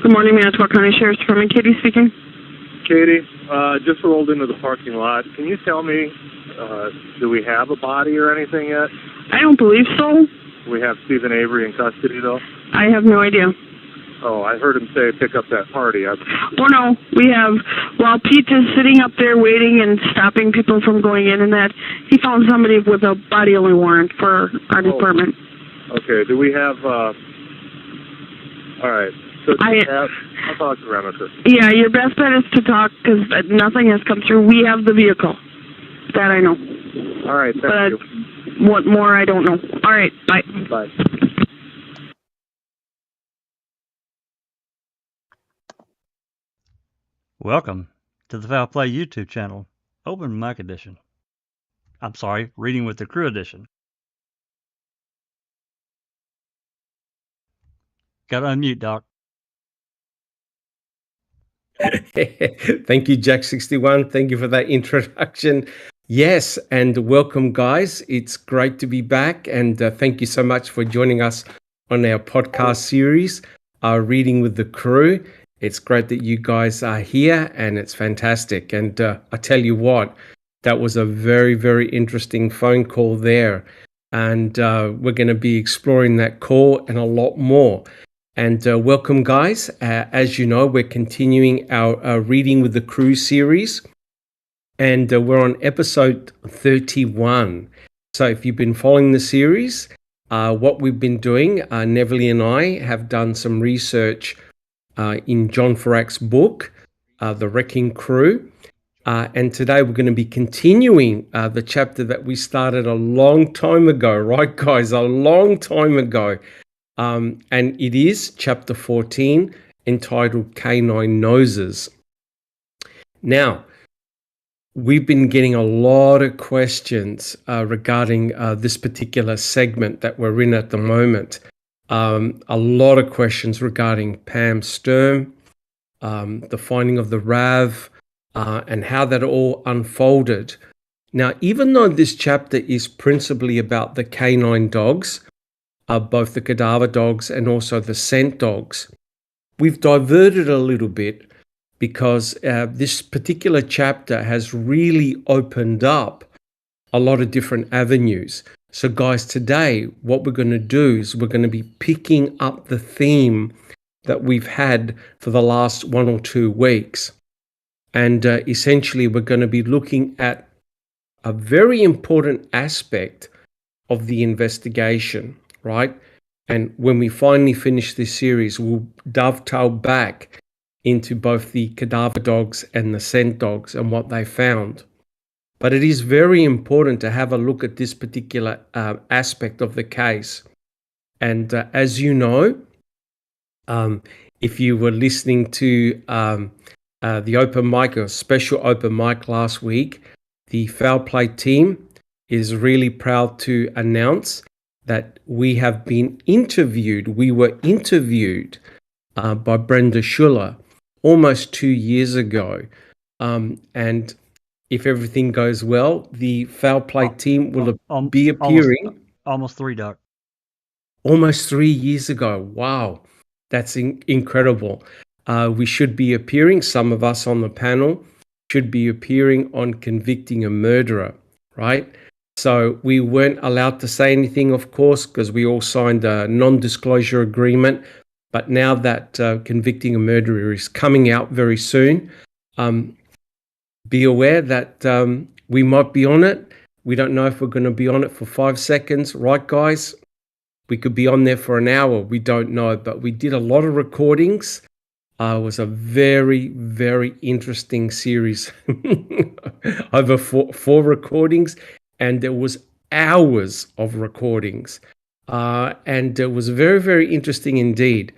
Good morning, Manitowoc County Sheriff's Department. Katie speaking. Katie, just rolled into the parking lot. Can you tell me, do we have a body or anything yet? I don't believe so. We have Stephen Avery in custody, though? I have no idea. Oh, I heard him say pick up that party. Oh, no. We have, while Pete is sitting up there waiting and stopping people from going in and that, he found somebody with a body-only warrant for our department. Okay. Do we have, all right. So I'll talk to Remiker. Yeah, your best bet is to talk because nothing has come through. We have the vehicle. That I know. All right, thank you. What more, I don't know. All right, bye. Bye. Welcome to the Foul Play YouTube channel, Open Mic Edition. I'm sorry, Reading with the Crew Edition. Gotta unmute, Doc. Thank you, Jack61. Thank you for that introduction. Yes, and welcome, guys. It's great to be back, and thank you so much for joining us on our podcast series, Reading with the Crew. It's great that you guys are here, and it's fantastic. And I tell you what, that was a very, very interesting phone call there. And we're going to be exploring that call and a lot more. And welcome, guys. As you know, we're continuing our Reading with the Crew series. And we're on episode 31. So if you've been following the series, what we've been doing, Neville and I have done some research in John Ferak's book, The Wrecking Crew. And today we're going to be continuing the chapter that we started a long time ago, right, guys? A long time ago. And it is chapter 14, entitled Canine Noses. Now, we've been getting a lot of questions regarding this particular segment that we're in at the moment. A lot of questions regarding Pam Sturm, the finding of the RAV, and how that all unfolded. Now, even though this chapter is principally about the canine dogs, both the cadaver dogs and also the scent dogs, we've diverted a little bit because this particular chapter has really opened up a lot of different avenues. So guys, today what we're going to do is we're going to be picking up the theme that we've had for the last 1 or 2 weeks. And essentially we're going to be looking at a very important aspect of the investigation, right? And when we finally finish this series, we'll dovetail back into both the cadaver dogs and the scent dogs and what they found. But it is very important to have a look at this particular aspect of the case. And as you know, if you were listening to the open mic, or special open mic last week, the Foul Play team is really proud to announce that we have been interviewed. We were interviewed by Brenda Schuller almost 2 years ago. And if everything goes well, the Foul Play team will be appearing. Almost 3, Doc. Almost 3 years ago. Wow. That's incredible. We should be appearing, some of us on the panel should be appearing on Convicting a Murderer, right? So we weren't allowed to say anything, of course, because we all signed a non-disclosure agreement. But now that Convicting a Murderer is coming out very soon, be aware that we might be on it. We don't know if we're going to be on it for 5 seconds, right, guys? We could be on there for an hour. We don't know, but we did a lot of recordings. It was a very, very interesting series. Over four recordings, and there was hours of recordings. And it was very, very interesting indeed.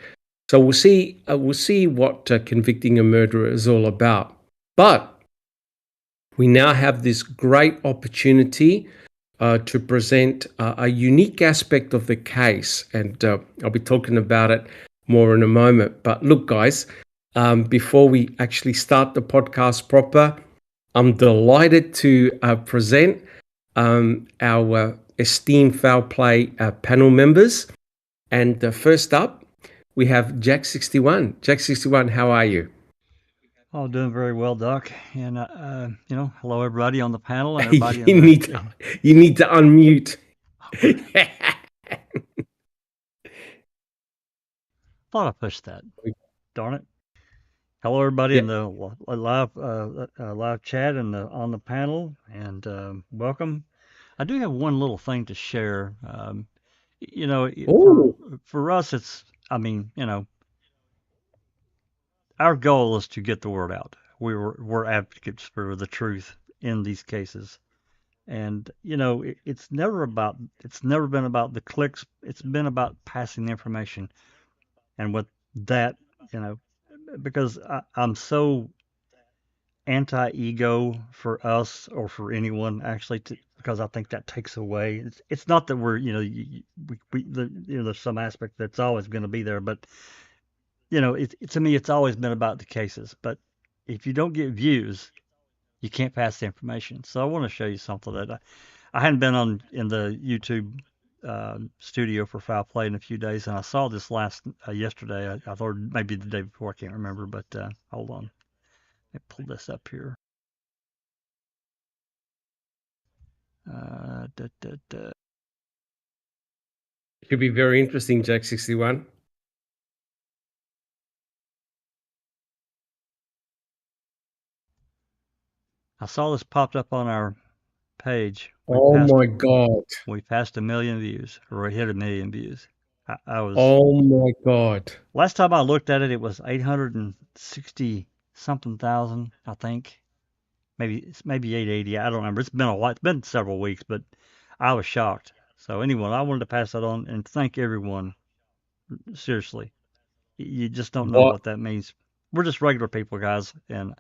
So we'll see what Convicting a Murderer is all about. But we now have this great opportunity to present a unique aspect of the case, and I'll be talking about it more in a moment. But look, guys, before we actually start the podcast proper, I'm delighted to present our esteemed Foul Play panel members. And first up, we have Jack61. Jack61, how are you? Oh, doing very well, Doc. And hello everybody on the panel and everybody you need to unmute. Thought I pushed that. Darn it. Hello everybody in the live chat and on the panel, and welcome. I do have one little thing to share. For us, it's, our goal is to get the word out. We're advocates for the truth in these cases, and it's never been about the clicks. It's been about passing the information, and with that, because I'm so anti-ego for us or for anyone actually, because I think that takes away. It's not that we're there's some aspect that's always going to be there, but to me it's always been about the cases. But if you don't get views, you can't pass the information. So I want to show you something that I hadn't been in the YouTube studio for Foul Play in a few days, and I saw this yesterday. I thought maybe the day before, I can't remember, but hold on. Let me pull this up here. Should be very interesting, Jack61. I saw this popped up on our page. My God. We passed 1 million views, or we hit 1 million views. I was. Oh my God. Last time I looked at it, it was 860 something thousand, I think. Maybe 880. I don't remember. It's been a while. It's been several weeks, but I was shocked. So anyway, I wanted to pass that on and thank everyone. Seriously, you just don't know what that means. We're just regular people, guys, and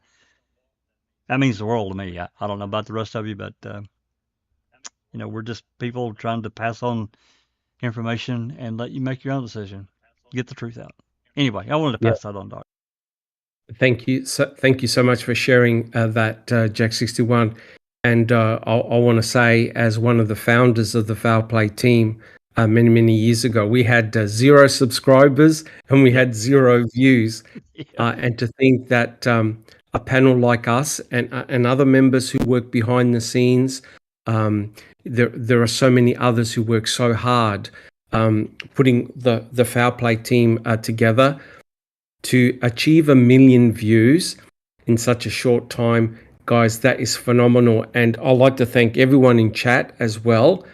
that means the world to me. I don't know about the rest of you, but we're just people trying to pass on information and let you make your own decision. Get the truth out. Anyway, I wanted to pass that on, Doc. Thank you so much for sharing that, Jack61. And I want to say, as one of the founders of the Foul Play team many years ago, we had 0 subscribers and we had 0 views. And to think that a panel like us and other members who work behind the scenes, there are so many others who work so hard putting the Foul Play team together to achieve 1 million views in such a short time. Guys, that is phenomenal. And I'd like to thank everyone in chat as well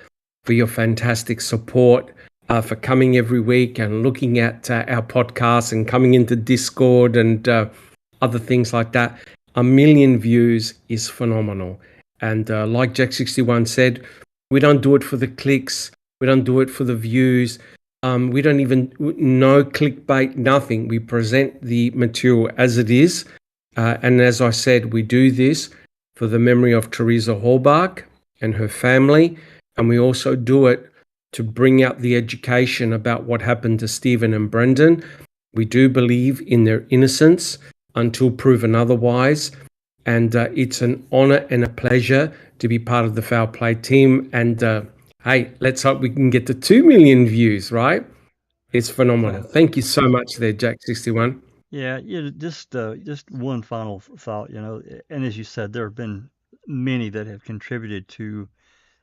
for your fantastic support, for coming every week and looking at our podcast and coming into Discord and other things like that. 1 million views is phenomenal. And like Jack61 said, we don't do it for the clicks. We don't do it for the views. We don't even know clickbait, nothing. We present the material as it is. And as I said, we do this for the memory of Teresa Hallbach and her family. And we also do it to bring out the education about what happened to Stephen and Brendan. We do believe in their innocence until proven otherwise. And it's an honor and a pleasure to be part of the Foul Play team. And hey, let's hope we can get to 2 million views, right? It's phenomenal. Thank you so much there, Jack61. Yeah, just one final thought, and as you said, there have been many that have contributed to,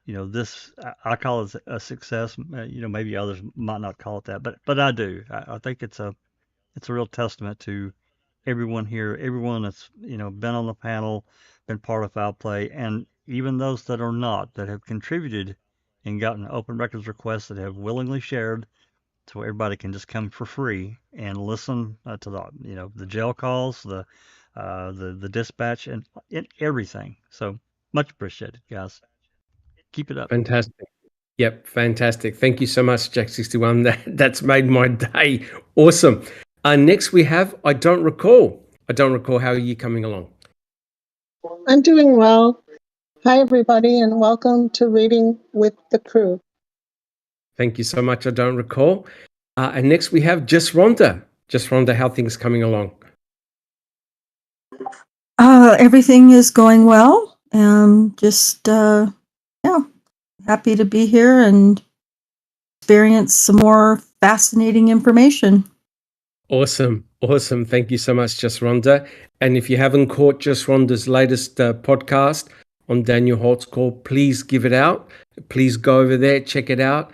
this, I call it a success. Maybe others might not call it that, but I do. I think it's a real testament to everyone here, everyone that's, been on the panel, been part of Foul Play, and even those that are not, that have contributed and gotten open records requests, that have willingly shared, so everybody can just come for free and listen to the jail calls, the dispatch, and everything. So much appreciated, guys. Keep it up. Fantastic. Yep, fantastic. Thank you so much, Jack61. That's made my day. Awesome. Next we have I don't recall. How are you coming along? I'm doing well. Hi, everybody, and welcome to Reading with the Crew. Thank you so much. I don't recall. And next we have Just Rhonda. Just Rhonda, how are things coming along? Everything is going well. Happy to be here and experience some more fascinating information. Awesome. Awesome. Thank you so much, Just Rhonda. And if you haven't caught Just Rhonda's latest podcast on Daniel Holt's call, please give it out. Please go over there, check it out.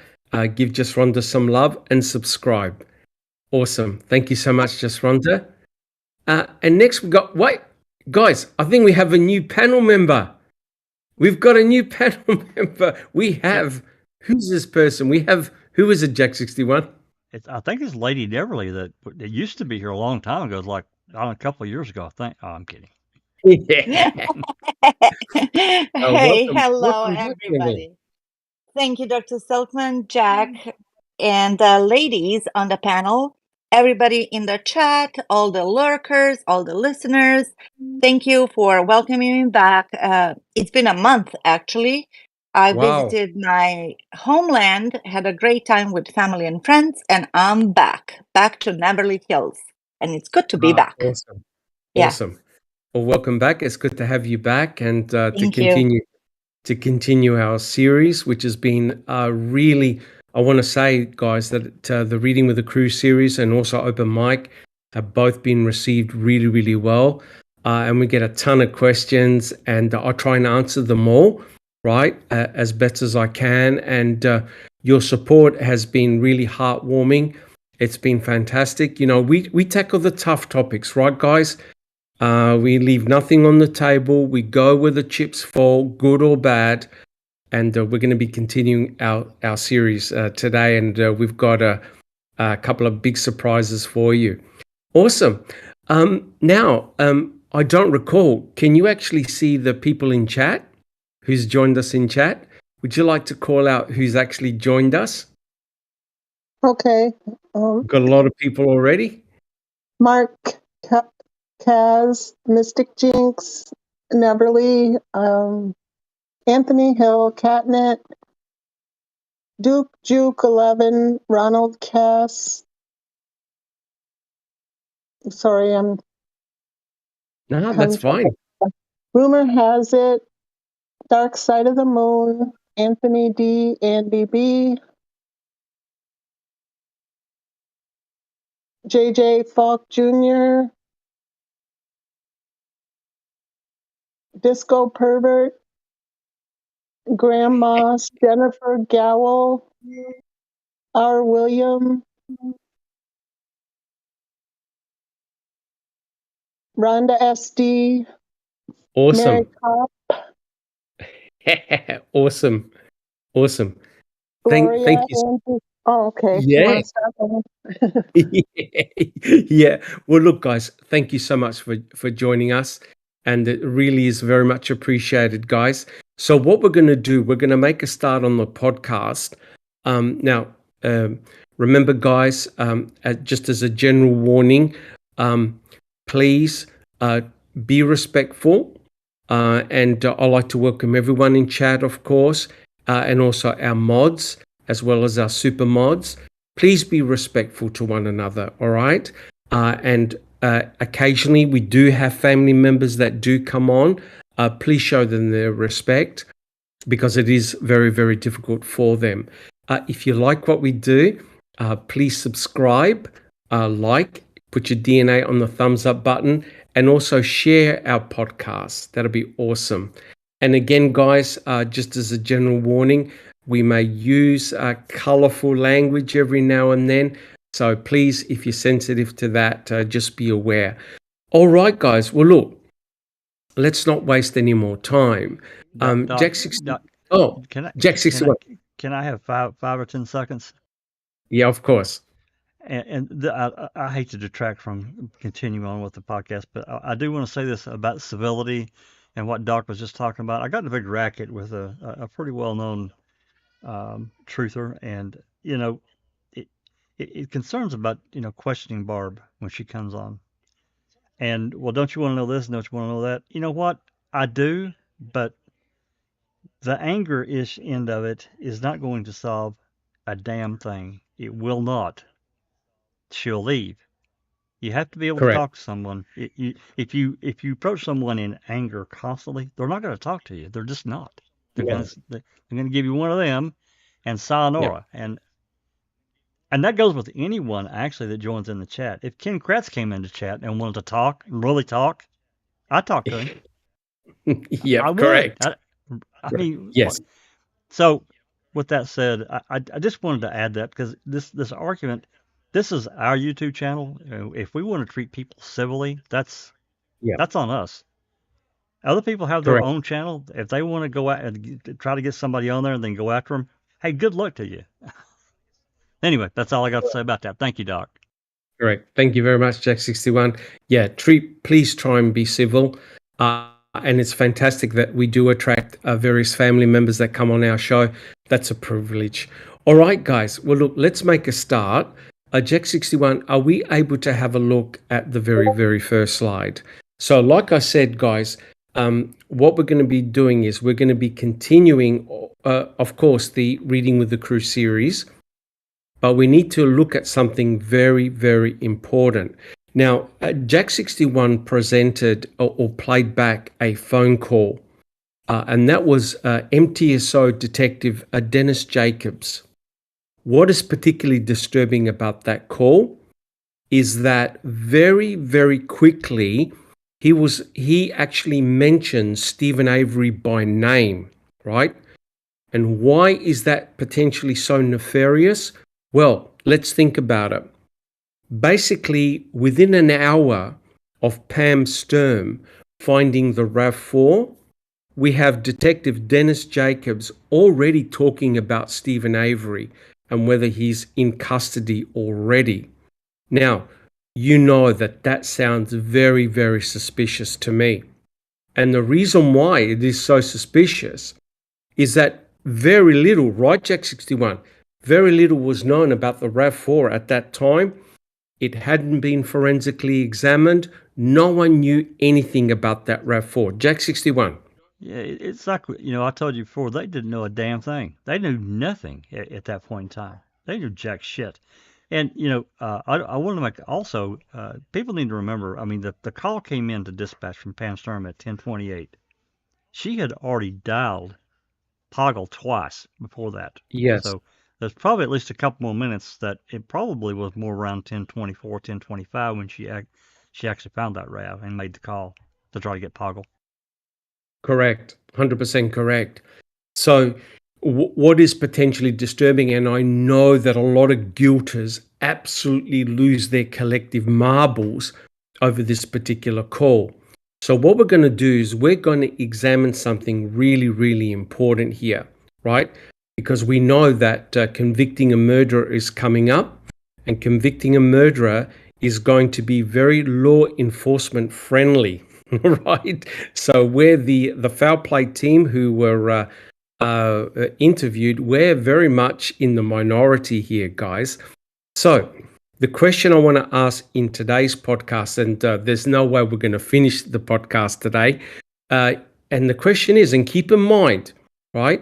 Give Just Rhonda some love and subscribe. Awesome. Thank you so much, Just Rhonda. And next we got, wait, guys, I think we have a new panel member. We've got a new panel member. We have, who's this person? We have, who is it, Jack 61? I think it's Lady Deverly that used to be here a long time ago. It was like a couple of years ago, I think. Oh, I'm kidding. Yeah. Hey, Welcome, hello, back, Deverly. everybody. Thank you, Dr. Silkman, Jack, and ladies on the panel, everybody in the chat, all the lurkers, all the listeners. Thank you for welcoming me back. It's been a month, actually. I Wow. visited my homeland, had a great time with family and friends, and I'm back to Beverly Hills. And it's good to be back. Awesome. Yeah. Awesome. Well, welcome back. It's good to have you back and to Thank you. continue our series, which has been really, I want to say, guys, that the Reading with the Crew series and also Open Mic have both been received really, really well. And we get a ton of questions, and I try and answer them all, right, as best as I can. And your support has been really heartwarming. It's been fantastic. You know, we tackle the tough topics, right, guys? We leave nothing on the table. We go where the chips fall, good or bad. And we're going to be continuing our series today. And we've got a couple of big surprises for you. Awesome. Now, I don't recall. Can you actually see the people in chat who's joined us in chat? Would you like to call out who's actually joined us? Okay. Got a lot of people already. Mark, Kaz, Mystic Jinx, Neverly, Anthony Hill, Catnet, Duke Juke 11, Ronald Cass. Sorry, I'm. No, that's fine. Rumor has it, Dark Side of the Moon, Anthony D, Andy B, JJ Falk Jr., Disco Pervert, Graham Moss, Jennifer Gowell, R. William, Rhonda SD, Mary Awesome. Kopp, Awesome. Awesome. Gloria, Thank you. Andrew. Oh, okay. Yeah. You want to start then? Yeah. Well, look, guys, thank you so much for joining us. And it really is very much appreciated, guys. So what we're going to do, we're going to make a start on the podcast. Now, remember, guys, just as a general warning, please be respectful. And I'd like to welcome everyone in chat, of course, and also our mods, as well as our super mods. Please be respectful to one another, all right? And occasionally we do have family members that do come on. Please show them their respect, because it is very, very difficult for them. If you like what we do, please subscribe, like, put your DNA on the thumbs up button, and also share our podcast. That'll be awesome. And again, guys, just as a general warning, we may use colorful language every now and then. So please, if you're sensitive to that, just be aware. All right, guys. Well, look, let's not waste any more time. Jack 61. Jack 61. Can I have five or 10 seconds? Yeah, of course. And I hate to detract from continuing on with the podcast, but I do want to say this about civility and what Doc was just talking about. I got in a big racket with a pretty well-known truther, and it concerns about questioning Barb when she comes on. And well, don't you want to know this? Don't you want to know that? You know what? I do, but the anger-ish end of it is not going to solve a damn thing. It will not. She'll leave. You have to be able to talk to someone. If you approach someone in anger constantly, they're not going to talk to you. They're just not. They're going to give you one of them, and sayonara. And And that goes with anyone actually that joins in the chat. If Ken Kratz came into chat and wanted to talk, really talk, I'd talk to him. Yeah, I would. correct. I mean, Yes. So, with that said, I just wanted to add that because this argument, this is our YouTube channel. If we want to treat people civilly, that's on us. Other people have their Correct. own channel. If they want to go out and try to get somebody on there and then go after them, hey, good luck to you. Anyway, that's all I got to say about that. Thank you, Doc. Correct. Thank you very much, Jack61. Yeah, please try and be civil. And it's fantastic that we do attract various family members that come on our show. That's a privilege. All right, guys. Well, look, let's make a start. Jack61, are we able to have a look at the very, very first slide? So like I said, guys, what we're going to be doing is we're going to be continuing, of course, the Reading with the Crew series. But we need to look at something very, very important. Now, Jack61 presented or played back a phone call, and that was MTSO Detective Dennis Jacobs. What is particularly disturbing about that call is that very, very quickly he actually mentioned Stephen Avery by name, right? And why is that potentially so nefarious? Well, let's think about it. Basically, within an hour of Pam Sturm finding the RAV4, we have Detective Dennis Jacobs already talking about Stephen Avery and whether he's in custody already. Now, you know that sounds very, very suspicious to me. And the reason why it is so suspicious is that very little, right, Jack61? Very little was known about the RAV4 at that time. It hadn't been forensically examined. No one knew anything about that RAV4. Jack61. Yeah, it's like, I told you before, they didn't know a damn thing. They knew nothing at that point in time. They knew jack shit. And, I want to make also, people need to remember, I mean, the call came in to dispatch from Pam Sturm at 10:28. She had already dialed Poggle twice before that. Yes. So there's probably at least a couple more minutes that it probably was more around 10:24, 10:25 when she actually found that RAV and made the call to try to get Poggle. Correct. 100% correct. So what is potentially disturbing, and I know that a lot of guilters absolutely lose their collective marbles over this particular call. So what we're going to do is we're going to examine something really, really important here, right? Because we know that convicting a murderer is coming up, and convicting a murderer is going to be very law enforcement friendly, right? So we're the foul play team who were interviewed, we're very much in the minority here, guys. So the question I want to ask in today's podcast, and there's no way we're going to finish the podcast today, and the question is, and keep in mind, right?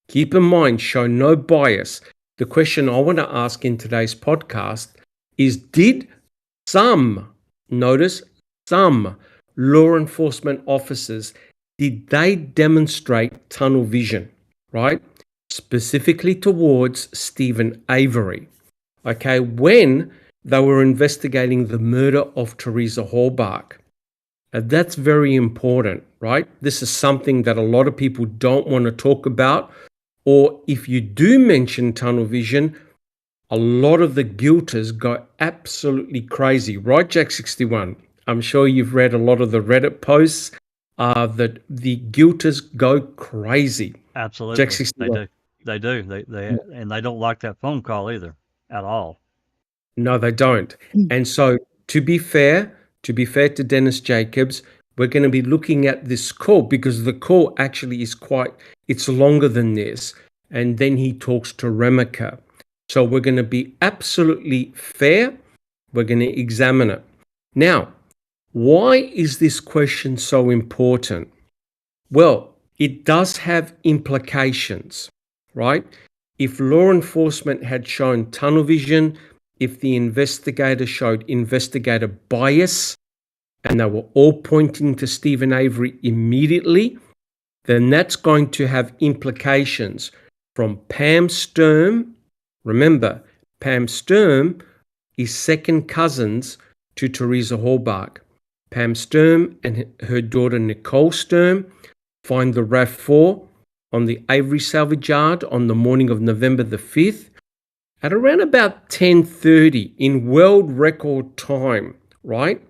Keep in mind, show no bias. The question I want to ask in today's podcast is, did some law enforcement officers, did they demonstrate tunnel vision, right? Specifically towards Stephen Avery, okay, when they were investigating the murder of Teresa Hallbach. That's very important, right? This is something that a lot of people don't want to talk about, or if you do mention tunnel vision, a lot of the guilters go absolutely crazy, right, Jack61? I'm sure you've read a lot of the Reddit posts that the guilters go crazy. Absolutely, Jack61. They do. And they don't like that phone call either, at all. No, they don't. And so, to be fair to Dennis Jacobs, we're going to be looking at this call because the call actually is it's longer than this. And then he talks to Remeka. So we're going to be absolutely fair. We're going to examine it. Now, why is this question so important? Well, it does have implications, right? If law enforcement had shown tunnel vision, if the investigator showed investigator bias, and they were all pointing to Stephen Avery immediately, then that's going to have implications from Pam Sturm. Remember, Pam Sturm is second cousins to Teresa Hallbark. Pam Sturm and her daughter Nicole Sturm find the RAV4 on the Avery salvage yard on the morning of November the 5th at around about 10:30 in world record time, right?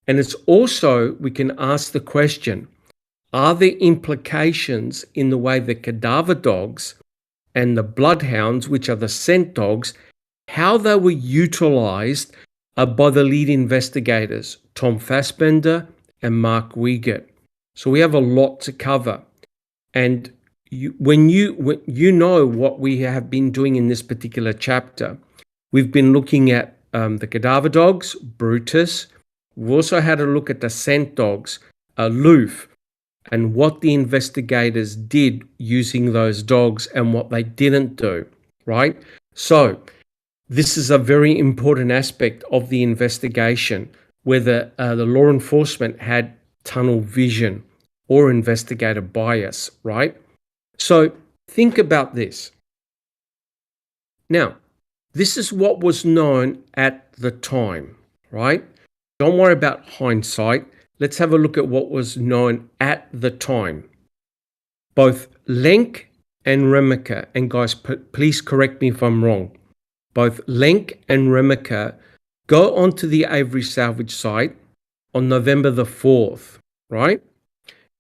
And it's also, we can ask the question, are there implications in the way the cadaver dogs and the bloodhounds, which are the scent dogs, how they were utilized by the lead investigators, Tom Fassbender and Mark Wiegert. So we have a lot to cover. And when you know what we have been doing in this particular chapter, we've been looking at the cadaver dogs, Brutus. We've also had a look at the scent dogs, Aloof, and what the investigators did using those dogs and what they didn't do, right? So this is a very important aspect of the investigation, whether the law enforcement had tunnel vision or investigator bias, right? So think about this. Now, this is what was known at the time, right? Don't worry about hindsight. Let's have a look at what was known at the time. Both Lenk and Remaker, and guys, please correct me if I'm wrong, both Lenk and Remaker go onto the Avery salvage site on November the 4th, right?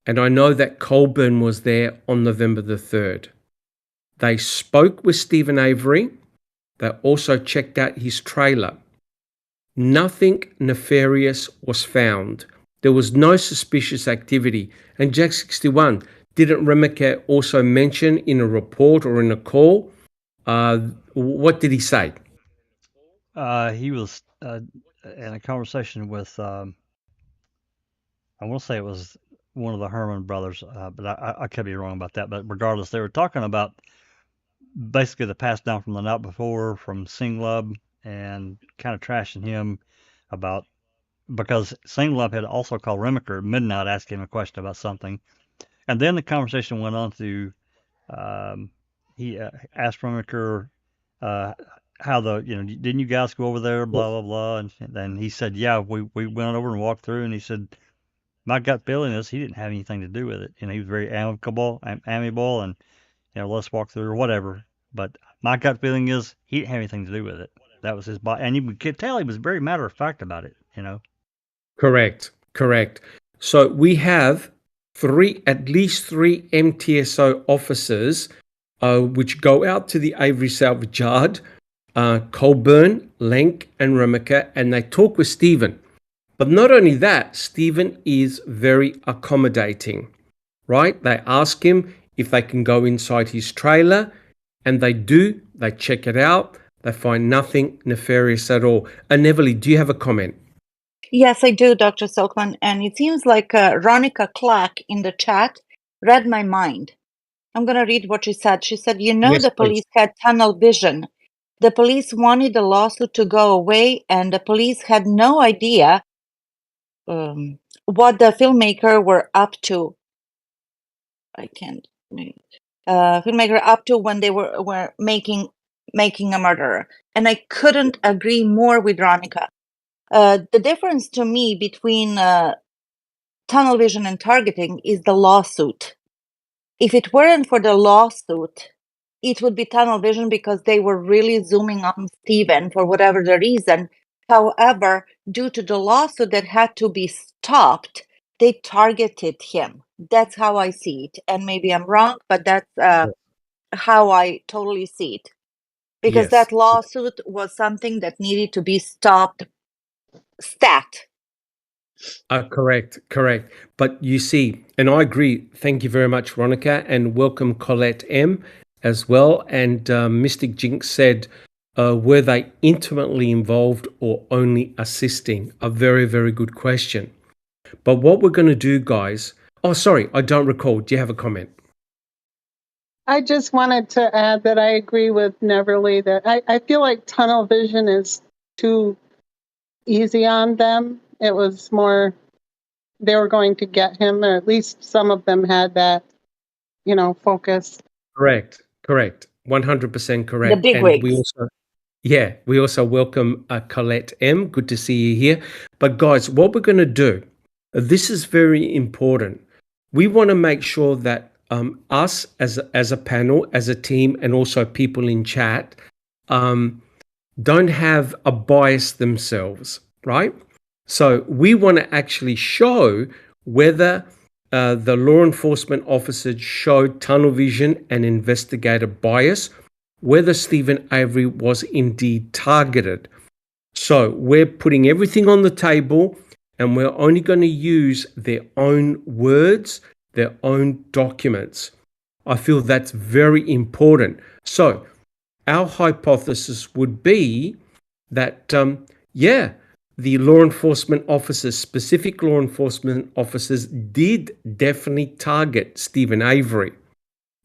And I know that Colburn was there on November the 3rd. They spoke with Stephen Avery. They also checked out his trailer. Nothing nefarious was found. There was no suspicious activity. And Jack 61, didn't Remaker also mention in a report or in a call? What did he say? He was in a conversation with, I want to say it was one of the Herman brothers, but I could be wrong about that. But regardless, they were talking about basically the pass down from the night before from Singlub and kind of trashing him about, because Singlub had also called Remaker at midnight asking him a question about something. And then the conversation went on to, he asked Remaker how didn't you guys go over there, blah, blah, blah. And then he said, yeah, we went over and walked through, and he said, my gut feeling is he didn't have anything to do with it. He was very amiable, and, let's walk through or whatever. But my gut feeling is he didn't have anything to do with it. That was his body. And you could tell he was very matter of fact about it, Correct. So we have at least three MTSO officers which go out to the Avery salvage yard, Colburn, Lenk, and Remaker, and they talk with Stephen. But not only that, Stephen is very accommodating, right? They ask him if they can go inside his trailer, and they do. They check it out. They find nothing nefarious at all. Neville, do you have a comment? Yes, I do, Dr. Silkman. And it seems like Ronica Clark in the chat read my mind. I'm going to read what she said. She said, Yes, the police had tunnel vision. The police wanted the lawsuit to go away, and the police had no idea what the filmmaker were up to. Filmmaker up to when they were making a murderer. And I couldn't agree more with Ronica. The difference to me between tunnel vision and targeting is the lawsuit. If it weren't for the lawsuit, it would be tunnel vision because they were really zooming on Stephen for whatever the reason. However, due to the lawsuit that had to be stopped, they targeted him. That's how I see it. And maybe I'm wrong, but that's how I totally see it. Because that lawsuit was something that needed to be stopped. Stat. Correct. But you see, and I agree, thank you very much, Ronica, and welcome Colette M as well. And Mystic Jinx said, were they intimately involved or only assisting? A very, very good question. But what we're going to do, guys, sorry, I don't recall. Do you have a comment? I just wanted to add that I agree with Neverly that I feel like tunnel vision is too easy on them. It was more they were going to get him, or at least some of them had that, focus. Correct. 100% correct. The big wigs. Yeah, we also welcome Colette M. Good to see you here. But guys, what we're going to do, this is very important. We want to make sure that us as a panel, as a team, and also people in chat don't have a bias themselves, right? So we want to actually show whether the law enforcement officers showed tunnel vision and investigator bias, whether Stephen Avery was indeed targeted. So we're putting everything on the table, and we're only going to use their own words, their own documents. I feel that's very important. So our hypothesis would be that, the law enforcement officers, specific law enforcement officers, did definitely target Stephen Avery.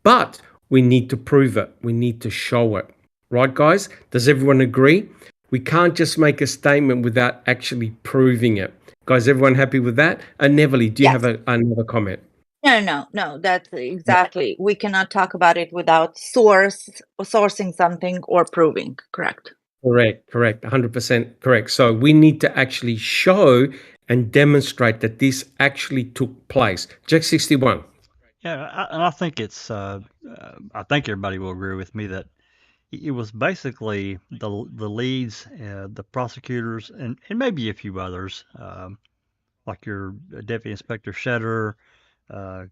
But we need to prove it. We need to show it. Right, guys? Does everyone agree? We can't just make a statement without actually proving it. Guys, everyone happy with that? Neverly, do you Yes. have another comment? No, that's exactly. We cannot talk about it without sourcing something or proving, correct? Correct, 100% correct. So we need to actually show and demonstrate that this actually took place. Jack 61. Yeah, and I think it's. I think everybody will agree with me that it was basically the leads, the prosecutors, and maybe a few others, like your Deputy Inspector Shetter, uh,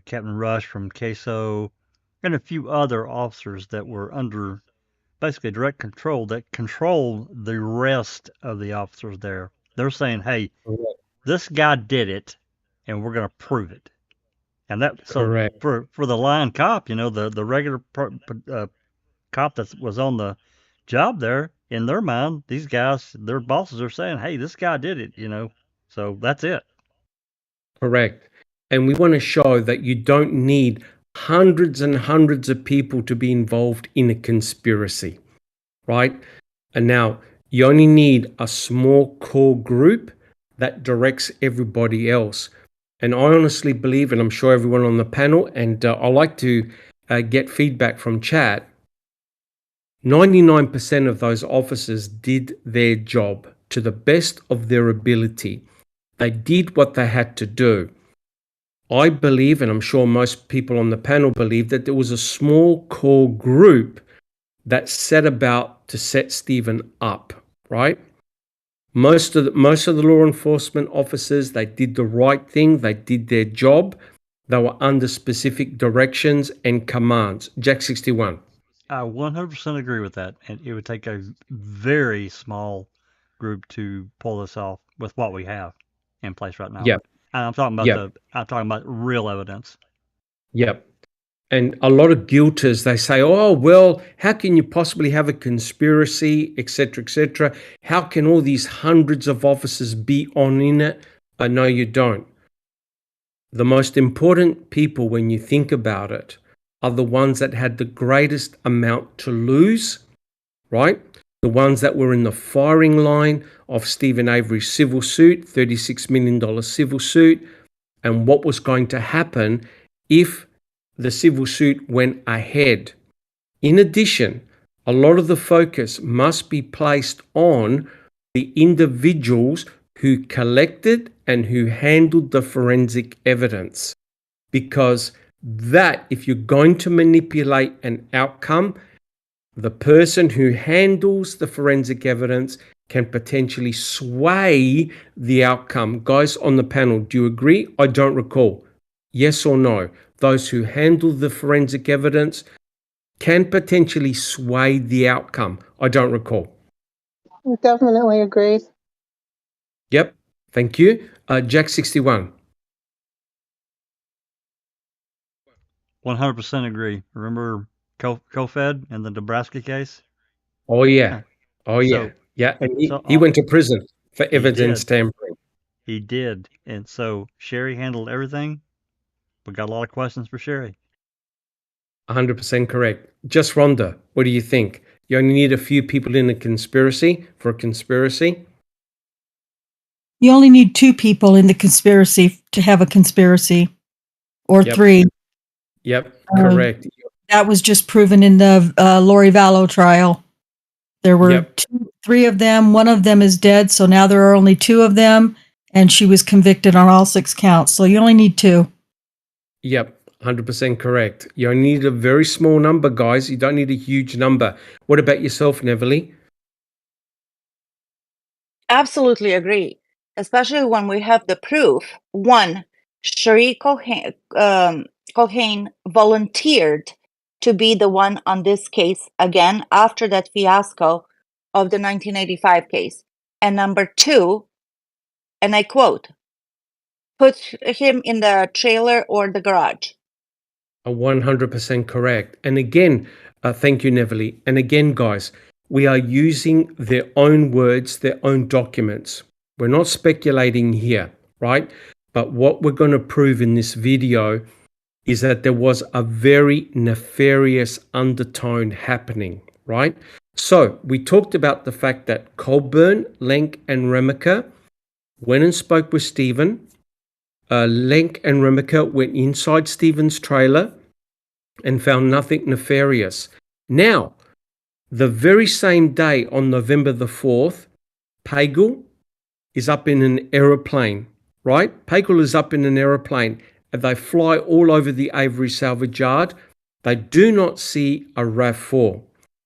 Captain Rush from CASO, and a few other officers that were under basically direct control that control the rest of the officers there. They're saying, "Hey, this guy did it, and we're going to prove it." And that so Correct. for the line cop, the regular cop that was on the job there, in their mind, these guys, their bosses are saying, "Hey, this guy did it," So that's it. Correct. And we want to show that you don't need hundreds and hundreds of people to be involved in a conspiracy, right? And now you only need a small core group that directs everybody else. And I honestly believe, and I'm sure everyone on the panel, and I like to get feedback from chat, 99% of those officers did their job to the best of their ability. They did what they had to do. I believe, and I'm sure most people on the panel believe, that there was a small core group that set about to set Stephen up, right? Most of the law enforcement officers, they did the right thing. They did their job. They were under specific directions and commands. Jack 61. I 100% agree with that, and it would take a very small group to pull this off with what we have in place right now. Yep. And I'm talking about real evidence. Yep. And a lot of guilters, they say, "Oh, well, how can you possibly have a conspiracy, etc., etc.? How can all these hundreds of officers be on in it?" No, you don't. The most important people, when you think about it, are the ones that had the greatest amount to lose, right? The ones that were in the firing line of Stephen Avery's civil suit, $36 million civil suit, and what was going to happen if the civil suit went ahead. In addition, a lot of the focus must be placed on the individuals who collected and who handled the forensic evidence. Because that, if you're going to manipulate an outcome, the person who handles the forensic evidence can potentially sway the outcome. Guys on the panel, do you agree? I don't recall. Yes or no? Those who handle the forensic evidence can potentially sway the outcome. I don't recall. Definitely agree. Yep. Thank you. Jack 61. 100% agree. Remember Kofed and the Nebraska case? Oh, yeah. Oh, yeah. Yeah. And he went to prison for evidence tampering. He did. And so Sherry handled everything. We got a lot of questions for Sherry. 100% correct. Just Rhonda, what do you think? You only need a few people in a conspiracy for a conspiracy? You only need 2 people in the conspiracy to have a conspiracy, or 3. Yep, correct. That was just proven in the Lori Vallow trial. There were Yep. three of them. One of them is dead, so now there are only two of them, and she was convicted on all 6 counts. So you only need 2. Yep, 100% correct. You only need a very small number, guys. You don't need a huge number. What about yourself, Neverly? Absolutely agree, especially when we have the proof. One, Cherie Cohen volunteered to be the one on this case again after that fiasco of the 1985 case. And number 2, and I quote, put him in the trailer or the garage. 100% correct. And again, thank you, Neverly. And again, guys, we are using their own words, their own documents. We're not speculating here, right? But what we're going to prove in this video is that there was a very nefarious undertone happening, right? So we talked about the fact that Colburn, Lenk, and Remaker went and spoke with Stephen. Lenk and Remaker went inside Stephen's trailer and found nothing nefarious. Now, the very same day on November the 4th, Pagel is up in an aeroplane, right? Pagel is up in an aeroplane and they fly all over the Avery salvage yard. They do not see a RAV4,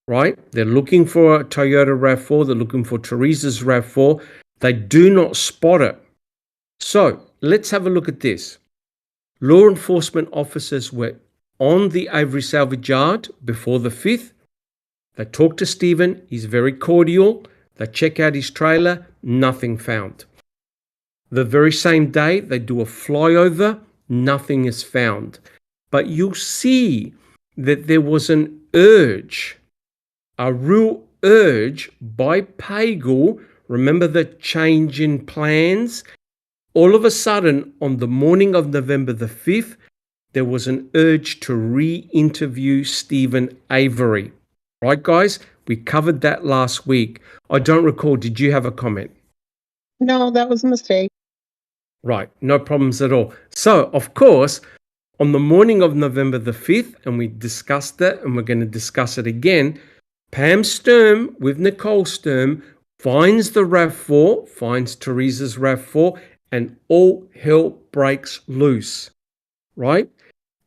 right? They're looking for a Toyota RAV4. They're looking for Teresa's RAV4. They do not spot it. So let's have a look at this. Law enforcement officers were on the Avery salvage yard before the 5th. They talk to Stephen. He's very cordial. They check out his trailer. Nothing found. The very same day, they do a flyover. Nothing is found. But you'll see that there was an urge, a real urge by Pagel. Remember the change in plans? All of a sudden, on the morning of November the 5th, there was an urge to re-interview Stephen Avery. Right, guys? We covered that last week. I don't recall. Did you have a comment? No, that was a mistake. Right. No problems at all. So, of course, on the morning of November the 5th, and we discussed that, and we're going to discuss it again, Pam Sturm with Nicole Sturm finds the RAV4, finds Teresa's RAV4, and all hell breaks loose. Right?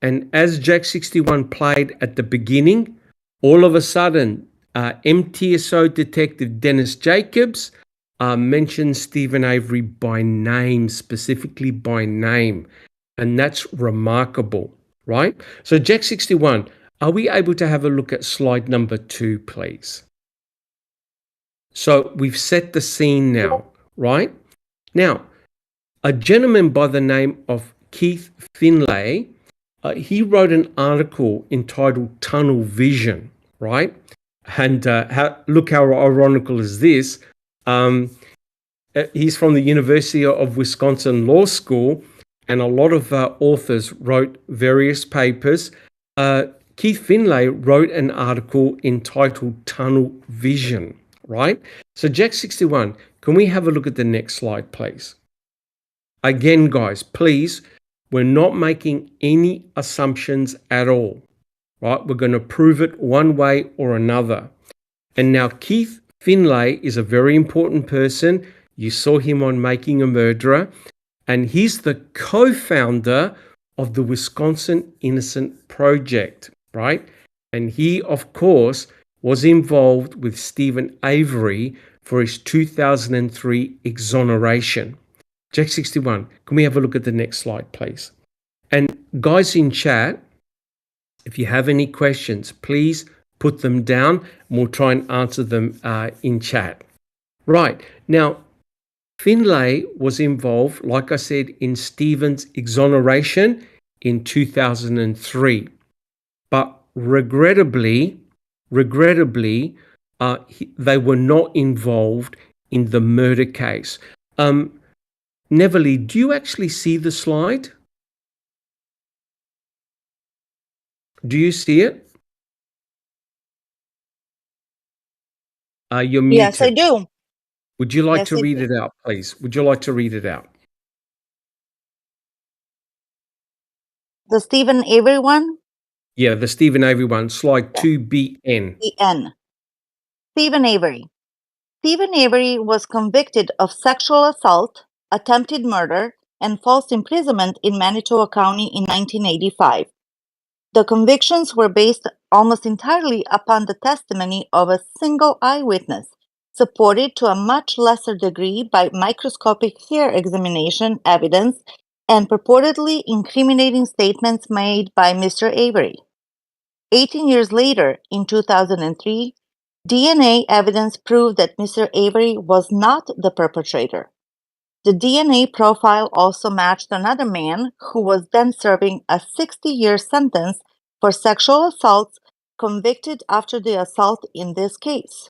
And as Jack 61 played at the beginning, all of a sudden, MTSO Detective Dennis Jacobs mentions Stephen Avery by name, specifically by name. And that's remarkable, right? So Jack 61, are we able to have a look at slide number 2, please? So we've set the scene now, right? Now, a gentleman by the name of Keith Finlay, he wrote an article entitled Tunnel Vision, right? And look how ironical is this. He's from the University of Wisconsin Law School, and a lot of authors wrote various papers. Keith Finlay wrote an article entitled Tunnel Vision, right? So Jack 61, can we have a look at the next slide, please? Again, guys, please, we're not making any assumptions at all, right? We're going to prove it one way or another. And now Keith Finlay is a very important person. You saw him on Making a Murderer, and he's the co-founder of the Wisconsin Innocent Project, right? And he, of course, was involved with Stephen Avery for his 2003 exoneration. Jack 61, can we have a look at the next slide, please? And guys in chat, if you have any questions, please put them down and we'll try and answer them in chat. Right, now, Finlay was involved, like I said, in Stephen's exoneration in 2003. But regrettably, they were not involved in the murder case. Neverly, do you actually see the slide? Do you see it? You're muted. Yes, I do. Would you like Yes, to I read do. it out, please? Would you like to read it out? The Stephen Avery one? Yeah, the Stephen Avery one, slide 2BN. The N. Stephen Avery. Stephen Avery was convicted of sexual assault, attempted murder, and false imprisonment in Manitoba County in 1985. The convictions were based almost entirely upon the testimony of a single eyewitness, supported to a much lesser degree by microscopic hair examination evidence and purportedly incriminating statements made by Mr. Avery. 18 years later, in 2003, DNA evidence proved that Mr. Avery was not the perpetrator. The DNA profile also matched another man who was then serving a 60-year sentence for sexual assaults convicted after the assault in this case.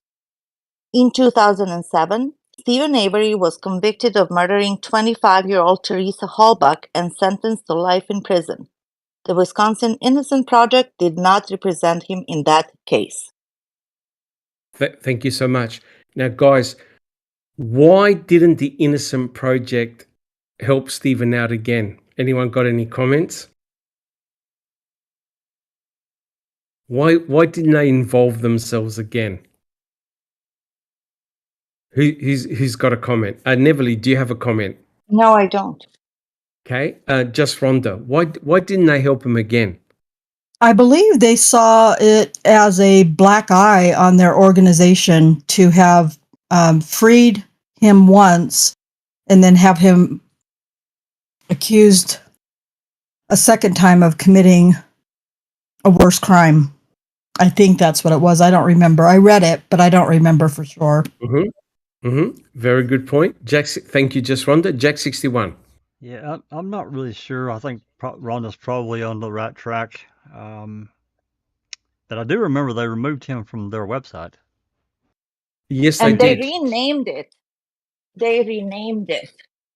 In 2007, Stephen Avery was convicted of murdering 25-year-old Teresa Halbach and sentenced to life in prison. The Wisconsin Innocent Project did not represent him in that case. Thank you so much. Now, guys, why didn't the Innocent Project help Stephen out again? Anyone got any comments? Why didn't they involve themselves again? Who's got a comment? Neverly, do you have a comment? No, I don't. Okay, just Rhonda. Why didn't they help him again? I believe they saw it as a black eye on their organization to have freed him once and then have him accused a second time of committing a worse crime. I think that's what it was. I don't remember. I read it, but I don't remember for sure. Very good point. Jack, thank you, just Rhonda. Jack 61. Yeah, I'm not really sure. I think Rhonda's probably on the right track. But I do remember they removed him from their website. Yes, and they they did. renamed it. They renamed it.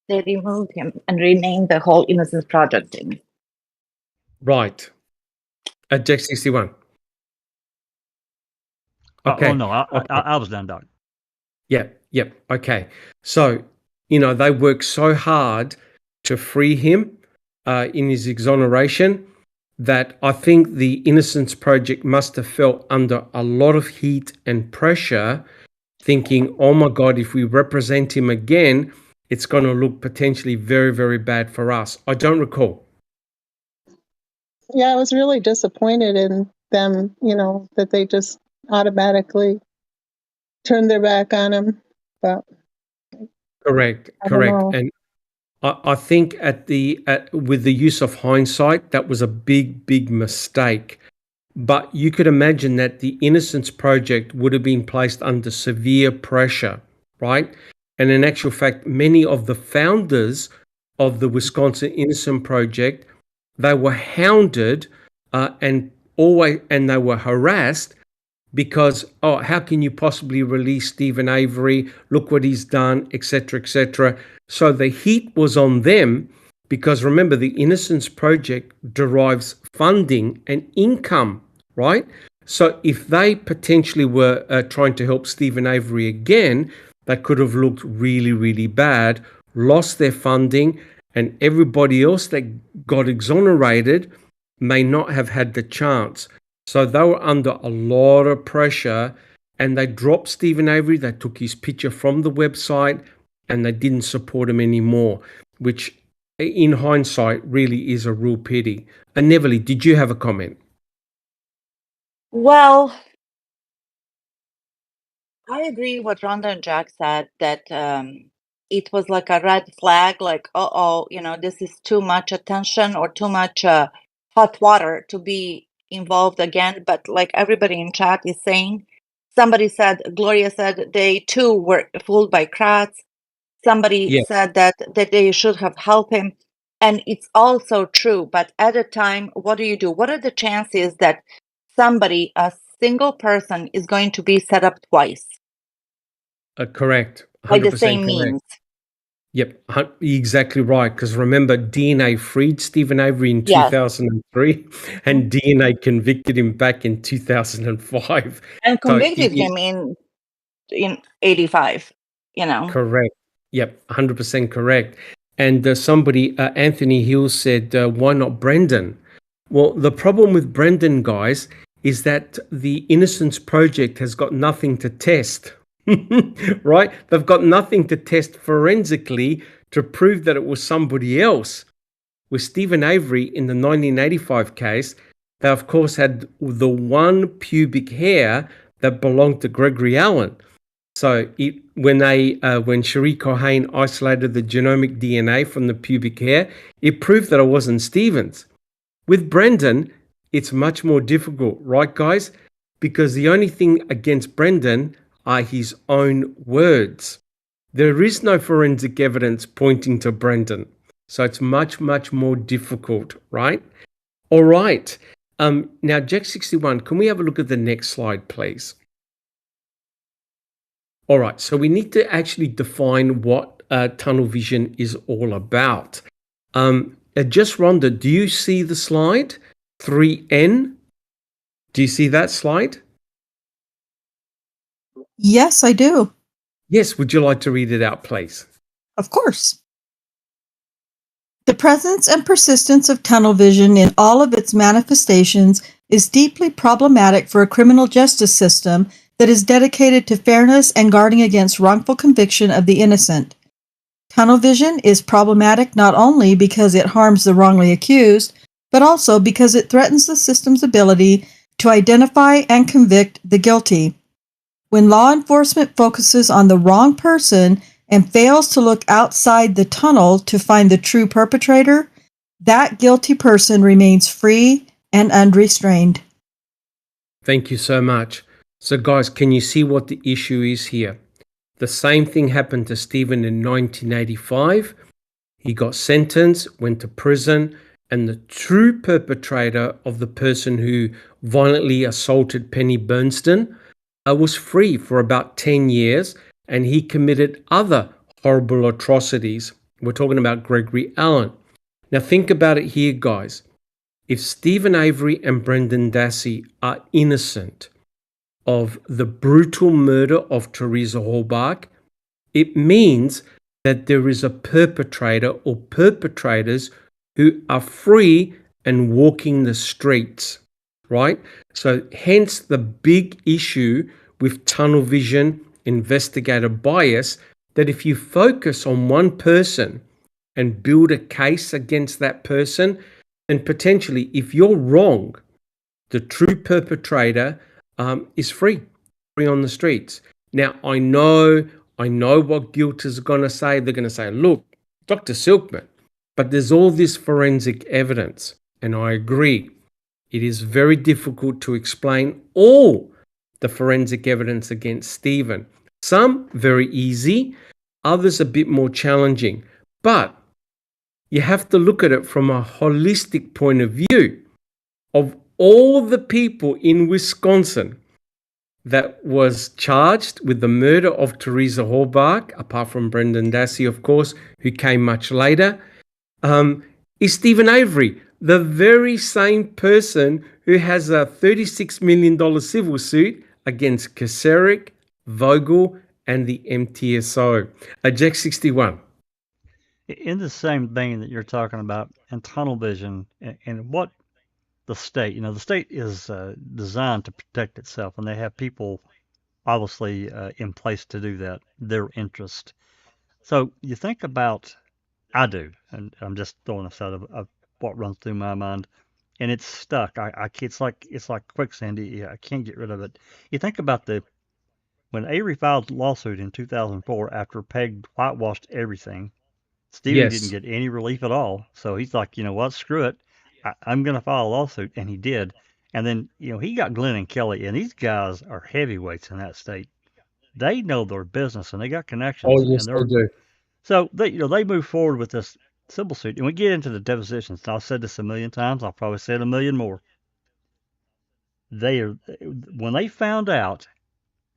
They removed him and renamed the whole Innocence Project thing. Right. At Jack 61. Okay. Oh no, I was done, Doc. Yep. Okay. So, they worked so hard to free him in his exoneration that I think the Innocence Project must have felt under a lot of heat and pressure, thinking, oh my God, if we represent him again, it's going to look potentially very, very bad for us. I don't recall. Yeah, I was really disappointed in them, that they just automatically turned their back on him. But Correct. And I think with the use of hindsight, that was a big, big mistake. But you could imagine that the Innocence Project would have been placed under severe pressure, right? And in actual fact, many of the founders of the Wisconsin Innocent Project, they were hounded and they were harassed because, how can you possibly release Stephen Avery? Look what he's done, etc., etc. So the heat was on them because remember, the Innocence Project derives funding and income, right? So if they potentially were trying to help Stephen Avery again, they could have looked really, really bad, lost their funding, and everybody else that got exonerated may not have had the chance. So they were under a lot of pressure and they dropped Stephen Avery. They took his picture from the website and they didn't support him anymore, which in hindsight really is a real pity. And Neverly, did you have a comment? Well, I agree what Rhonda and Jack said, that it was like a red flag, like, this is too much attention or too much hot water to be involved again. But like everybody in chat is saying, Gloria said they too were fooled by Kratz. Somebody said that they should have helped him. And it's also true. But at the time, what do you do? What are the chances that a single person is going to be set up twice? Correct. 100% by the same correct. means. Yep, exactly right. Because remember, DNA freed Stephen Avery in 2003 and DNA convicted him back in 2005. And convicted him in 85, Correct. Yep, 100% correct. And somebody, Anthony Hill said, why not Brendan? Well, the problem with Brendan, guys, is that the Innocence Project has got nothing to test, right? They've got nothing to test forensically to prove that it was somebody else. With Stephen Avery in the 1985 case, they of course had the one pubic hair that belonged to Gregory Allen. So when Cherie Cohane isolated the genomic DNA from the pubic hair, it proved that it wasn't Stephen's. With Brendan, it's much more difficult, right, guys? Because the only thing against Brendan are his own words. There is no forensic evidence pointing to Brendan. So it's much, much more difficult, right? All right. Now, Jack61, can we have a look at the next slide, please? All right. So we need to actually define what tunnel vision is all about. Just Rhonda, do you see the slide? 3N? Do you see that slide? Yes, I do. Yes. Would you like to read it out, please? Of course. The presence and persistence of tunnel vision in all of its manifestations is deeply problematic for a criminal justice system that is dedicated to fairness and guarding against wrongful conviction of the innocent. Tunnel vision is problematic not only because it harms the wrongly accused, but also because it threatens the system's ability to identify and convict the guilty. When law enforcement focuses on the wrong person and fails to look outside the tunnel to find the true perpetrator, that guilty person remains free and unrestrained. Thank you so much. So guys, can you see what the issue is here? The same thing happened to Stephen in 1985. He got sentenced, went to prison, and the true perpetrator of the person who violently assaulted Penny Bernstein was free for about 10 years, and he committed other horrible atrocities. We're talking about Gregory Allen. Now think about it here, guys. If Stephen Avery and Brendan Dassey are innocent of the brutal murder of Teresa Halbach, it means that there is a perpetrator or perpetrators who are free and walking the streets, right? So hence the big issue with tunnel vision, investigator bias, that if you focus on one person and build a case against that person, then potentially, if you're wrong, the true perpetrator is free on the streets. Now, I know what guilt is going to say. They're going to say, look, Dr. Silkman, but there's all this forensic evidence. And I agree. It is very difficult to explain all the forensic evidence against Stephen. Some very easy, others a bit more challenging. But you have to look at it from a holistic point of view. Of all the people in Wisconsin that was charged with the murder of Teresa Halbach, apart from Brendan Dassey, of course, who came much later, is Stephen Avery, the very same person who has a $36 million civil suit against Kacerik, Vogel, and the MTSO. Jack 61. In the same vein that you're talking about, and tunnel vision, and what the state, the state is designed to protect itself, and they have people obviously in place to do that, their interest. So you think about, I do, and I'm just throwing this out of what runs through my mind, and it's stuck. It's like quicksand. I can't get rid of it. You think about when Avery filed the lawsuit in 2004 after Peg whitewashed everything. Stephen didn't get any relief at all. So he's like, you know what, screw it. I'm going to file a lawsuit. And he did. And then, he got Glenn and Kelly, and these guys are heavyweights in that state. They know their business, and they got connections. Oh, yes, and they do. So they move forward with this civil suit. And we get into the depositions. And I've said this a million times. I'll probably say it a million more. When they found out,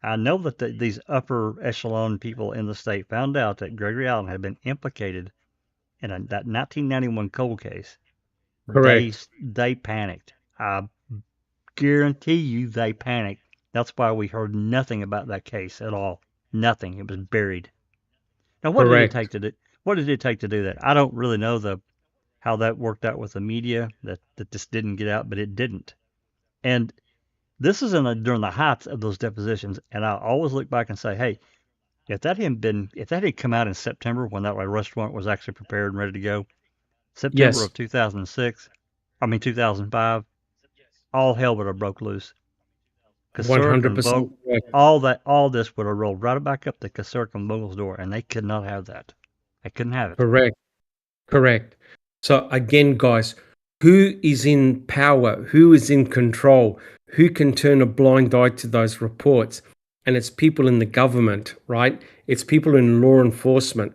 I know that these upper echelon people in the state found out that Gregory Allen had been implicated in that 1991 cold case. Correct. They panicked. I guarantee you they panicked. That's why we heard nothing about that case at all. Nothing. It was buried. Now, what did it take to do? What did it take to do that? I don't really know how that worked out with the media. That this didn't get out, but it didn't. And This is during the heights of those depositions, and I always look back and say, hey, if that had come out in September when that arrest warrant was actually prepared and ready to go, September Yes, of 2005, all hell would have broke loose. Kasurk and 100% Vogel, correct. all this would have rolled right back up to Kasurk and Vogel's door, and they could not have that. They couldn't have it. Correct. Correct. So again, guys, who is in power? Who is in control? Who can turn a blind eye to those reports? And it's people in the government, right? It's people in law enforcement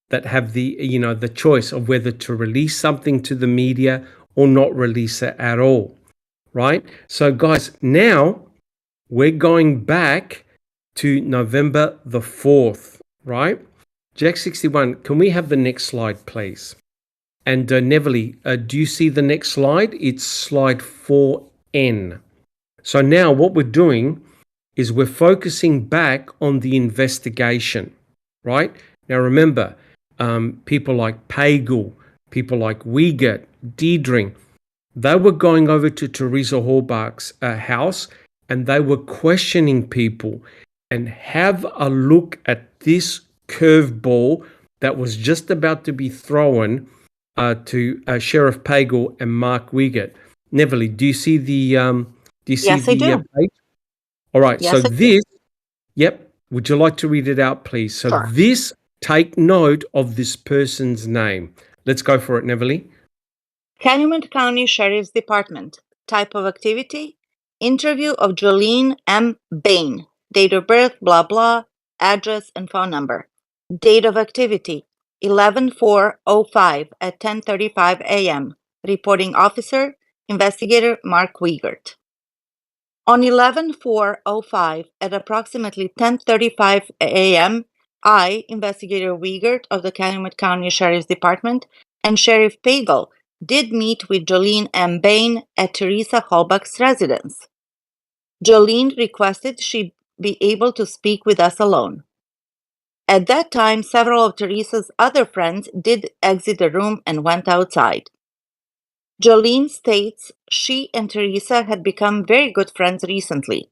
that have the choice of whether to release something to the media or not release it at all, right? So guys, now we're going back to November the 4th, right? Jack 61, can we have the next slide, please? And Neville, do you see the next slide? It's slide 4N. So now what we're doing is we're focusing back on the investigation, right? Now remember, people like Pagel, people like Wiegert, Diedring, they were going over to Teresa Halbach's house and they were questioning people. And have a look at this curveball that was just about to be thrown to Sheriff Pagel and Mark Wiegert. Neville, do you see the Yes, I do. page? All right. Yes, So I do. this, yep. Would you like to read it out, please? So Sure. this, take note of this person's name. Let's go for it, Neville. Calumet County Sheriff's Department. Type of activity: interview of Jolene M. Bain. Date of birth, blah, blah, address and phone number. Date of activity: 11/4/05 at 10:35 a.m. Reporting officer, investigator Mark Wiegert. On 11/4/05 at approximately 10:35 a.m., I, investigator Wiegert of the Calumet County Sheriff's Department, and Sheriff Pagel did meet with Jolene M. Bain at Teresa Halbach's residence. Jolene requested she be able to speak with us alone. At that time, several of Teresa's other friends did exit the room and went outside. Jolene states she and Teresa had become very good friends recently.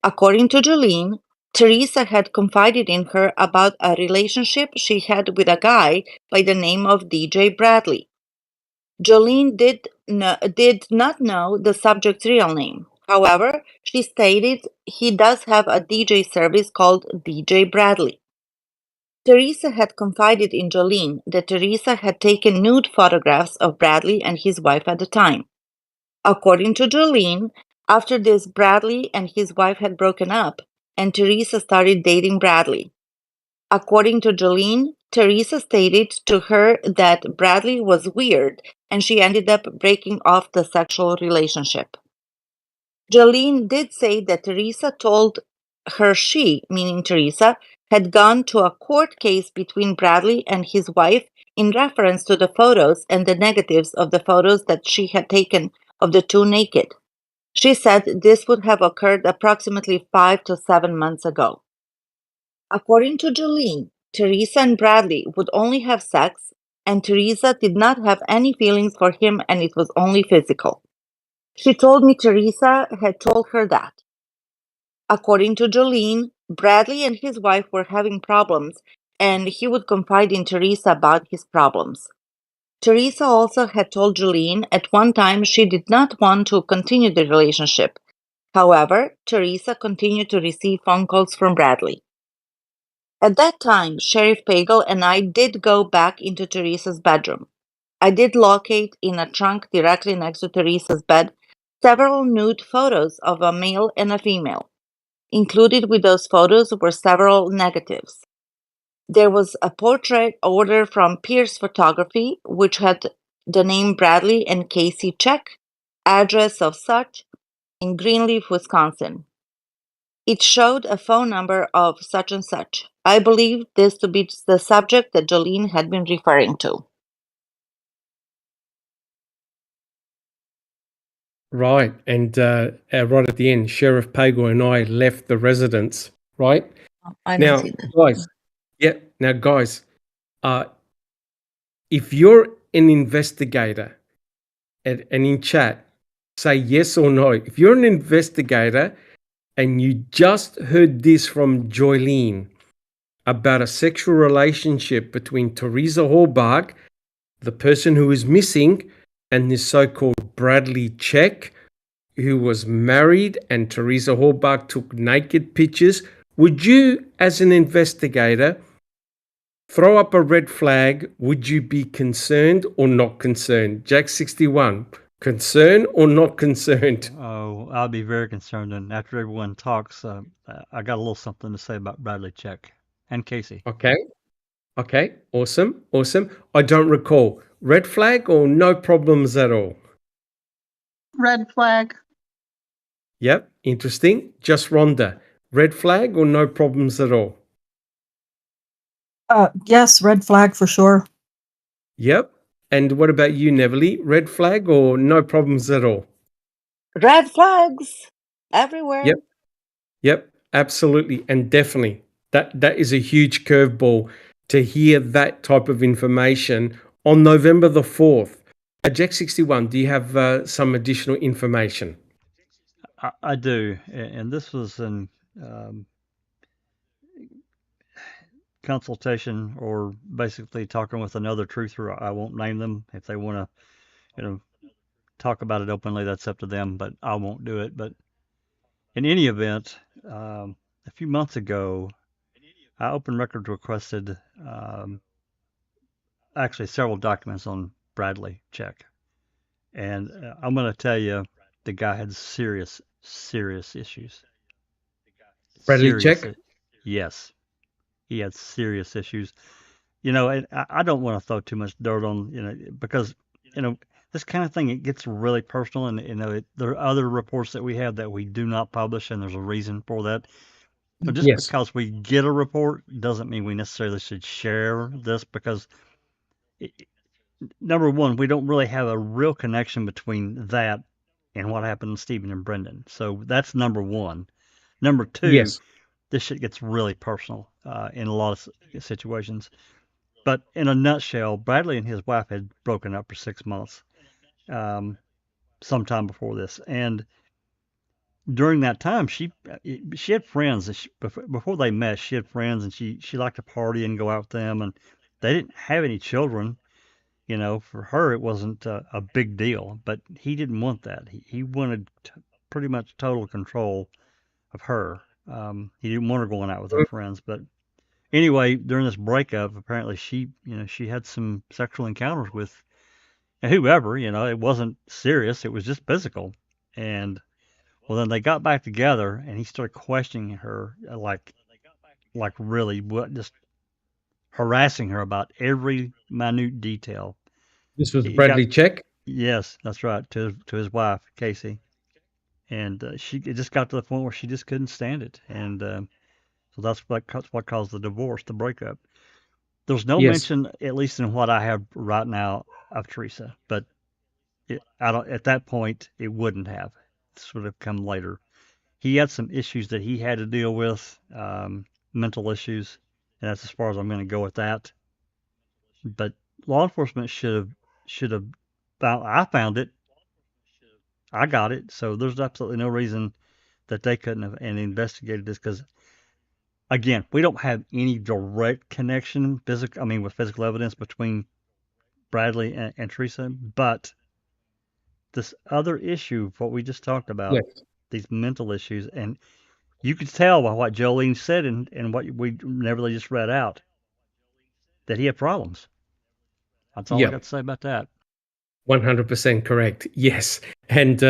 According to Jolene, Teresa had confided in her about a relationship she had with a guy by the name of DJ Bradley. Jolene did not know the subject's real name. However, she stated he does have a DJ service called DJ Bradley. Teresa had confided in Jolene that Teresa had taken nude photographs of Bradley and his wife at the time. According to Jolene, after this, Bradley and his wife had broken up, and Teresa started dating Bradley. According to Jolene, Teresa stated to her that Bradley was weird, and she ended up breaking off the sexual relationship. Jolene did say that Teresa told her she, meaning Teresa, had gone to a court case between Bradley and his wife in reference to the photos and the negatives of the photos that she had taken of the two naked. She said this would have occurred approximately 5 to 7 months ago. According to Jolene, Teresa and Bradley would only have sex, and Teresa did not have any feelings for him and it was only physical. She told me Teresa had told her that. According to Jolene, Bradley and his wife were having problems, and he would confide in Teresa about his problems. Teresa also had told Jolene at one time she did not want to continue the relationship. However, Teresa continued to receive phone calls from Bradley. At that time, Sheriff Pagel and I did go back into Teresa's bedroom. I did locate in a trunk directly next to Teresa's bed several nude photos of a male and a female. Included with those photos were several negatives. There was a portrait order from Pierce Photography, which had the name Bradley and Casey Check, address of such, in Greenleaf, Wisconsin. It showed a phone number of such and such. I believe this to be the subject that Jolene had been referring to. Right. And right at the end, Sheriff Pagel and I left the residence, right? I Now, don't see that. guys, now, guys, if you're an investigator and in chat, say yes or no. If you're an investigator and you just heard this from Joylene about a sexual relationship between Teresa Horbach, the person who is missing, and this so-called Bradley Check, who was married, and Teresa Horbach took naked pictures, would you, as an investigator, throw up a red flag? Would you be concerned or not concerned? Jack 61, concerned or not concerned? Oh, I'll be very concerned. And after everyone talks, I got a little something to say about Bradley Check and Casey. Okay, awesome. I don't recall. Red flag or no problems at all? Red flag. Yep, interesting. Just Rhonda. Red flag or no problems at all? Yes, red flag for sure. Yep. And what about you, Neverly? Red flag or no problems at all? Red flags everywhere. Yep, absolutely. And definitely that is a huge curveball to hear that type of information on November the 4th. Jack 61, do you have some additional information? I do, and this was in consultation, or basically talking with another truther. I won't name them. If they want to, talk about it openly, that's up to them. But I won't do it. But in any event, a few months ago, I open records requested actually several documents on Bradley Check, and I'm going to tell you, the guy had serious issues. Bradley Check? Yes, he had serious issues. And I don't want to throw too much dirt on, because, this kind of thing, it gets really personal, and, there are other reports that we have that we do not publish, and there's a reason for that. But just Yes. because we get a report doesn't mean we necessarily should share this, because number one, we don't really have a real connection between that and what happened to Stephen and Brendan. So that's number one. Number two, Yes. this shit gets really personal in a lot of situations. But in a nutshell, Bradley and his wife had broken up for 6 months sometime before this. And during that time, she had friends. Before they met, she had friends, and she liked to party and go out with them. And they didn't have any children. For her, it wasn't a big deal. But he didn't want that. He wanted pretty much total control of her. He didn't want her going out with her friends. But anyway, during this breakup, apparently she had some sexual encounters with whoever. It wasn't serious. It was just physical. And well, then they got back together, and he started questioning her, like really, just harassing her about every minute detail. This was Bradley Check? Yes, that's right, to his wife, Casey. And it just got to the point where she just couldn't stand it. And so that's what caused the divorce, the breakup. There's no mention, at least in what I have right now, of Teresa. But at that point, it wouldn't have. This would have come later. He had some issues that he had to deal with, mental issues, and that's as far as I'm going to go with that. But law enforcement should have I found it. I got it. So there's absolutely no reason that they couldn't have investigated this, because, again, we don't have any direct connection, with physical evidence between Bradley and Teresa, but this other issue, what we just talked about, these mental issues, and you could tell by what Jolene said and what we never just read out, that he had problems. That's all I got to say about that. 100% correct. Yes. And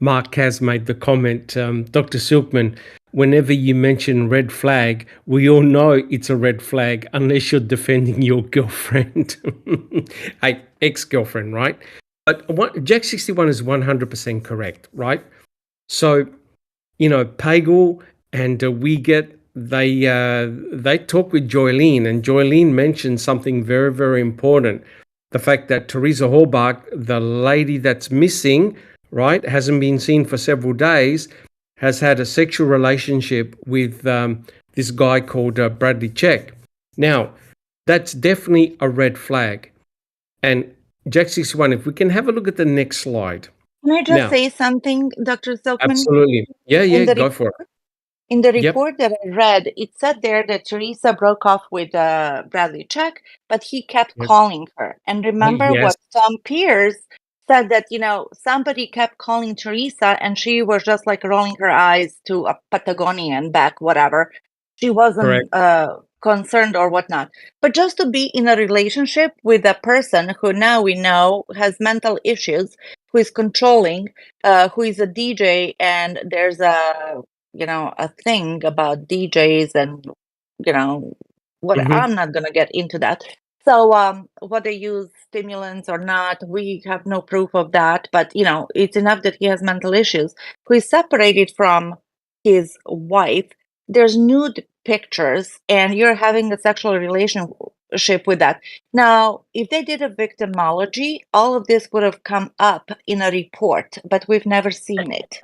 Mark has made the comment, Dr. Silkman, whenever you mention red flag, we all know it's a red flag unless you're defending your girlfriend, ex-girlfriend, right? But Jack 61 is 100% correct, right? So, Pagel and Wiegert, they talk with Joylene, and Joylene mentioned something very, very important. The fact that Teresa Horbach, the lady that's missing, right, hasn't been seen for several days, has had a sexual relationship with this guy called Bradley Check. Now, that's definitely a red flag. And Jack 61, if we can have a look at the next slide. Can I just Now, say something, Dr. Silkman? absolutely. Yeah, In the go for it. In the Yep. report that I read, it said there that Teresa broke off with Bradley Check, but he kept Yep. calling her. And remember Yes. what some peers said, that, somebody kept calling Teresa and she was just like rolling her eyes to a Patagonia and back, whatever. She Correct. wasn't concerned or whatnot. But just to be in a relationship with a person who now we know has mental issues, who is controlling, who is a DJ, and there's a thing about DJs and what, Mhm. I'm not gonna get into that. So what they use stimulants or not, we have no proof of that, but it's enough that he has mental issues. Who is separated from his wife, there's nude pictures, and you're having a sexual relationship with that. Now, if they did a victimology, all of this would have come up in a report, but we've never seen it.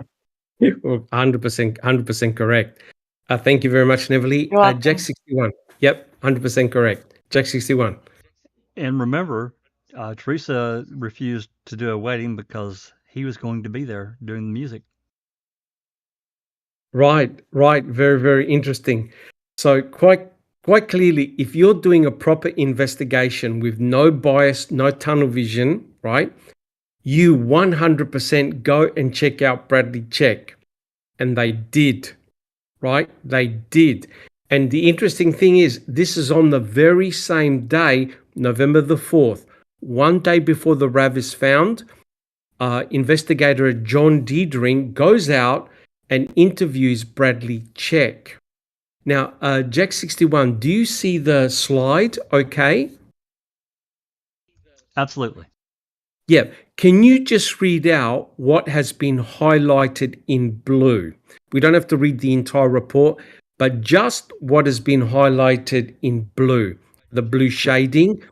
100% correct. Thank you very much, Neverly. You're welcome. Jack 61. Yep, 100% correct. Jack 61. And remember, Teresa refused to do a wedding because he was going to be there doing the music. Right. Very, very interesting. So quite clearly, if you're doing a proper investigation with no bias, no tunnel vision, right, you 100% go and check out Bradley Check. And they did, right? They did. And the interesting thing is, this is on the very same day, November the 4th, one day before the RAV is found. Investigator John Diedring goes out and interviews Bradley Check. Now, Jack 61, do you see the slide okay? Absolutely. Yeah. Can you just read out what has been highlighted in blue? We don't have to read the entire report, but just what has been highlighted in blue, the blue shading.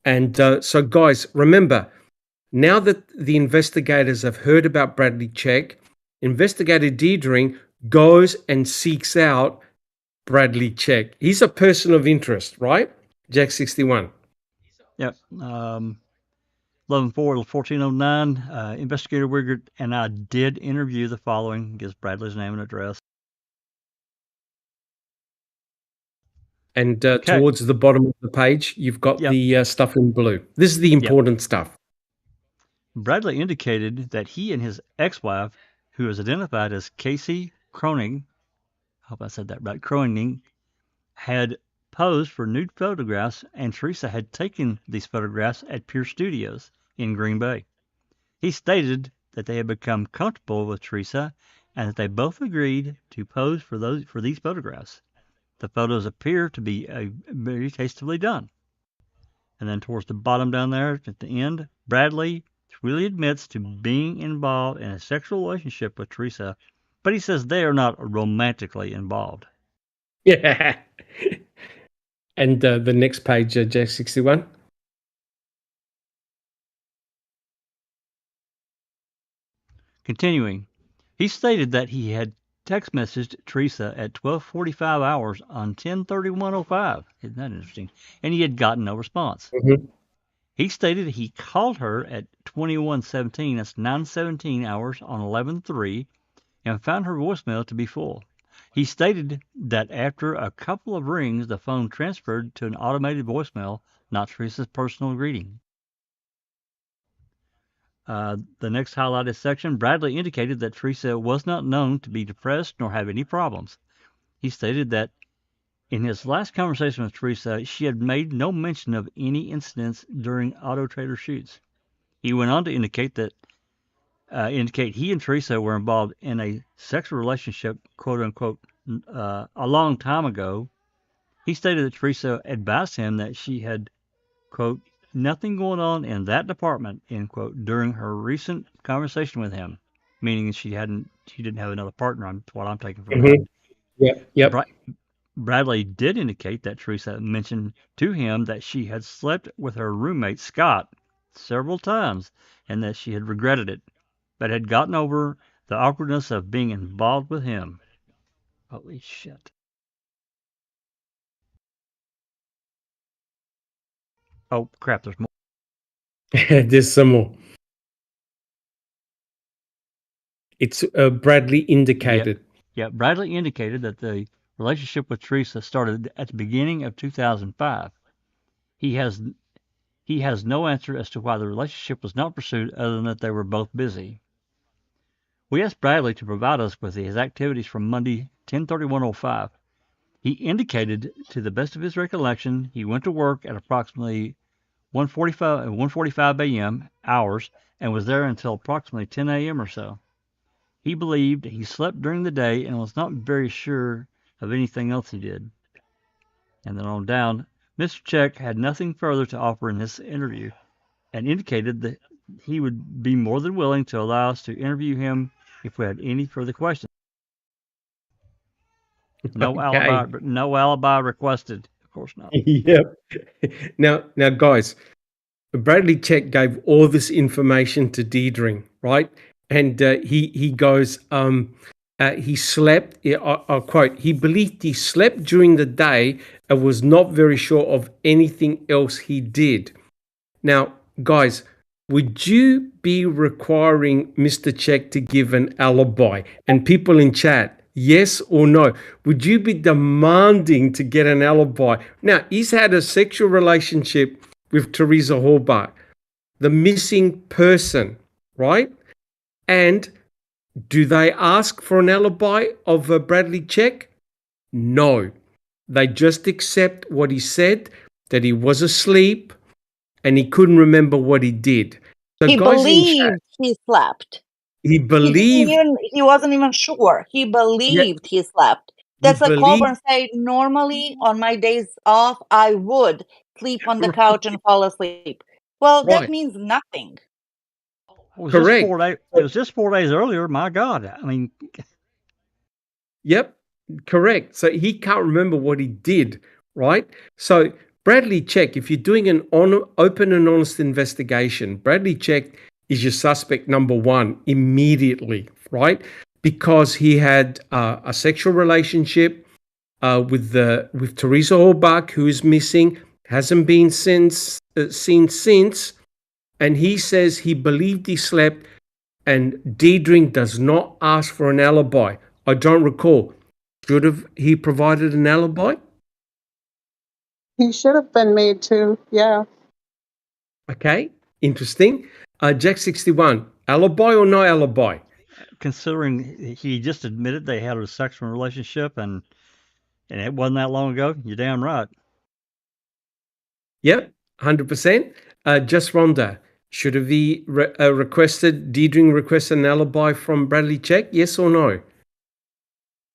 And so, guys, remember, now that the investigators have heard about Bradley Check, Investigator Diedring goes and seeks out Bradley Check. He's a person of interest, right? Jack 61. Yep. 11/4 to 1409. Investigator Wigert and I did interview the following. Gives Bradley's name and address. And Okay. towards the bottom of the page, you've got the stuff in blue. This is the important stuff. Bradley indicated that he and his ex-wife, who is identified as Casey Croning, I hope I said that right, Croning, had posed for nude photographs, and Teresa had taken these photographs at Pierce Studios in Green Bay. He stated that they had become comfortable with Teresa and that they both agreed to pose for these photographs. The photos appear to be very tastefully done. And then towards the bottom down there at the end, Bradley really admits to being involved in a sexual relationship with Teresa, but he says they are not romantically involved. Yeah. And the next page, Jack 61. Continuing, he stated that he had text messaged Teresa at 12:45 hours on 10/31/05. Isn't that interesting? And he had gotten no response. Mm-hmm. He stated he called her at 21:17, that's 9:17 hours on 11/3, and found her voicemail to be full. He stated that after a couple of rings, the phone transferred to an automated voicemail, not Teresa's personal greeting. The next highlighted section, Bradley indicated that Teresa was not known to be depressed nor have any problems. He stated that in his last conversation with Teresa, she had made no mention of any incidents during Auto Trader shoots. He went on to indicate he and Teresa were involved in a sexual relationship, quote unquote, a long time ago. He stated that Teresa advised him that she had, quote, nothing going on in that department, end quote, during her recent conversation with him, meaning she didn't have another partner. That's what I'm taking from that. Yep. Bradley did indicate that Teresa mentioned to him that she had slept with her roommate Scott several times and that she had regretted it, but had gotten over the awkwardness of being involved with him. Holy shit. Oh, crap, there's more. There's some more. It's Bradley indicated. Yeah, Bradley indicated that the relationship with Teresa started at the beginning of 2005. He has no answer as to why the relationship was not pursued other than that they were both busy. We asked Bradley to provide us with his activities from Monday, 10/31/05. He indicated, to the best of his recollection, he went to work at approximately 1:45 a.m. hours and was there until approximately 10 a.m. or so. He believed he slept during the day and was not very sure of anything else he did. And then on down, Mr. Check had nothing further to offer in this interview and indicated that he would be more than willing to allow us to interview him if we had any further questions. No alibi requested. Of course not. Yep. Now, guys, Bradley Check gave all this information to Deidre, right? And he goes, he slept, I'll quote, he believed he slept during the day and was not very sure of anything else he did. Now, guys, would you be requiring Mr. Check to give an alibi? And people in chat, yes or no? Would you be demanding to get an alibi? Now, he's had a sexual relationship with Teresa Halbach, the missing person, right? And do they ask for an alibi of Bradley Check? No. They just accept what he said, that he was asleep and he couldn't remember what he did. So he guys believed he slept. He believed. He wasn't even sure. He believed he slept. That's like Colburn said, normally on my days off, I would sleep on the couch and fall asleep. Well, that means nothing. Correct. It was just 4 days earlier. My God. I mean. Yep. Correct. So he can't remember what he did, right? So Bradley Check, if you're doing an open and honest investigation, Bradley Check is your suspect number one immediately, right? Because he had a sexual relationship with Teresa Halbach, who is missing, hasn't been seen since, and he says he believed he slept, and Deidre does not ask for an alibi. I don't recall. Should have he provided an alibi? He should have been made to, yeah. Okay, interesting. Jack 61, alibi or no alibi? Considering he just admitted they had a sexual relationship and it wasn't that long ago, you're damn right. Yep, 100%. Just Rhonda, should have he requested, Deidre requested an alibi from Bradley Check, yes or no?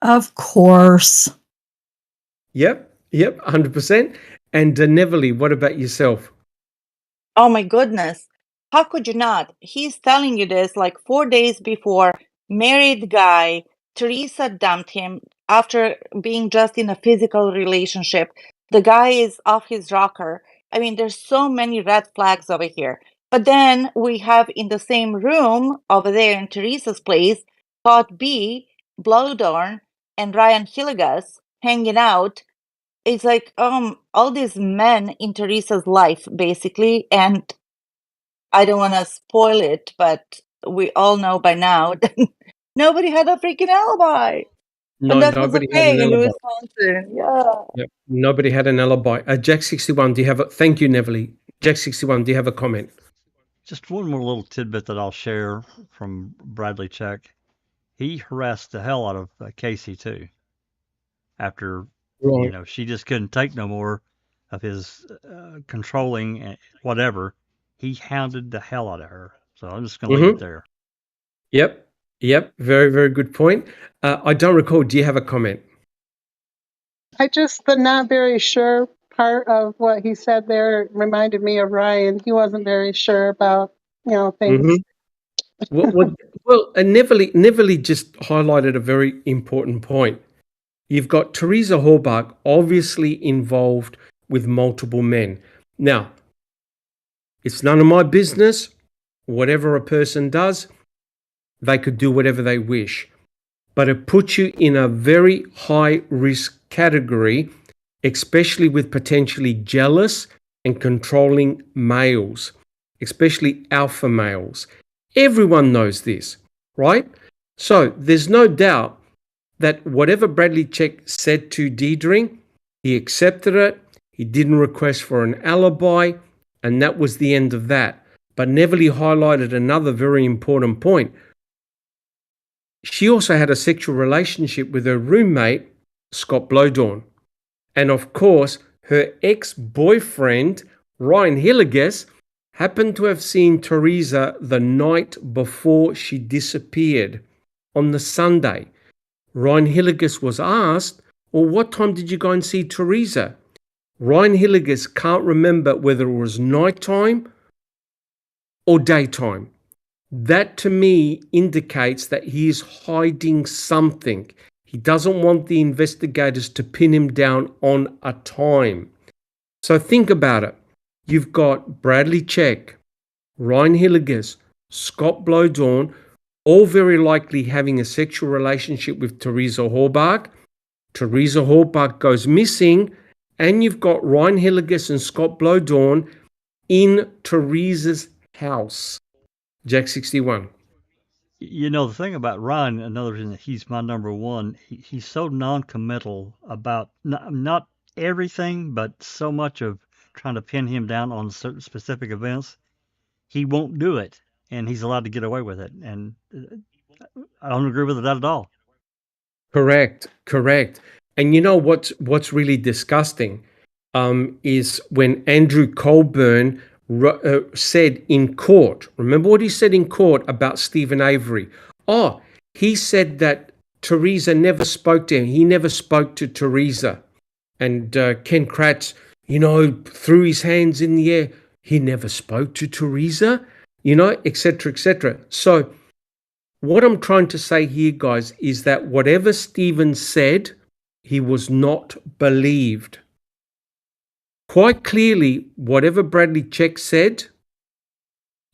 Of course. Yep, 100%. And Neville, what about yourself? Oh my goodness. How could you not? He's telling you this like 4 days before. Married guy. Teresa dumped him after being just in a physical relationship. The guy is off his rocker. I mean, there's so many red flags over here. But then we have in the same room over there in Teresa's place, Scott B, Blowdorn, and Ryan Hillegas hanging out. It's like all these men in Teresa's life, basically, and I don't want to spoil it, but we all know by now that nobody had a freaking alibi. No, and that nobody was okay had an in alibi. Wisconsin. Yeah. Yep, nobody had an alibi. Jack 61, do you have thank you, Neville. Jack 61, do you have a comment? Just one more little tidbit that I'll share from Bradley Check. He harassed the hell out of Casey too. After she just couldn't take no more of his controlling and whatever. He hounded the hell out of her. So I'm just going to leave it there. Yep. Very, very good point. I don't recall. Do you have a comment? The not very sure part of what he said there reminded me of Ryan. He wasn't very sure about, things. Well, Neville just highlighted a very important point. You've got Teresa Halbach obviously involved with multiple men. Now, it's none of my business. Whatever a person does, they could do whatever they wish. But it puts you in a very high risk category, especially with potentially jealous and controlling males, especially alpha males. Everyone knows this, right? So there's no doubt that whatever Bradley Check said to Deidre, he accepted it. He didn't request for an alibi, and that was the end of that. But Neverly highlighted another very important point. She also had a sexual relationship with her roommate, Scott Blowdorn. And of course, her ex-boyfriend, Ryan Hilligus, happened to have seen Teresa the night before she disappeared on the Sunday. Ryan Hilligus was asked, well, what time did you go and see Teresa? Ryan Hilligus can't remember whether it was nighttime or daytime. That to me indicates that he is hiding something. He doesn't want the investigators to pin him down on a time. So think about it. You've got Bradley Check, Ryan Hilligus, Scott Blowdorn, all very likely having a sexual relationship with Teresa Halbach. Teresa Halbach goes missing, and you've got Ryan Hilligus and Scott Blowdorn in Teresa's house. Jack 61. You know, the thing about Ryan, another reason that he's my number one, he's so non-committal about not everything, but so much of trying to pin him down on certain specific events. He won't do it, and he's allowed to get away with it. And I don't agree with that at all. Correct. And you know what's really disgusting is when Andrew Colburn said in court. Remember what he said in court about Stephen Avery? Oh, he said that Teresa never spoke to him. He never spoke to Teresa. And Ken Kratz, threw his hands in the air. He never spoke to Teresa, etc., etc. So what I'm trying to say here, guys, is that whatever Stephen said, he was not believed. Quite clearly, whatever Bradley Check said,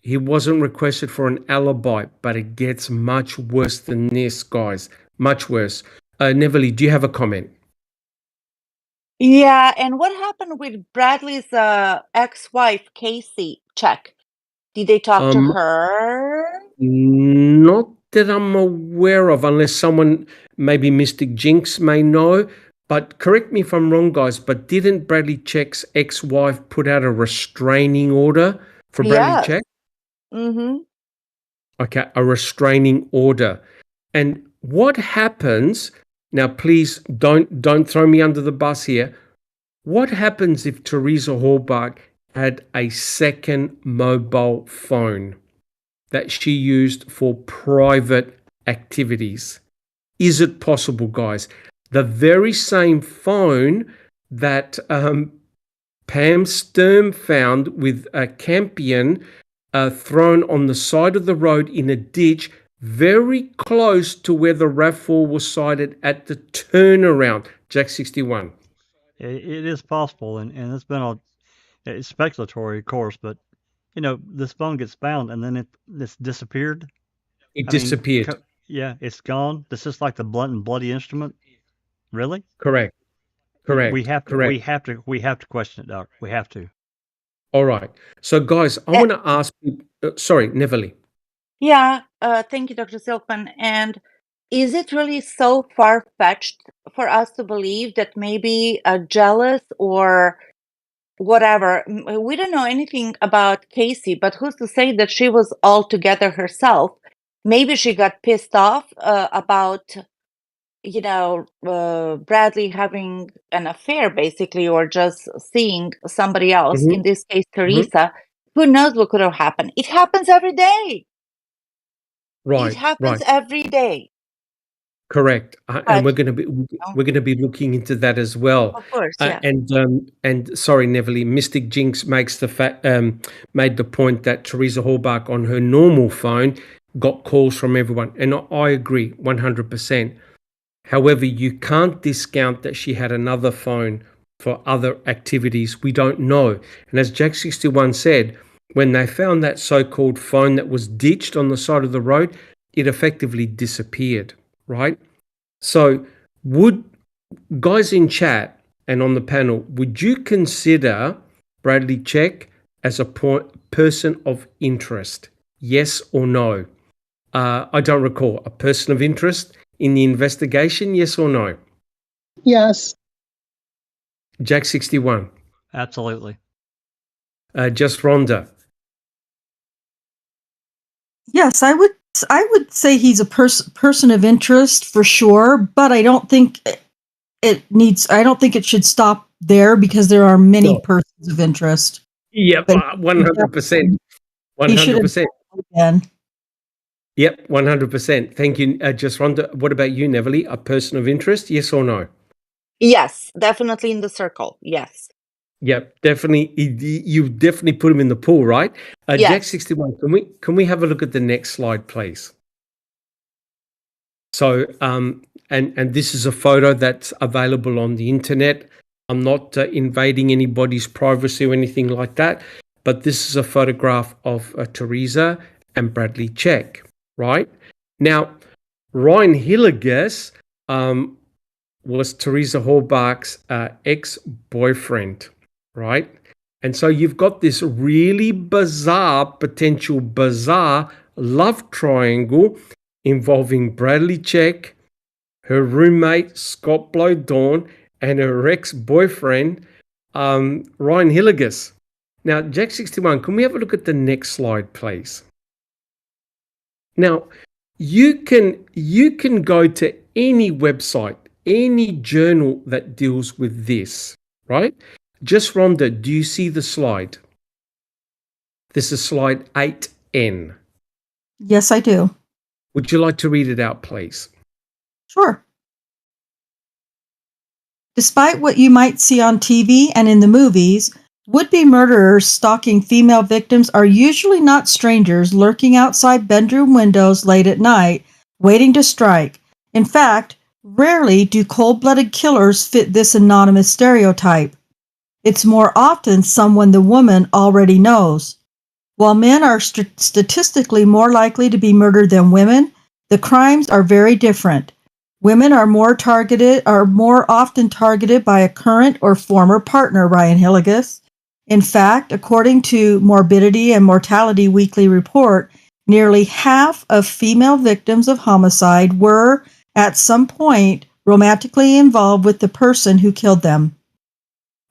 he wasn't requested for an alibi, but it gets much worse than this, guys. Much worse. Neverly, do you have a comment? Yeah, and what happened with Bradley's ex-wife, Casey Check? Did they talk to her? Not that I'm aware of, unless someone, maybe Mystic Jinx may know. But correct me if I'm wrong, guys, but didn't Bradley Check's ex-wife put out a restraining order for Bradley Check? Mm-hmm. Okay, a restraining order. And what happens, now please don't throw me under the bus here, what happens if Teresa Halbach had a second mobile phone that she used for private activities? Is it possible, guys? The very same phone that Pam Sturm found with a Campion thrown on the side of the road in a ditch very close to where the RAV4 was sighted at the turnaround. Jack 61. It is possible, and it's been it's speculatory, of course, but this phone gets found and then it's disappeared. It disappeared. Yeah, it's gone. This is like the blunt and bloody instrument. Really? Correct. We have to question it, Doc. We have to. All right. So, guys, I want to ask you. Sorry, Neverly. Yeah. Thank you, Dr. Silkman. And is it really so far-fetched for us to believe that maybe jealous or whatever? We don't know anything about Casey, but who's to say that she was all together herself? Maybe she got pissed off about Bradley having an affair, basically, or just seeing somebody else, in this case, Teresa. Who knows what could have happened? It happens every day. Right. It happens every day. Correct. And we're going to be looking into that as well. Of course, yeah. And sorry, Neverly, Mystic Jinx makes made the point that Teresa Halbach on her normal phone got calls from everyone, and I agree 100%. However, you can't discount that she had another phone for other activities. We don't know. And as Jack 61 said, when they found that so-called phone that was ditched on the side of the road, it effectively disappeared, right? So guys in chat and on the panel, would you consider Bradley Check as a person of interest? Yes or no? I don't recall, a person of interest in the investigation, yes or no? Yes. Jack 61. Absolutely. Just Rhonda. Yes, I would say he's a person of interest for sure, but I don't think it should stop there because there are many No. persons of interest. Yep, But 100%. he should have 100%. again. Yep, 100%. Thank you, Just Rhonda. What about you, Neverly? A person of interest, yes or no? Yes, definitely in the circle. Yes. Yep, definitely. You definitely put him in the pool, right? Jack Yes. 61. Can we have a look at the next slide, please? So, and this is a photo that's available on the internet. I'm not invading anybody's privacy or anything like that, but this is a photograph of Teresa and Bradley Check, right? Now, Ryan Hilligus was Teresa Hallbach's ex-boyfriend, right? And so you've got this really bizarre love triangle involving Bradley Check, her roommate Scott Blowdorn, and her ex-boyfriend Ryan Hilligus. Now, Jack 61, can we have a look at the next slide, please? Now, you can go to any website, any journal that deals with this, right? Just Rhonda, do you see the slide? This is slide 8N. Yes, I do. Would you like to read it out, please? Sure. Despite what you might see on TV and in the movies, would-be murderers stalking female victims are usually not strangers lurking outside bedroom windows late at night, waiting to strike. In fact, rarely do cold-blooded killers fit this anonymous stereotype. It's more often someone the woman already knows. While men are statistically more likely to be murdered than women, the crimes are very different. Women are more often targeted by a current or former partner, Ryan Hilligus. In fact, according to Morbidity and Mortality Weekly Report, nearly half of female victims of homicide were, at some point, romantically involved with the person who killed them.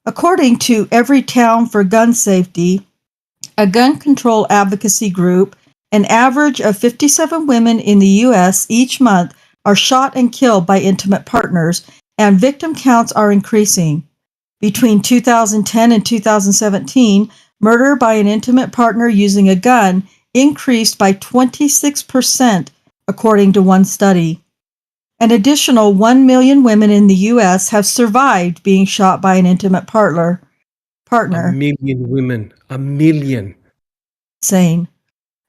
According to Every Town for Gun Safety, a gun control advocacy group, an average of 57 women in the U.S. each month are shot and killed by intimate partners, and victim counts are increasing. Between 2010 and 2017, murder by an intimate partner using a gun increased by 26%, according to one study. An additional 1 million women in the U.S. have survived being shot by an intimate partner. A million women. A million. Insane.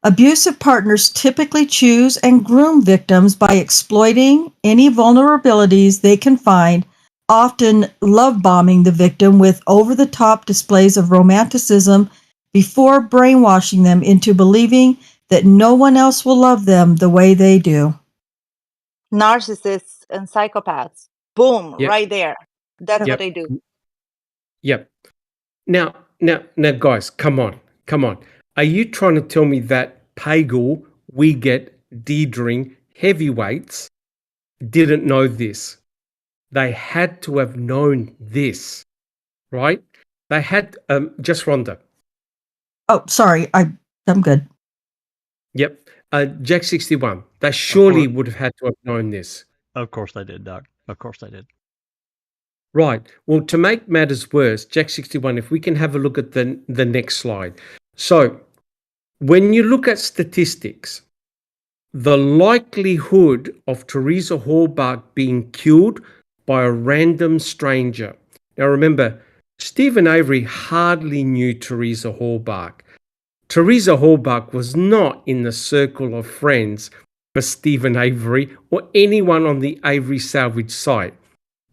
Abusive partners typically choose and groom victims by exploiting any vulnerabilities they can find, often love bombing the victim with over-the-top displays of romanticism before brainwashing them into believing that no one else will love them the way they do. Narcissists and psychopaths. Boom, Yep. right there. That's Yep. what they do. Yep. Now, guys, come on. Are you trying to tell me that Pagel, Wiegert, Diedring, heavyweights didn't know this? They had to have known this, right? They had, just Rhonda. Oh, sorry, I'm good. Yep. Jack 61. They surely would have had to have known this. Of course they did, Doc. Of course they did. Right. Well, to make matters worse, Jack 61, if we can have a look at the next slide. So, when you look at statistics, the likelihood of Teresa Hallbach being killed by a random stranger. Now, remember, Stephen Avery hardly knew Teresa Hallbach. Teresa Hallbach was not in the circle of friends for Stephen Avery or anyone on the Avery salvage site.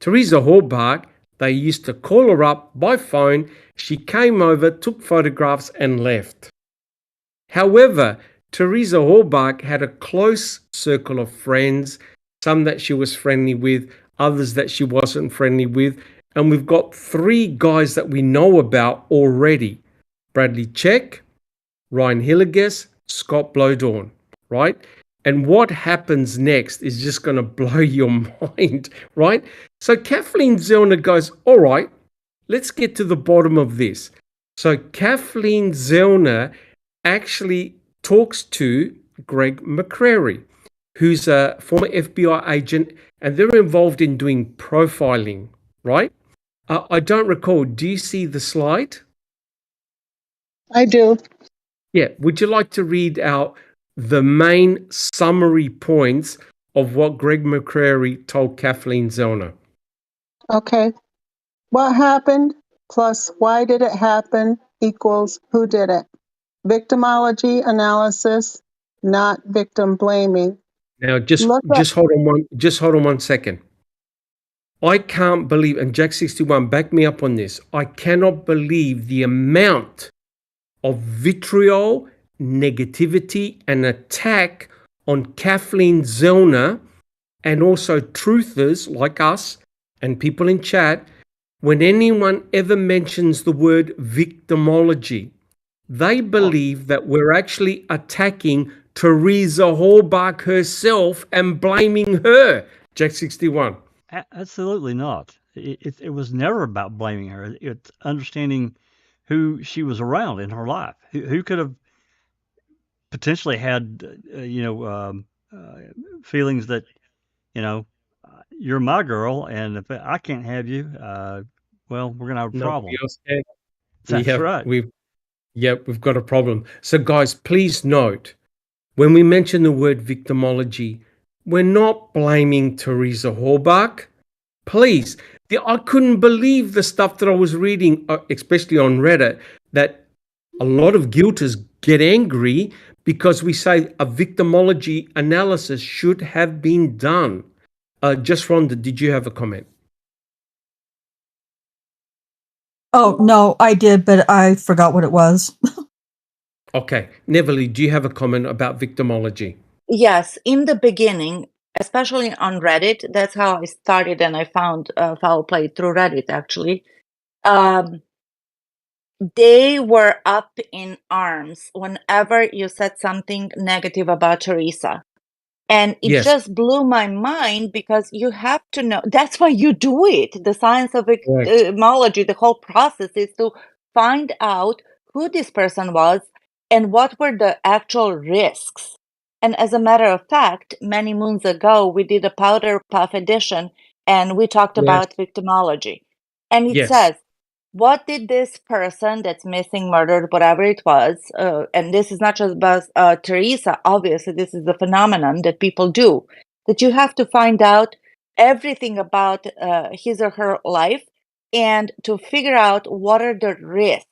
Teresa Hallbach, they used to call her up by phone. She came over, took photographs and left. However, Teresa Hallbach had a close circle of friends, some that she was friendly with, others that she wasn't friendly with. And we've got 3 guys that we know about already. Bradley Check, Ryan Hilligus, Scott Blowdorn, right? And what happens next is just going to blow your mind, right? So Kathleen Zellner goes, all right, let's get to the bottom of this. So Kathleen Zellner actually talks to Greg McCrary, who's a former FBI agent, and they're involved in doing profiling, right? I don't recall. Do you see the slide? I do. Yeah. Would you like to read out the main summary points of what Greg McCrary told Kathleen Zellner? Okay. What happened plus why did it happen equals who did it. Victimology analysis, not victim blaming. Now, just Look at hold on one second. I can't believe, and Jack 61, back me up on this. I cannot believe the amount of vitriol, negativity, and attack on Kathleen Zellner and also truthers like us and people in chat when anyone ever mentions the word victimology. They believe that we're actually attacking Teresa Halbach herself and blaming her. Jack 61. Absolutely not. It was never about blaming her. It's understanding who she was around in her life. Who could have potentially had, feelings that, you're my girl, and if I can't have you, well, we're gonna have a Nobody problem. else can. That's right. We've got a problem. So guys, please note, when we mention the word victimology, we're not blaming Teresa Halbach. Please, I couldn't believe the stuff that I was reading, especially on Reddit, that a lot of guilters get angry because we say a victimology analysis should have been done. Just Rhonda, did you have a comment? Oh, no, I did, but I forgot what it was. Okay. Neville, do you have a comment about victimology? Yes, in the beginning, especially on Reddit, that's how I started, and I found foul play through Reddit, actually. They were up in arms whenever you said something negative about Teresa. And it Yes. just blew my mind because you have to know. That's why you do it. The science of Correct. victimology, the whole process is to find out who this person was and what were the actual risks. And as a matter of fact, many moons ago, we did a powder puff edition and we talked Yes. about victimology. And it Yes. says, what did this person that's missing, murdered, whatever it was, and this is not just about Teresa, obviously, this is a phenomenon that people do, that you have to find out everything about his or her life and to figure out what are the risks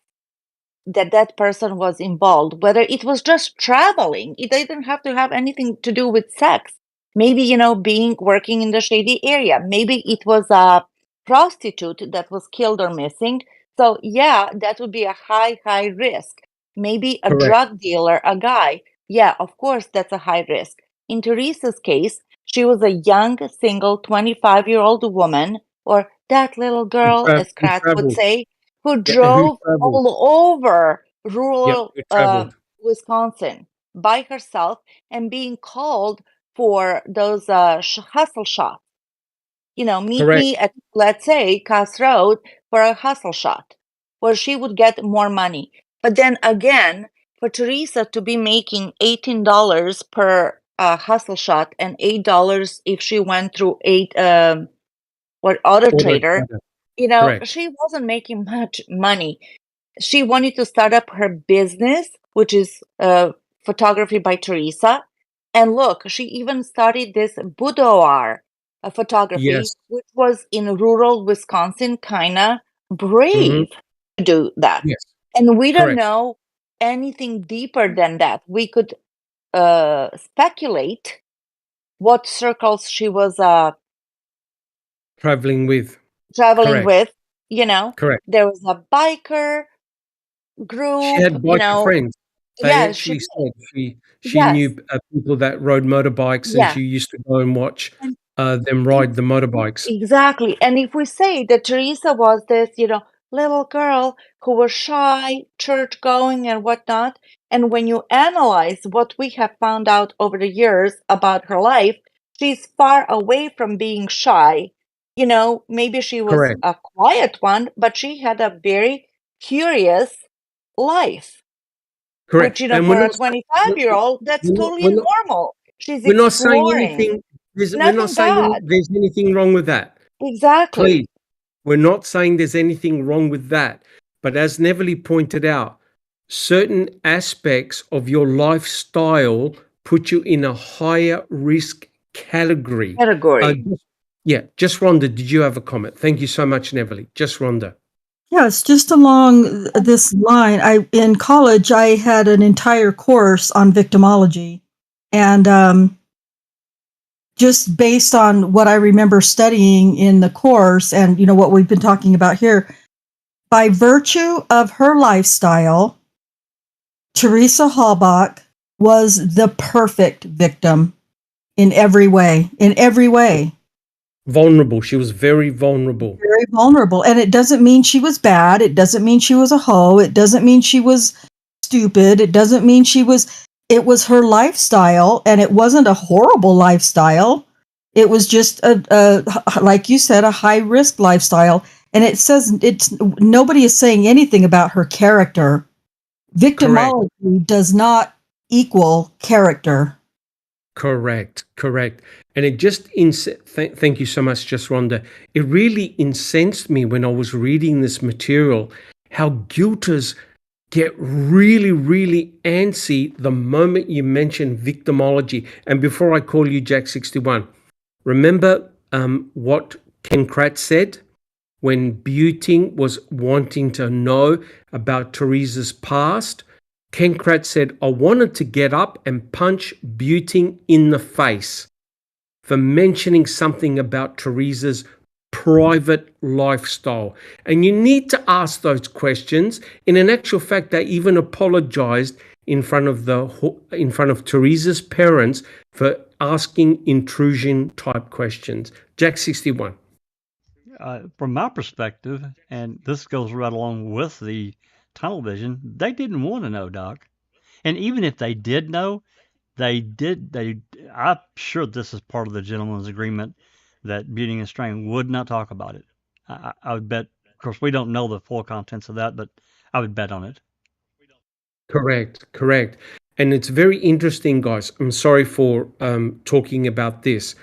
that that person was involved, whether it was just traveling. It didn't have to have anything to do with sex. Maybe, working in the shady area. Maybe it was a prostitute that was killed or missing. So yeah, that would be a high risk. Maybe a Correct. drug dealer, a guy. Yeah, of course, that's a high risk. In Teresa's case, she was a young, single, 25-year-old woman, or that little girl, as Who Kratz would traveled? say, who Yeah, who drove traveled? all over Yep, rural who traveled? Wisconsin by herself and being called for those hustle shots. Meet Correct. me at, let's say, Cass Road for a hustle shot where she would get more money. But then again, for Teresa to be making $18 per hustle shot and $8 if she went through Auto Auto Trader, trader. Correct. she wasn't making much money. She wanted to start up her business, which is photography by Teresa. And look, she even started this boudoir photography, Yes. which was in rural Wisconsin, kind of Mm-hmm. brave to do that. Yes. And we don't Correct. know anything deeper than that. We could speculate what circles she was Traveling with. traveling Correct. with. Correct. There was a biker She group, had biker friends. They Yeah, she actually did. said she Yes, knew people that rode motorbikes, and yeah. she used to go and watch And them ride the motorbikes. exactly. And if we say that Teresa was this, little girl who was shy, church going and whatnot, And when you analyze what we have found out over the years about her life, she's far away from being shy. Maybe she was Correct. a quiet one, but she had a very curious life, Correct. which, And for a 25-year-old, that's totally normal. She's we're not saying exploring. anything. We're not Nothing saying bad. there's anything wrong with that. Exactly. Please, we're not saying there's anything wrong with that. But as Neverly pointed out, certain aspects of your lifestyle put you in a higher risk category. Just Rhonda, did you have a comment? Thank you so much, Neverly. Just Rhonda. Yes, just along this line, in college I had an entire course on victimology, and just based on what I remember studying in the course, and what we've been talking about here, by virtue of her lifestyle, Teresa Halbach was the perfect victim in every way. Vulnerable. She was very vulnerable. Very vulnerable. And it doesn't mean she was bad. It doesn't mean she was a hoe. It doesn't mean she was stupid. It doesn't mean it was her lifestyle, and it wasn't a horrible lifestyle. It was just like you said, a high risk lifestyle. And it says nobody is saying anything about her character. Victimology does not equal character. Correct. And it just, thank you so much, Just Rhonda. It really incensed me when I was reading this material, how guilters get really, really antsy the moment you mention victimology. And before I call you Jack 61, remember what Ken Kratz said when Buting was wanting to know about Teresa's past? Ken Kratz said, I wanted to get up and punch Buting in the face for mentioning something about Teresa's private lifestyle. And you need to ask those questions. And in actual fact, they even apologized in front of Teresa's parents for asking intrusion type questions. Jack 61. From my perspective, and this goes right along with the tunnel vision, they didn't want to know, Doc. And even if they did know, I'm sure this is part of the gentleman's agreement that Buting and Strang would not talk about it. I would bet, of course, we don't know the full contents of that, but I would bet on it. Correct. And it's very interesting, guys. I'm sorry for talking about this,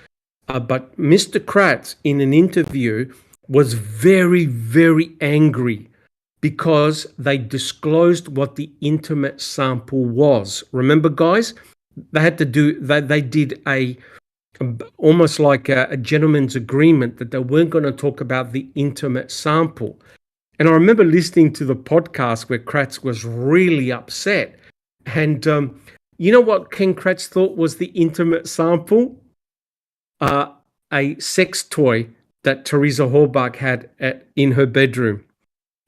but Mr. Kratz, in an interview, was very, very angry because they disclosed what the intimate sample was. Remember, guys, they did almost like a gentleman's agreement that they weren't going to talk about the intimate sample. And I remember listening to the podcast where Kratz was really upset. And you know what Ken Kratz thought was the intimate sample? A sex toy that Teresa Halbach had in her bedroom.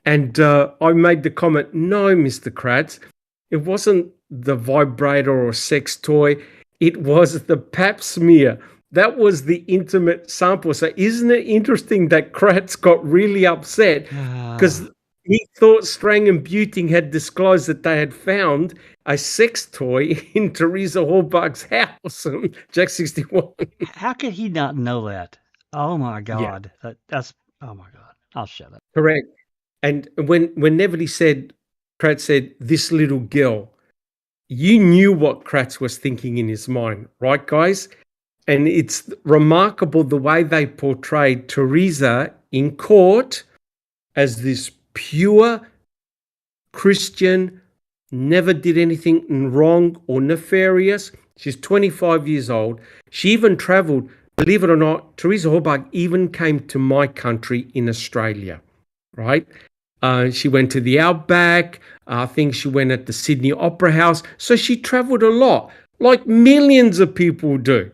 And I made the comment, no, Mr. Kratz, it wasn't the vibrator or sex toy. It was the pap smear. That was the intimate sample. So isn't it interesting that Kratz got really upset because he thought Strang and Buting had disclosed that they had found a sex toy in Teresa Halbach's house. Jack 61. How could he not know that? Oh my God. Yeah. Oh my God. I'll shut up. Correct. And when Neverly said, Kratz said, this little girl, you knew what Kratz was thinking in his mind, right, guys? And it's remarkable the way they portrayed Teresa in court as this pure Christian, never did anything wrong or nefarious. She's 25 years old. She even traveled, believe it or not, Teresa Halbach even came to my country in Australia, right? She went to the Outback. I think she went at the Sydney Opera House. So she traveled a lot, like millions of people do,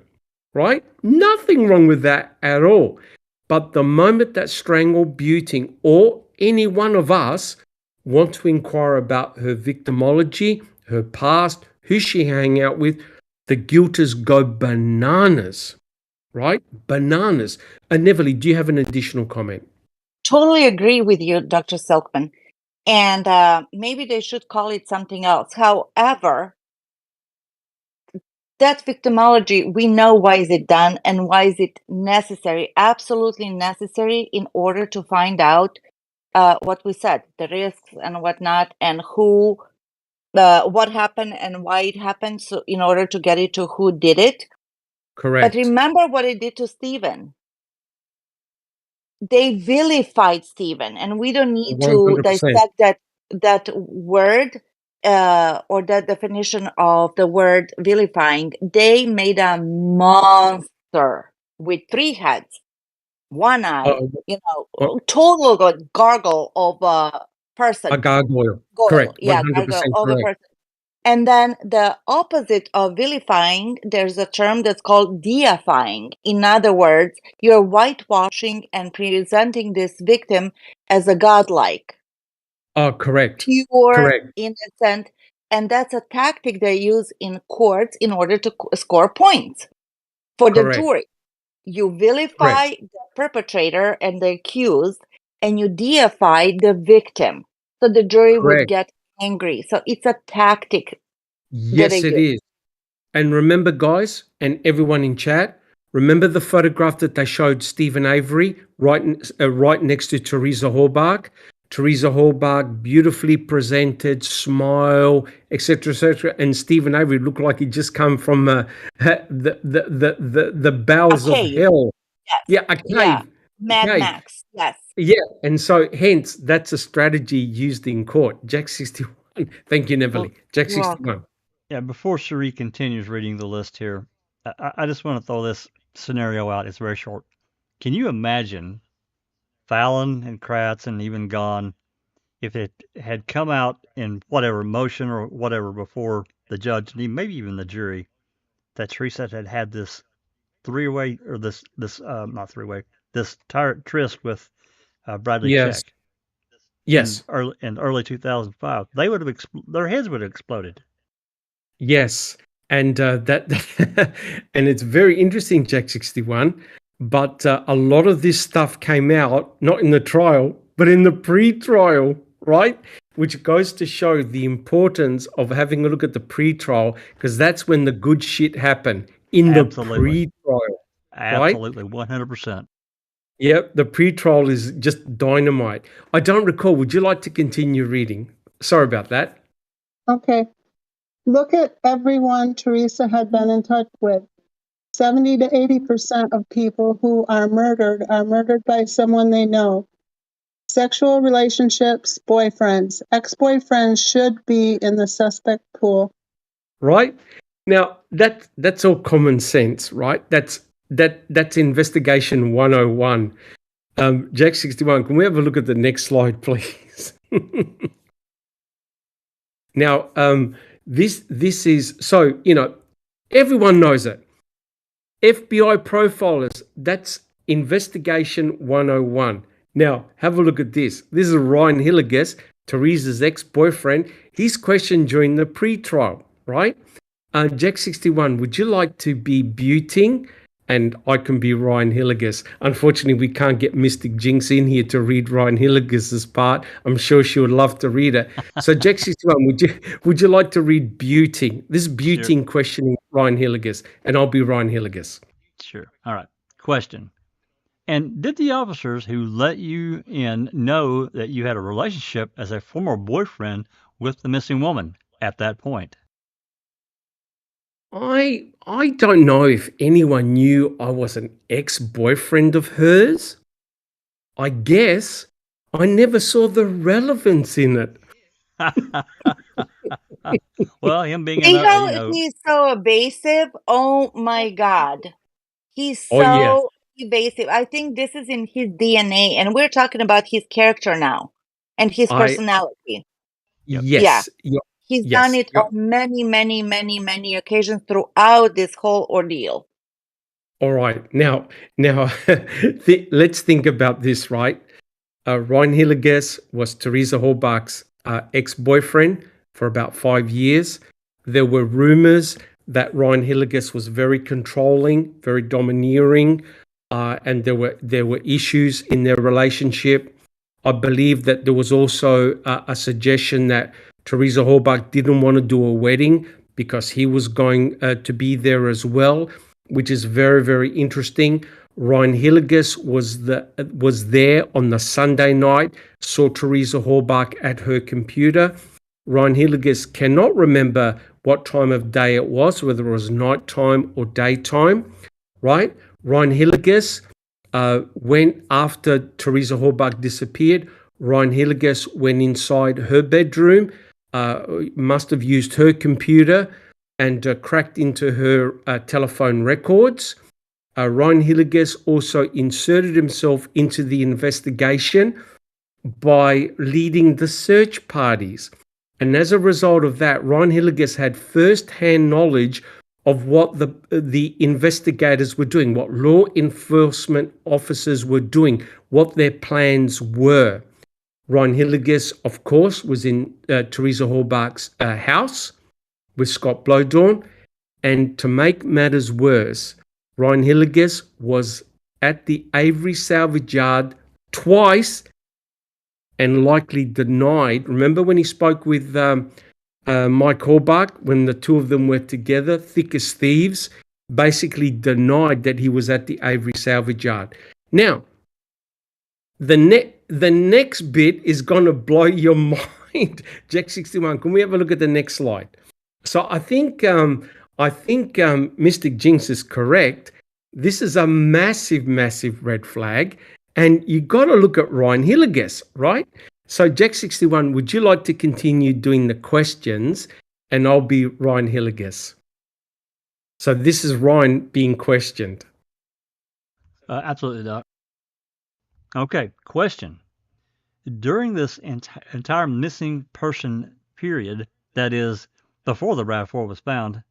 right? Nothing wrong with that at all. But the moment that Strang or Buting or any one of us want to inquire about her victimology, her past, who she hang out with, the guilters go bananas, right? Bananas. And Neverly, do you have an additional comment? Totally agree with you, Dr. Silkman. And maybe they should call it something else. However, that victimology, we know why is it done and why is it necessary, absolutely necessary, in order to find out what we said, the risks and whatnot, and who, what happened and why it happened, so in order to get it to who did it. Correct. But remember what it did to Stephen. They vilified Stephen, and we don't need to 100%. dissect that word or that definition of the word vilifying. They made a monster with 3 heads, 1 eye, total gargle of a person. A gargoyle. Goyle, Correct. yeah, 100% gargle of a correct. person. And then the opposite of vilifying, there's a term that's called deifying. In other words, you're whitewashing and presenting this victim as a godlike, Oh, correct. pure, Correct. innocent. And that's a tactic they use in courts in order to score points for the Correct. jury. You vilify the perpetrator and the accused, and you deify the victim. So the jury would Correct. get angry. So it's a tactic that Yes, they it use. is. And remember, guys, and everyone in chat, remember the photograph that they showed Stephen Avery right next to Teresa Horbach? Teresa Horbach, beautifully presented, smile, etc., and Stephen Avery looked like he just come from the bowels of cave. hell. Yes. Yeah, a cave. Yeah. Mad cave. Max. Yes. Yeah, and so hence that's a strategy used in court. Jack 61. Thank you, Neverly. Well, Jack you're 61. welcome. Yeah, before Cherie continues reading the list here, I just want to throw this scenario out. It's very short. Can you imagine Fallon and Kratz and even Gahn if it had come out in whatever motion or whatever before the judge, and maybe even the jury, that Teresa had this three-way or this not three-way, this tryst with Bradley Yes. Check Yes. in early 2005? They would have their heads would have exploded. Yes, and that and it's very interesting, Jack 61. But a lot of this stuff came out not in the trial, but in the pre-trial, right? Which goes to show the importance of having a look at the pre-trial, because that's when the good shit happened in the pre-trial. Absolutely, 100%. Yep, the pre-trial is just dynamite. I don't recall. Would you like to continue reading? Sorry about that. Okay. Look at everyone Teresa had been in touch with. 70 to 80% of people who are murdered by someone they know. Sexual relationships, boyfriends, ex-boyfriends should be in the suspect pool. Right? Now, that's all common sense, right? That's investigation 101. Jack 61, can we have a look at the next slide, please? Now, this is, so, everyone knows it. FBI profilers, that's investigation 101. Now, have a look at this. This is Ryan Hilliges, Teresa's ex-boyfriend. He's questioned during the pre-trial, right? Jack 61, would you like to be Buting? And I can be Ryan Hilliges. Unfortunately, we can't get Mystic Jinx in here to read Ryan Hilliges' part. I'm sure she would love to read it. So, Jack 61, would you like to read Buting? This is Buting questioning Ryan Hilliges, and I'll be Ryan Hilliges. Sure. All right. Question. And did the officers who let you in know that you had a relationship as a former boyfriend with the missing woman at that point? I don't know if anyone knew I was an ex-boyfriend of hers. I guess I never saw the relevance in it. Well, him being he's so evasive. Oh my God. He's so evasive. I think this is in his DNA, and we're talking about his character now and his personality. Yes. Yeah. He's done it on many, many, many, many occasions throughout this whole ordeal. All right. Now, let's think about this, right? Ryan Hilliges was Teresa Horbach's ex-boyfriend for about 5 years. There were rumors that Ryan Hilliges was very controlling, very domineering, and there were issues in their relationship. I believe that there was also a suggestion that Teresa Halbach didn't want to do a wedding because he was going to be there as well, which is very, very interesting. Ryan Hilligus was there on the Sunday night, saw Teresa Halbach at her computer. Ryan Hilligus cannot remember what time of day it was, whether it was nighttime or daytime, right? Ryan Hilligus went after Teresa Halbach disappeared. Ryan Hilligus went inside her bedroom, must have used her computer and cracked into her telephone records. Ryan Hilligus also inserted himself into the investigation by leading the search parties. And as a result of that, Ryan Hilligus had first-hand knowledge of what the investigators were doing, what law enforcement officers were doing, what their plans were. Ryan Hilligus, of course, was in Teresa Halbach's house with Scott Blowdorn. And to make matters worse, Ryan Hilligus was at the Avery salvage yard twice and likely denied. Remember when he spoke with Mike Halbach, when the two of them were together, thick as thieves, basically denied that he was at the Avery salvage yard. Now, the next bit is going to blow your mind. Jack 61, can we have a look at the next slide? So I think Mystic Jinx is correct. This is a massive, massive red flag. And you got to look at Ryan Hilligus, right? So Jack 61, would you like to continue doing the questions? And I'll be Ryan Hilligus. So this is Ryan being questioned. Absolutely, Doc. Okay, question. During this entire missing person period, that is, before the RAV4 was found,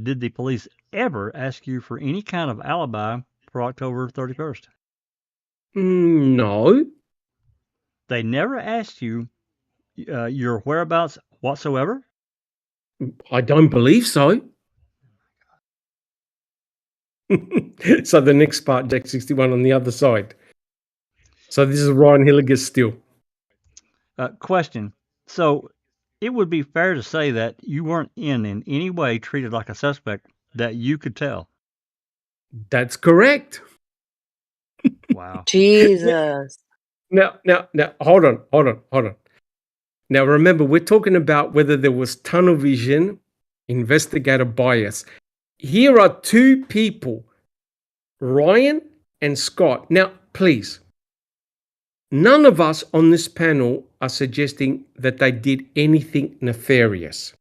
did the police ever ask you for any kind of alibi for October 31st? No. They never asked you your whereabouts whatsoever? I don't believe so. So the next part, Jack 61 on the other side. So this is Ryan Hilligus still. Question. So it would be fair to say that you weren't in any way treated like a suspect that you could tell. That's correct. Wow. Jesus. Now, hold on. Now, remember, we're talking about whether there was tunnel vision, investigator bias. Here are two people, Ryan and Scott. Now, please, none of us on this panel are suggesting that they did anything nefarious.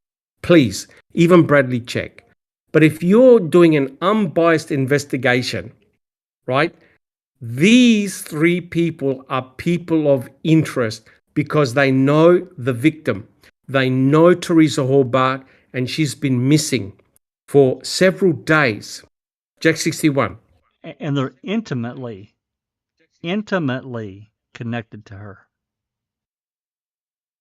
Please, even Bradley check. But if you're doing an unbiased investigation, right, these three people are people of interest because they know the victim. They know Teresa Halbach, and she's been missing for several days. Jack 61. And they're intimately connected to her.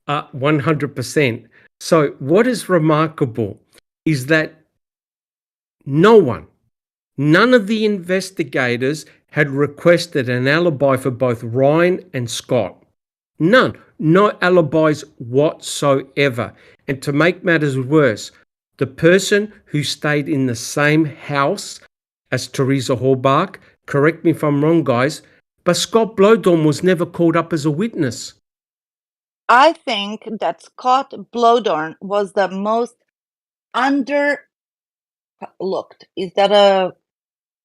100%. So what is remarkable is that none of the investigators had requested an alibi for both Ryan and Scott. None. No alibis whatsoever. And to make matters worse, the person who stayed in the same house as Teresa Halbach, correct me if I'm wrong, guys, but Scott Blowdorn was never called up as a witness. I think that Scott Blowdorn was the most underlooked. Is that a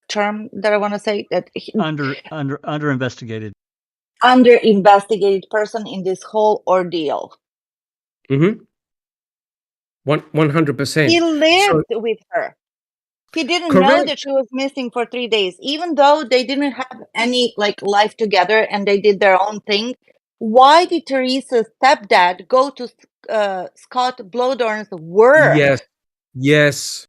term that I want to say? That Under investigated. Under investigated person in this whole ordeal. 100%. He lived with her. He didn't know that she was missing for 3 days, even though they didn't have any life together and they did their own thing. Why did Teresa's stepdad go to Scott Blowdorn's work? Yes.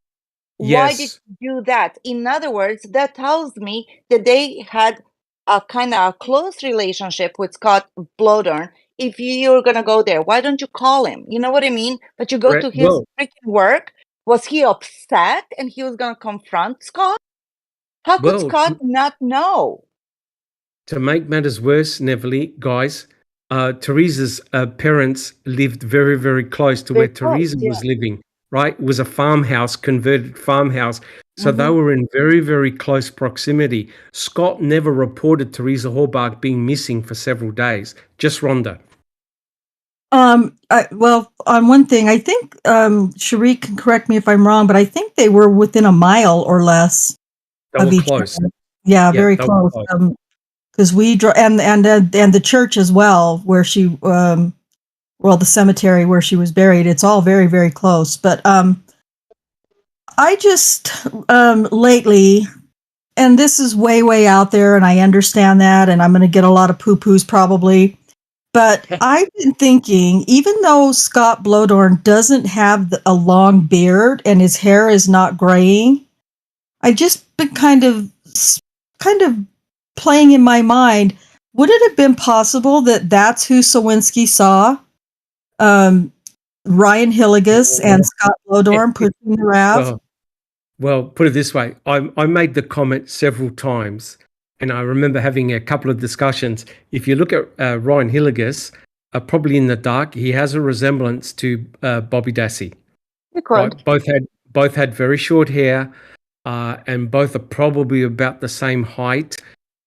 Why did he do that? In other words, that tells me that they had a kind of a close relationship with Scott Blowdorn. If you're going to go there, why don't you call him? You know what I mean? But you go to his freaking work. Was he upset and he was going to confront Scott? How could Scott not know? To make matters worse, Neville, guys, Teresa's parents lived very, very close to where Teresa was living, right? It was a farmhouse, converted farmhouse. So they were in very, very close proximity. Scott never reported Teresa Horbach being missing for several days. Just Rhonda. Well, on one thing, I think Cherie can correct me if I'm wrong, but I think they were within a mile or less They of were each close. other. Yeah, very they were close. Because we drove, and the church as well, where she, well, the cemetery where she was buried. It's all very, very close. But I just lately, and this is way, way out there, and I understand that, and I'm going to get a lot of poo-poos probably. But I've been thinking, even though Scott Blodorn doesn't have a long beard and his hair is not graying, I just been kind of playing in my mind. Would it have been possible that that's who Sawinski saw? Ryan Hilligus and Scott Blodorn pushing the RAV? Well, put it this way. I made the comment several times, and I remember having a couple of discussions. If you look at Ryan Hilligus, probably in the dark, he has a resemblance to Bobby Dassey. Right? Both had very short hair, and both are probably about the same height.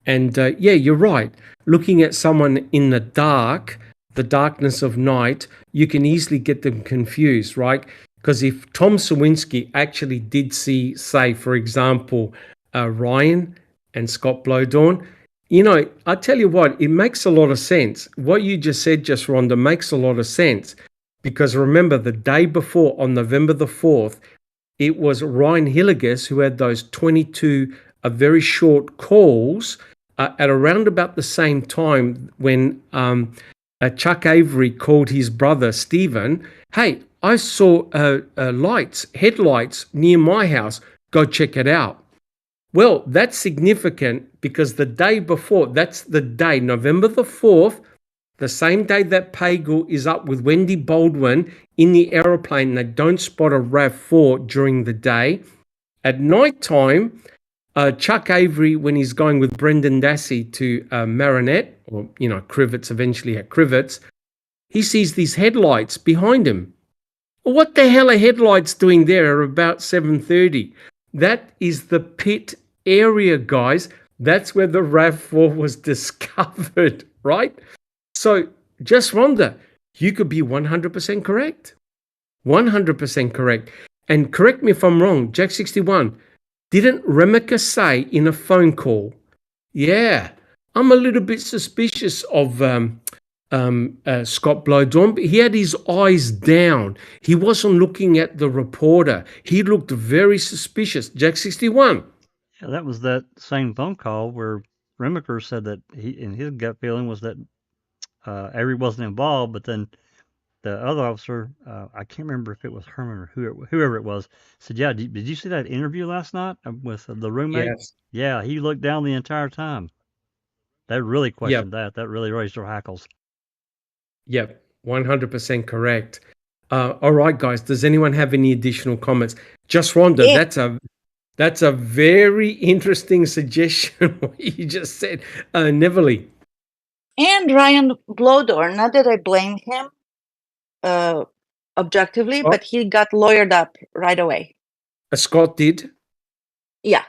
And yeah, you're right. Looking at someone in the dark, the darkness of night, you can easily get them confused, right? Because if Tom Sawinski actually did see, say, for example, Ryan and Scott Blodorn, you know, I tell you what, it makes a lot of sense. What you just said, just Rhonda, makes a lot of sense. Because remember, the day before, on November the 4th, it was Ryan Hilligus who had those 22 very short calls at around about the same time when Chuck Avery called his brother Stephen, hey, I saw headlights near my house. Go check it out. Well, that's significant because the day before, that's the day, November the 4th, the same day that Pagel is up with Wendy Baldwin in the aeroplane, they don't spot a RAV4 during the day. At nighttime, Chuck Avery, when he's going with Brendan Dassey to Marinette, or, you know, Crivets, eventually at Crivets, he sees these headlights behind him. What the hell are headlights doing there at about 7:30? That is the pit area, guys. That's where the RAV4 was discovered, right? So, just Rhonda, you could be 100% correct. 100% correct. And correct me if I'm wrong, Jack 61, didn't Remeka say in a phone call, yeah, I'm a little bit suspicious of Scott Blodorn, but he had his eyes down. He wasn't looking at the reporter. He looked very suspicious. Jack 61. Yeah, that was that same phone call where Remaker said that in his gut feeling was that Avery wasn't involved, but then the other officer, I can't remember if it was Herman or whoever it was, said, yeah, did you see that interview last night with the roommate? Yes. Yeah, he looked down the entire time. They really questioned that. That really raised their hackles. Yep, 100% correct. All right, guys, does anyone have any additional comments? Just Rhonda, that's a very interesting suggestion, what you just said. Neverly. And Ryan Blodorn, not that I blame him objectively, but he got lawyered up right away. Scott did? Yeah.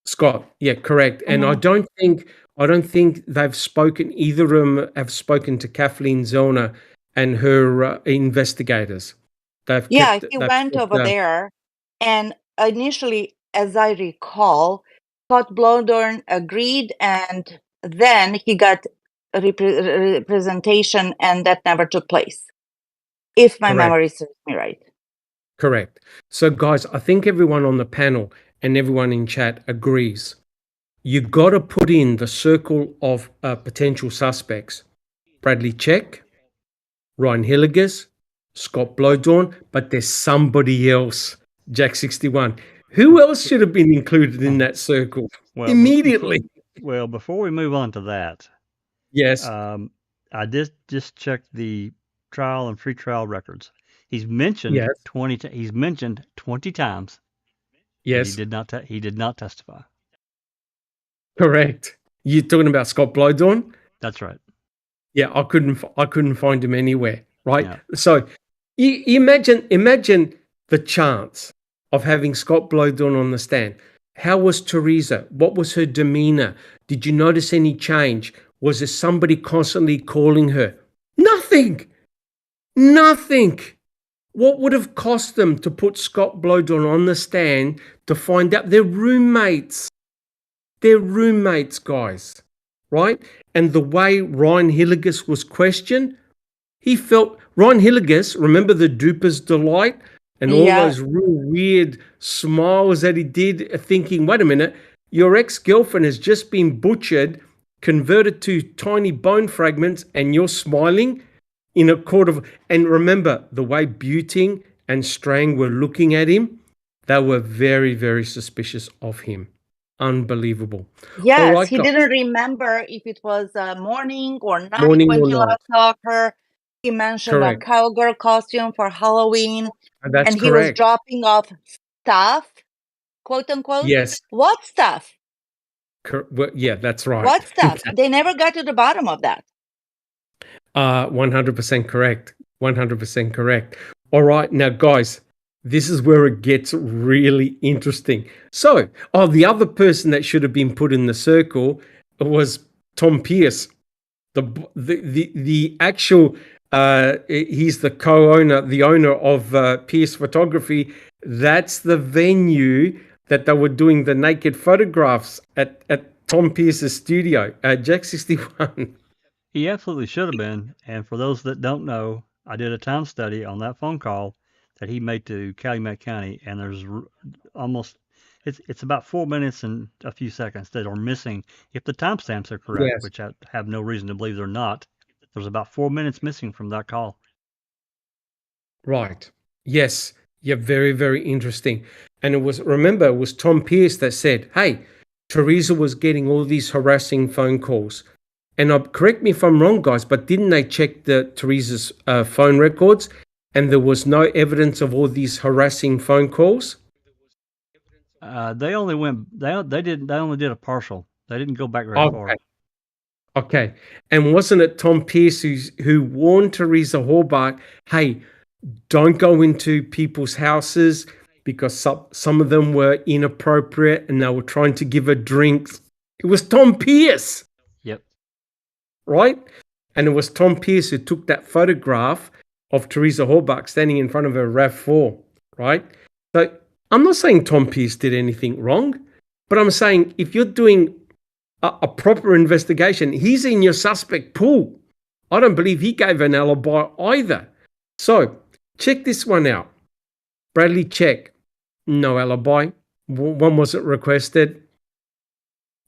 Scott, yeah, correct. And I don't think they've spoken, either of them have spoken to Kathleen Zellner and her investigators. He went over there, and initially, as I recall, Scott Blodorn agreed, and then he got a representation, and that never took place, if my memory serves me right. Correct. So, guys, I think everyone on the panel and everyone in chat agrees. You got to put in the circle of potential suspects. Bradley Check, Ryan Hilligus, Scott Blodorn, but there's somebody else, Jack 61. Who else should have been included in that circle immediately? Before we move on to that, yes, I just checked the trial and pretrial records. He's mentioned 20. He's mentioned 20 times. Yes, he did not testify. Correct. You're talking about Scott Blodorn? That's right. Yeah, I couldn't find him anywhere, right? Yeah. So you imagine the chance of having Scott Blowdon on the stand. How was Teresa? What was her demeanor? Did you notice any change? Was there somebody constantly calling her? Nothing. Nothing. What would have cost them to put Scott Blowdon on the stand to find out? They're roommates. They're roommates, guys, right? And the way Ryan Hilligus was questioned, he felt Ryan Hilligus, remember the Duper's Delight and all Yeah. those real weird smiles that he did, thinking, wait a minute, your ex-girlfriend has just been butchered, converted to tiny bone fragments, and you're smiling in a court of... And remember, the way Buting and Strang were looking at him, they were very, very suspicious of him. Unbelievable. Yes, All right, he guys. didn't remember if it was morning or night Morning when or he night. last saw her. He mentioned Correct. a cowgirl costume for Halloween, That's and he was correct. dropping off stuff, quote unquote. Yes. What stuff? Well, yeah, that's right. What stuff? They never got to the bottom of that. 100% correct. 100% correct. All right, now guys, this is where it gets really interesting. So, the other person that should have been put in the circle was Tom Pierce, the actual. He's the co-owner, the owner of Pierce Photography. That's the venue that they were doing the naked photographs at Tom Pierce's studio, Jack 61. He absolutely should have been. And for those that don't know, I did a time study on that phone call that he made to Calumet County, and there's almost it's about 4 minutes and a few seconds that are missing if the timestamps are correct, Yes. which I have no reason to believe they're not. There's about 4 minutes missing from that call. Right. Yes. Yeah, very, very interesting. And it was Tom Pierce that said, hey, Teresa was getting all these harassing phone calls. And correct me if I'm wrong, guys, but didn't they check Teresa's phone records and there was no evidence of all these harassing phone calls? They only did a partial. They didn't go back very far. Okay. And wasn't it Tom Pierce who warned Teresa Hallbart, hey, don't go into people's houses because some of them were inappropriate and they were trying to give her drinks? It was Tom Pierce. Yep. Right? And it was Tom Pierce who took that photograph of Teresa Hallbart standing in front of her RAV4, right? So I'm not saying Tom Pierce did anything wrong, but I'm saying if you're doing a proper investigation, he's in your suspect pool. I don't believe he gave an alibi either. So check this one out. Bradley Check, no alibi. When was it requested?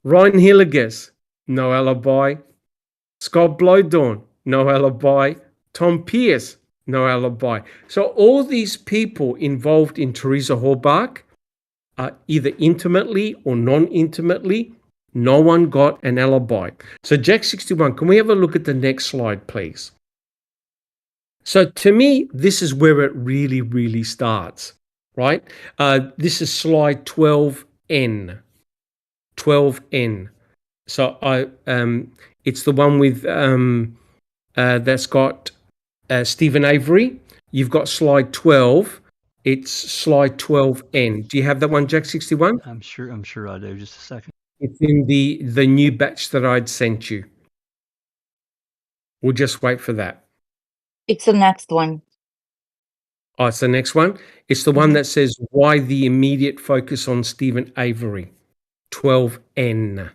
Ryan Hilligus, no alibi. Scott Blowdon, no alibi. Tom Pierce, no alibi. So all these people involved in Teresa Hallbart, either intimately or non-intimately, no one got an alibi. So Jack 61, can we have a look at the next slide, please? So to me, this is where it really, really starts, right? This is slide 12N. 12N. So it's the one with that's got Stephen Avery. You've got slide 12. It's slide 12N. Do you have that one, Jack 61? I'm sure I do. Just a second. It's in the new batch that I'd sent you. We'll just wait for that. It's the next one. Oh, it's the next one. It's the one that says why the immediate focus on Stephen Avery. 12N.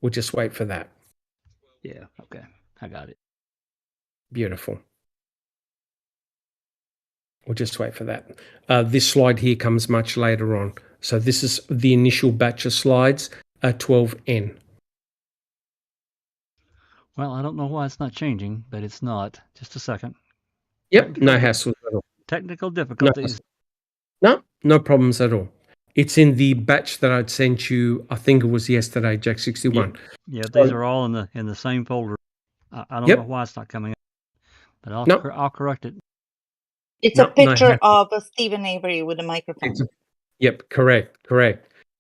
We'll just wait for that. Yeah, okay. I got it. Beautiful. We'll just wait for that. This slide here comes much later on. So this is the initial batch of slides, 12N. Well, I don't know why it's not changing, but it's not. Just a second. Yep, no hassles at all. Technical difficulties. No problems at all. It's in the batch that I'd sent you, I think it was yesterday, Jack 61. Yeah, these are all in the same folder. I don't know why it's not coming up, but I'll correct it. It's a picture of Stephen Avery with a microphone. Yep, correct.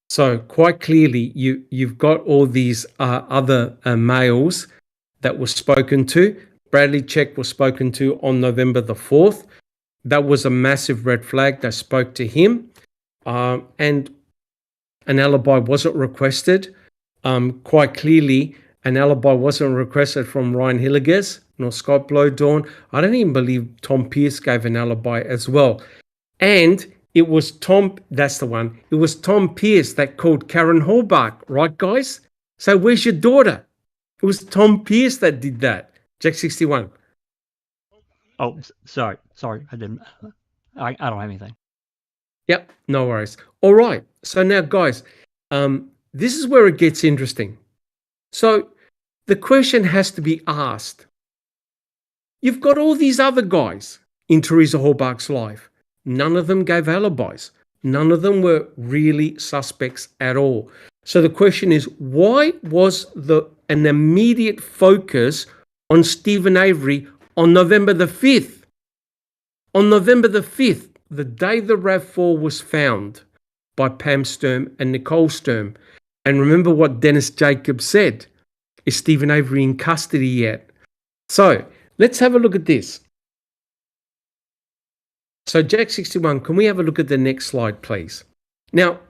So quite clearly, you've got all these other males that was spoken to. Bradley Check was spoken to on November the 4th. That was a massive red flag. They spoke to him, and an alibi wasn't requested. Quite clearly, an alibi wasn't requested from Ryan Hilliges nor Scott Blowdawn. I don't even believe Tom Pierce gave an alibi as well. And it was that's the one. It was Tom Pierce that called Karen Hallbach, right, guys? So where's your daughter? It was Tom Pierce that did that. Jack 61. Oh, sorry. I didn't. I don't have anything. Yep, no worries. All right. So now, guys, this is where it gets interesting. So the question has to be asked. You've got all these other guys in Teresa Hallbach's life. None of them gave alibis. None of them were really suspects at all. So the question is, why was an immediate focus on Stephen Avery on November the 5th? On November the 5th, the day the RAV4 was found by Pam Sturm and Nicole Sturm. And remember what Dennis Jacobs said. Is Stephen Avery in custody yet? So let's have a look at this. So Jack 61, can we have a look at the next slide, please? Now,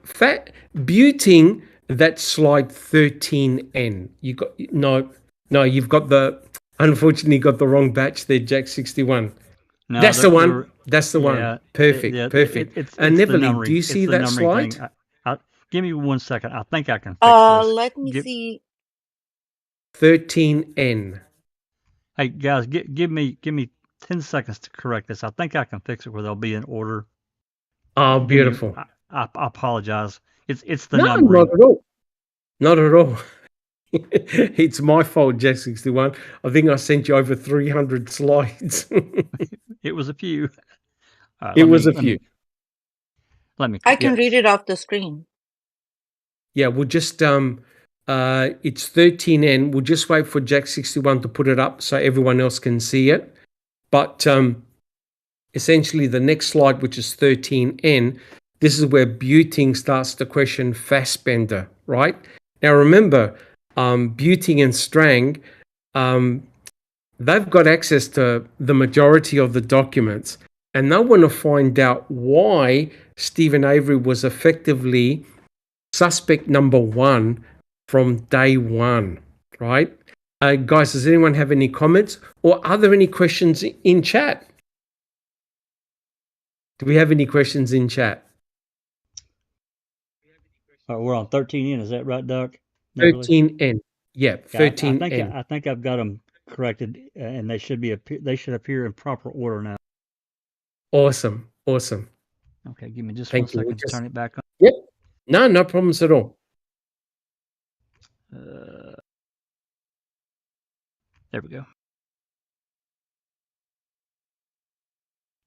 buting that slide 13N. You got you've got unfortunately got the wrong batch there, Jack 61. No, that's the one. That's the one. Perfect. Perfect. It's Neverly, do you see that slide? Give me 1 second. I think I can fix this. Let me see. 13N. Hey guys, give me 10 seconds to correct this. I think I can fix it where they'll be in order. Oh, beautiful. I apologize. It's the numbering. Not at all. Not at all. It's my fault, Jack 61. I think I sent you over 300 slides. It was a few. It was a few. I can read it off the screen. Yeah, we'll just it's 13N. We'll just wait for Jack 61 to put it up so everyone else can see it. But essentially the next slide, which is 13N, this is where Buting starts to question Fassbender, right? Now remember, Buting and Strang, they've got access to the majority of the documents, and they want to find out why Stephen Avery was effectively suspect number one from day one, right? Guys, does anyone have any comments, or are there any questions in chat? Do we have any questions in chat? We're on 13N, is that right, Doc? 13N. Yeah, 13N. I think I've got them corrected, and they should appear in proper order now. Awesome. Okay, give me just 1 second to turn it back on. Yep. No problems at all. There we go.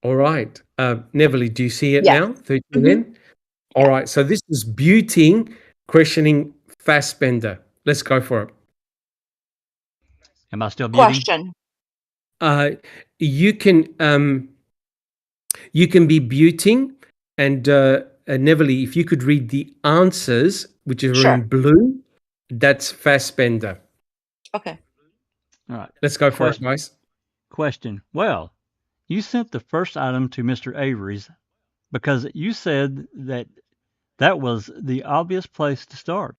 All right. Neverly, do you see it now? 13N? Mm-hmm. All right. So this is Buting questioning Fassbender. Let's go for it. Am I still muting? Question. You can be Buting, and Neverly, if you could read the answers, which are in blue, that's Fassbender. Okay. All right. Let's go for it, guys. Question. Well, you sent the first item to Mr. Avery's because you said that was the obvious place to start.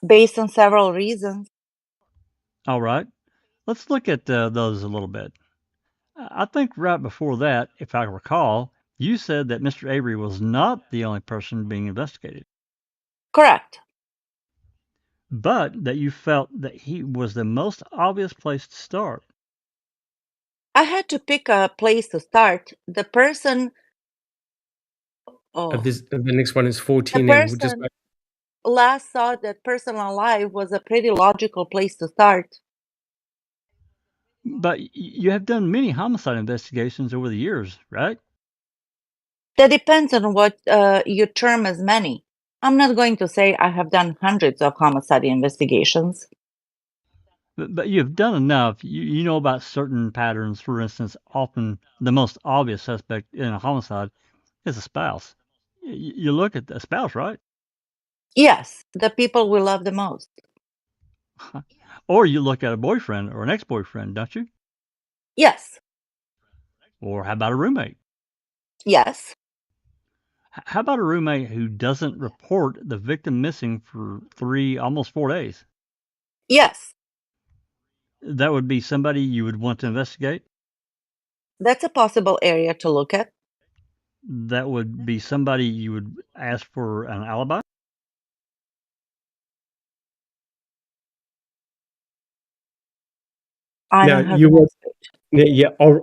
Based on several reasons. All right. Let's look at those a little bit. I think right before that, if I recall, you said that Mr. Avery was not the only person being investigated. Correct. But that you felt that he was the most obvious place to start. I had to pick a place to start. The person... The next one is 14N. The person last saw that person alive was a pretty logical place to start. But you have done many homicide investigations over the years, right? That depends on what you term as many. I'm not going to say I have done hundreds of homicide investigations. But you've done enough. You know about certain patterns. For instance, often the most obvious suspect in a homicide is a spouse. You look at the spouse, right? Yes, the people we love the most. Or you look at a boyfriend or an ex-boyfriend, don't you? Yes. Or how about a roommate? Yes. How about a roommate who doesn't report the victim missing for 3, almost 4 days? Yes. That would be somebody you would want to investigate? That's a possible area to look at. That would be somebody you would ask for an alibi? I Now don't have you an were, expert. yeah. I'll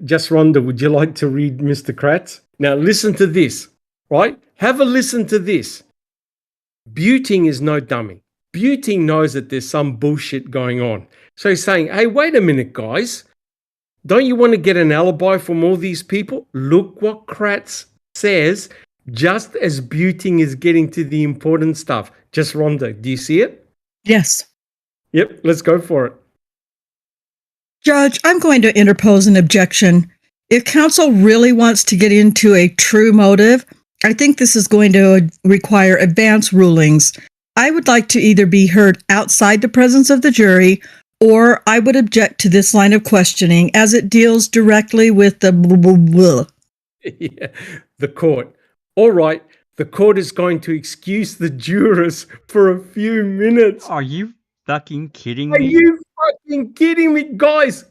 just Rhonda, would you like to read Mr. Kratz? Now listen to this, right? Have a listen to this. Buting is no dummy. Buting knows that there's some bullshit going on. So he's saying, hey, wait a minute, guys. Don't you want to get an alibi from all these people? Look what Kratz says, just as Buting is getting to the important stuff. Just Rhonda, do you see it? Yes. Yep, let's go for it. Judge, I'm going to interpose an objection. If counsel really wants to get into a true motive, I think this is going to require advance rulings. I would like to either be heard outside the presence of the jury, or I would object to this line of questioning as it deals directly with the Yeah, the court. All right, the court is going to excuse the jurors for a few minutes. Are you fucking kidding Are me? you fucking kidding me? Guys,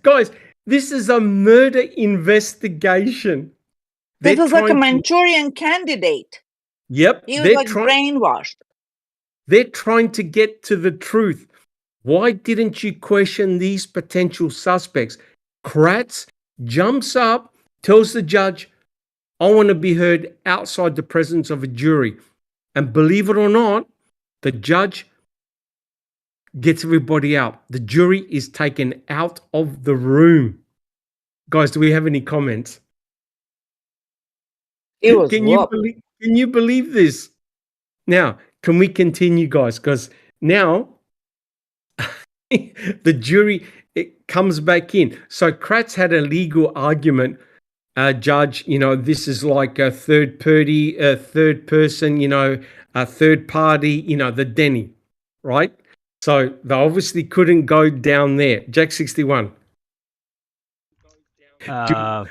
this is a murder investigation. This was like a trying to- Manchurian candidate. Yep, He was like brainwashed. they're trying to get to the truth. Why didn't you question these potential suspects? Kratz jumps up, tells the judge, I want to be heard outside the presence of a jury. And believe it or not, the judge gets everybody out. The jury is taken out of the room. Guys, do we have any comments? It was Can you believe this? Now, can we continue, guys? Because now the jury, it comes back in. So Kratz had a legal argument. Judge, this is like a third person, a third party, the Denny, right? So they obviously couldn't go down there. Jack 61. Oh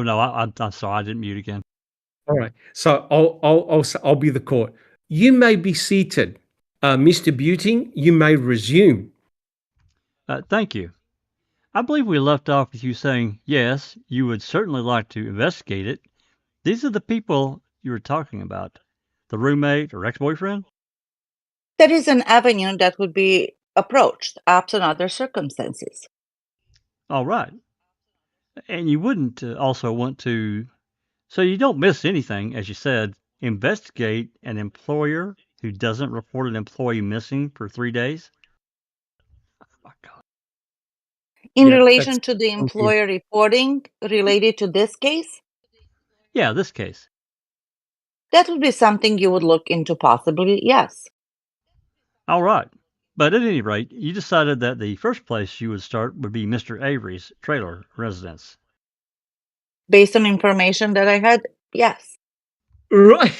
no, I'm sorry, I didn't mute again. All right. So I'll be the court. You may be seated. Mr. Buting, you may resume. Thank you. I believe we left off with you saying, yes, you would certainly like to investigate it. These are the people you were talking about. The roommate or ex-boyfriend? That is an avenue that would be approached absent other circumstances. All right. And you wouldn't also want to, so you don't miss anything, as you said, investigate an employer who doesn't report an employee missing for 3 days? Oh my God. In relation to the employer reporting related to this case? Yeah, this case. That would be something you would look into possibly, yes. All right. But at any rate, you decided that the first place you would start would be Mr. Avery's trailer residence. Based on information that I had, yes. Right.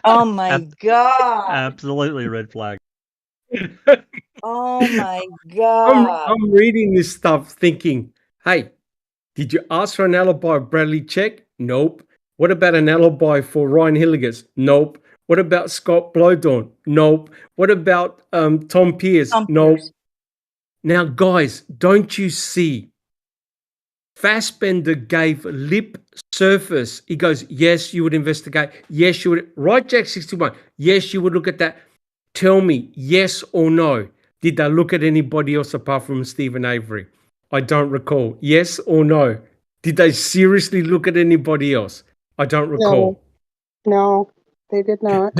Oh my God. Absolutely red flag. Oh my God. I'm reading this stuff thinking, hey, did you ask for an alibi of Bradley Check? Nope. What about an alibi for Ryan Hilligas? Nope. What about Scott Blowdorn? Nope. What about Tom Pierce? Nope. Now, guys, don't you see? Fassbender gave lip surface. He goes, yes, you would investigate. Yes, you would. Right, Jack 61. Yes, you would look at that. Tell me, yes or no. Did they look at anybody else apart from Stephen Avery? I don't recall. Yes or no? Did they seriously look at anybody else? I don't recall. No, they did not.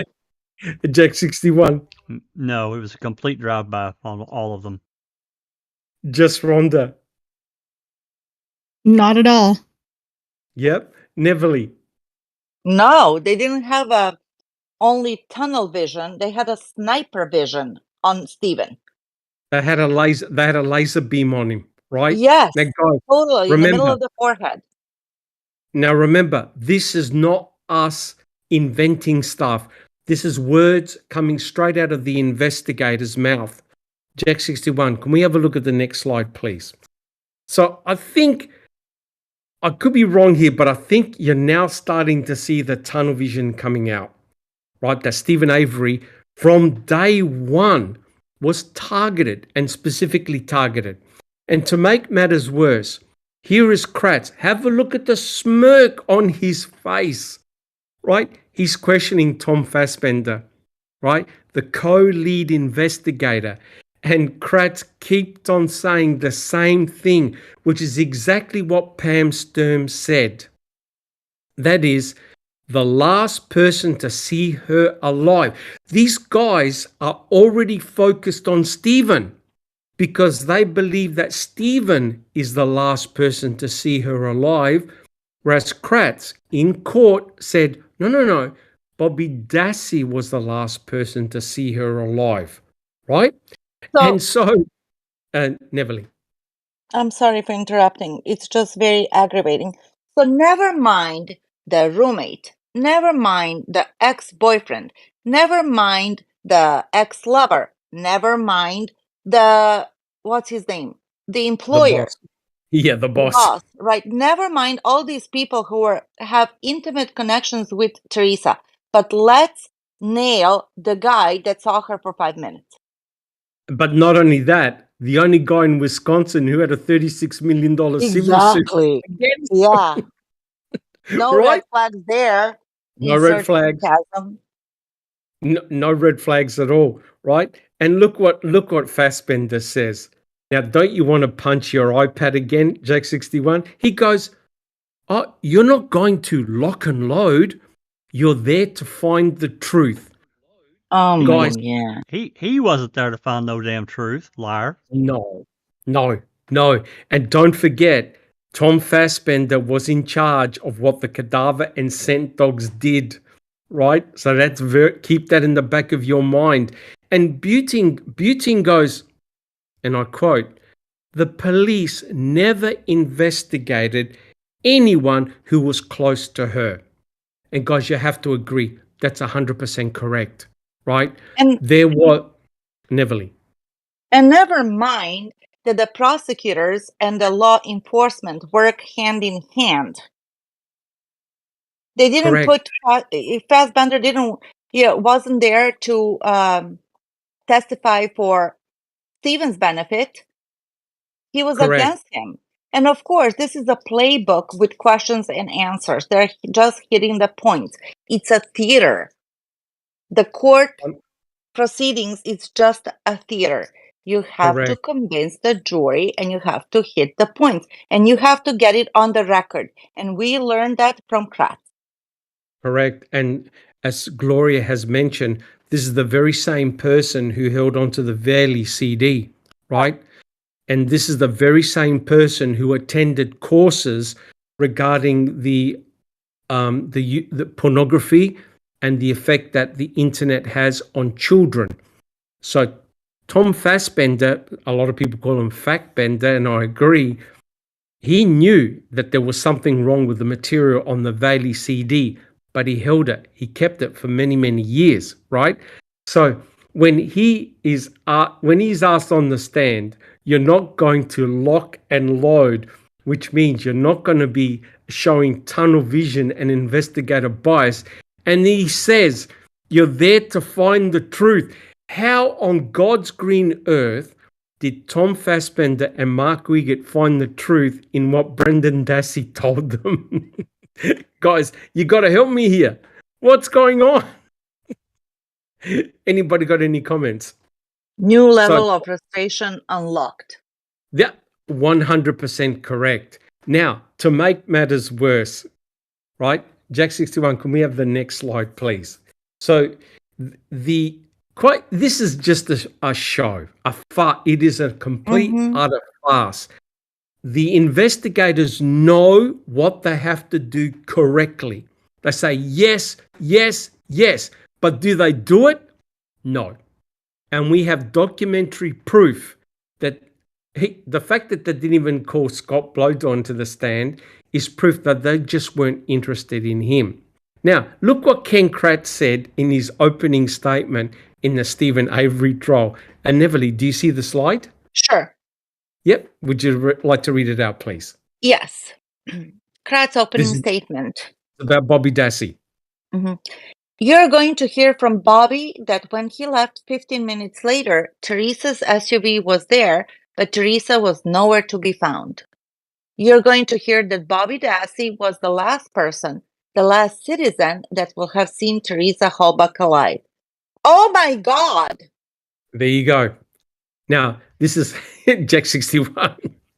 Jack 61. No, it was a complete drive-by on all of them. Just Rhonda. Not at all. Yep. Neverly. No, they didn't have only tunnel vision. They had a sniper vision on Stephen. They had a laser beam on him, right? Yes, now, guys, totally, in the middle of the forehead. Now remember, this is not us inventing stuff. This is words coming straight out of the investigator's mouth. Jack 61, can we have a look at the next slide, please? So I think, I could be wrong here, but I think you're now starting to see the tunnel vision coming out, right? That Stephen Avery, from day one, was targeted and specifically targeted. And to make matters worse, here is Kratz. Have a look at the smirk on his face, right? He's questioning Tom Fassbender, right? The co-lead investigator. And Kratz kept on saying the same thing, which is exactly what Pam Sturm said. That is, the last person to see her alive. These guys are already focused on Stephen because they believe that Stephen is the last person to see her alive, whereas Kratz in court said, no, Bobby Dassey was the last person to see her alive, right? And so, Neverly. I'm sorry for interrupting. It's just very aggravating. So never mind the roommate, never mind the ex-boyfriend, never mind the ex-lover, never mind the, what's his name? The employer. The boss. Yeah, the boss. Boss, right? Never mind all these people who have intimate connections with Teresa. But let's nail the guy that saw her for 5 minutes. But not only that, the only guy in Wisconsin who had a $36 million civil suit. Exactly. Yeah. No Right? red flags there. No red flags. No red flags at all, right? And look what Fassbender says. Now, don't you want to punch your iPad again, Jack 61? He goes, "Oh, you're not going to lock and load. You're there to find the truth." Guys, yeah. He wasn't there to find no damn truth, liar. No. And don't forget, Tom Fassbender was in charge of what the cadaver and scent dogs did, right? So that's keep that in the back of your mind. And Buting goes, and I quote, "The police never investigated anyone who was close to her." And guys, you have to agree, that's 100% correct, right? And there was, Neverly. And never mind that the prosecutors and the law enforcement work hand in hand. They didn't Correct. Fassbender wasn't there to testify for Stephen's benefit. He was Correct. against him. And of course, this is a playbook with questions and answers. They're just hitting the points. It's a theater. The court proceedings is just a theater. You have to Correct. convince the jury and you have to hit the points and you have to get it on the record. And we learned that from Kratz. Correct. And as Gloria has mentioned, this is the very same person who held onto the Valley CD, right? And this is the very same person who attended courses regarding the pornography and the effect that the internet has on children. So Tom Fassbender, a lot of people call him Factbender, and I agree, he knew that there was something wrong with the material on the Valley CD, but he held it. He kept it for many, many years, right? So when he's asked on the stand, you're not going to lock and load, which means you're not going to be showing tunnel vision and investigator bias. And he says, you're there to find the truth. How on God's green earth did Tom Fassbender and Mark Wiegert find the truth in what Brendan Dassey told them? Guys, you got to help me here. What's going on? Anybody got any comments? New level of frustration unlocked. Yeah, 100% correct. Now, to make matters worse, right? Jack 61, can we have the next slide, please? So this is just a show, it is a complete, utter farce. The investigators know what they have to do correctly. They say, yes, yes, yes. But do they do it? No. And we have documentary proof that the fact that they didn't even call Scott Blowdon to the stand is proof that they just weren't interested in him. Now, look what Ken Kratz said in his opening statement in the Stephen Avery trial. And Neverly, do you see the slide? Sure. Yep. Would you like to read it out, please? Yes. Kratz opening This is statement. about Bobby Dassey. Mhm. You're going to hear from Bobby that when he left 15 minutes later, Teresa's SUV was there, but Teresa was nowhere to be found. You're going to hear that Bobby Dassey was the last person, the last citizen that will have seen Teresa Halbach alive. Oh my God! There you go. Now, this is Jack 61.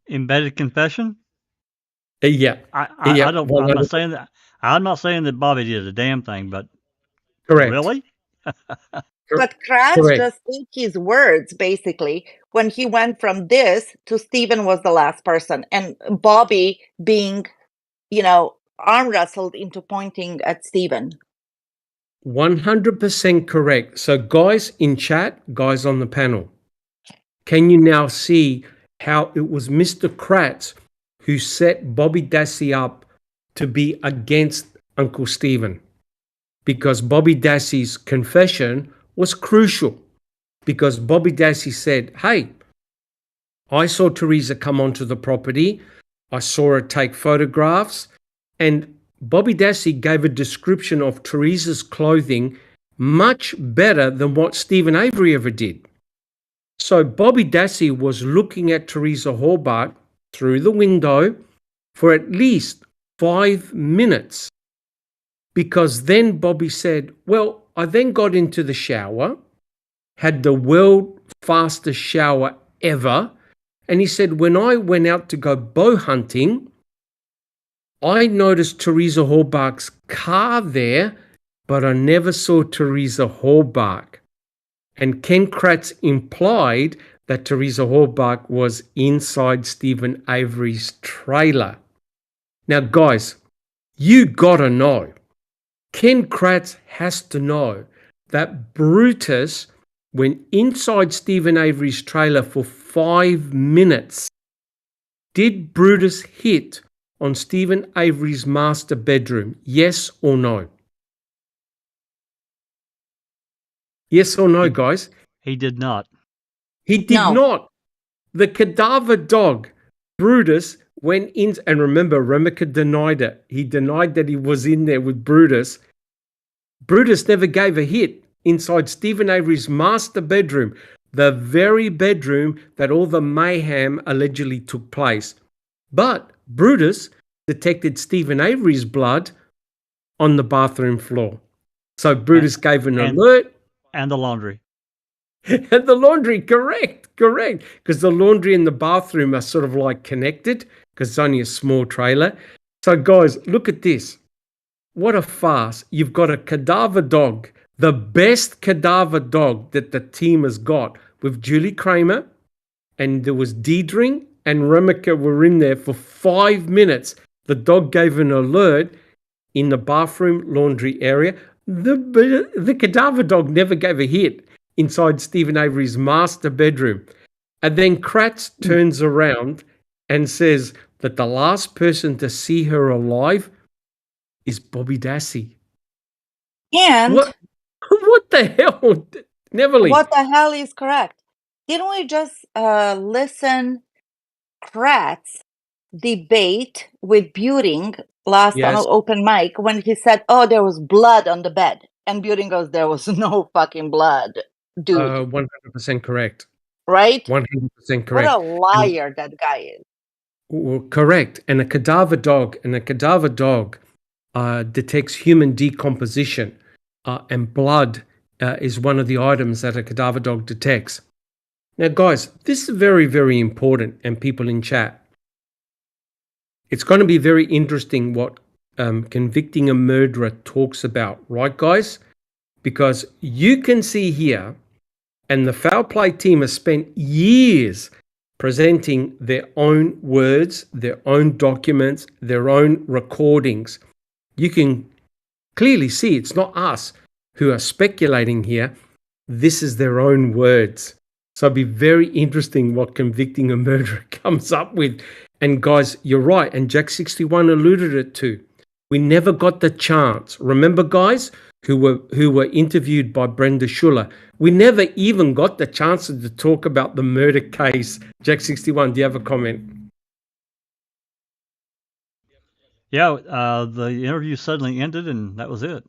Embedded confession? Yeah. I don't. I'm 100%. not saying that. I'm not saying that Bobby did a damn thing, but Correct. really, But Kratz Correct. just ate his words, basically, when he went from this to Stephen was the last person, and Bobby being, arm wrestled into pointing at Stephen. 100% correct. So, guys in chat, guys on the panel, can you now see how it was Mr. Kratz who set Bobby Dassey up to be against Uncle Stephen? Because Bobby Dassey's confession was crucial. Because Bobby Dassey said, hey, I saw Teresa come onto the property. I saw her take photographs. And Bobby Dassey gave a description of Teresa's clothing much better than what Stephen Avery ever did. So Bobby Dassey was looking at Teresa Halbach through the window for at least 5 minutes. Because then Bobby said, well, I then got into the shower, had the world fastest shower ever. And he said, when I went out to go bow hunting, I noticed Teresa Halbach's car there, but I never saw Teresa Halbach. And Ken Kratz implied that Teresa Halbach was inside Stephen Avery's trailer. Now, guys, you gotta know. Ken Kratz has to know that Brutus went inside Stephen Avery's trailer for 5 minutes. Did Brutus hit on Stephen Avery's master bedroom? Yes or no? Yes or no, guys? he did not. He did No. not. The cadaver dog, Brutus, went in, and remember, Remica denied it. He denied that he was in there with Brutus. Brutus never gave a hit inside Stephen Avery's master bedroom, the very bedroom that all the mayhem allegedly took place. But Brutus detected Stephen Avery's blood on the bathroom floor. So Brutus gave an alert. And the laundry. And the laundry, correct. Because the laundry and the bathroom are sort of like connected because it's only a small trailer. So guys, look at this. What a farce. You've got a cadaver dog, the best cadaver dog that the team has got, with Julie Kramer, and there was Deidre and Remica were in there for 5 minutes. The dog gave an alert in the bathroom laundry area. The cadaver dog never gave a hit inside Stephen Avery's master bedroom. And then Kratz turns around and says that the last person to see her alive is Bobby Dassey. And what the hell, Neverly? what the hell is correct? Didn't we just listen Kratz debate with Buting last on Yes. an open mic when he said, oh, there was blood on the bed. And Buting goes, there was no fucking blood, dude. 100% correct. Right? 100% correct. What a liar that guy is. Correct. And a cadaver dog detects human decomposition, and blood is one of the items that a cadaver dog detects. Now, guys, this is very, very important, and people in chat. It's going to be very interesting what convicting a murderer talks about, right, guys? Because you can see here, and the foul play team has spent years presenting their own words, their own documents, their own recordings. You can clearly see it's not us who are speculating here. This is their own words. So it'll be very interesting what convicting a murderer comes up with. And guys, you're right. And Jack 61 alluded it to. We never got the chance. Remember, guys, who were interviewed by Brenda Schuller, we never even got the chance to talk about the murder case. Jack 61, do you have a comment? Yeah, the interview suddenly ended, and that was it.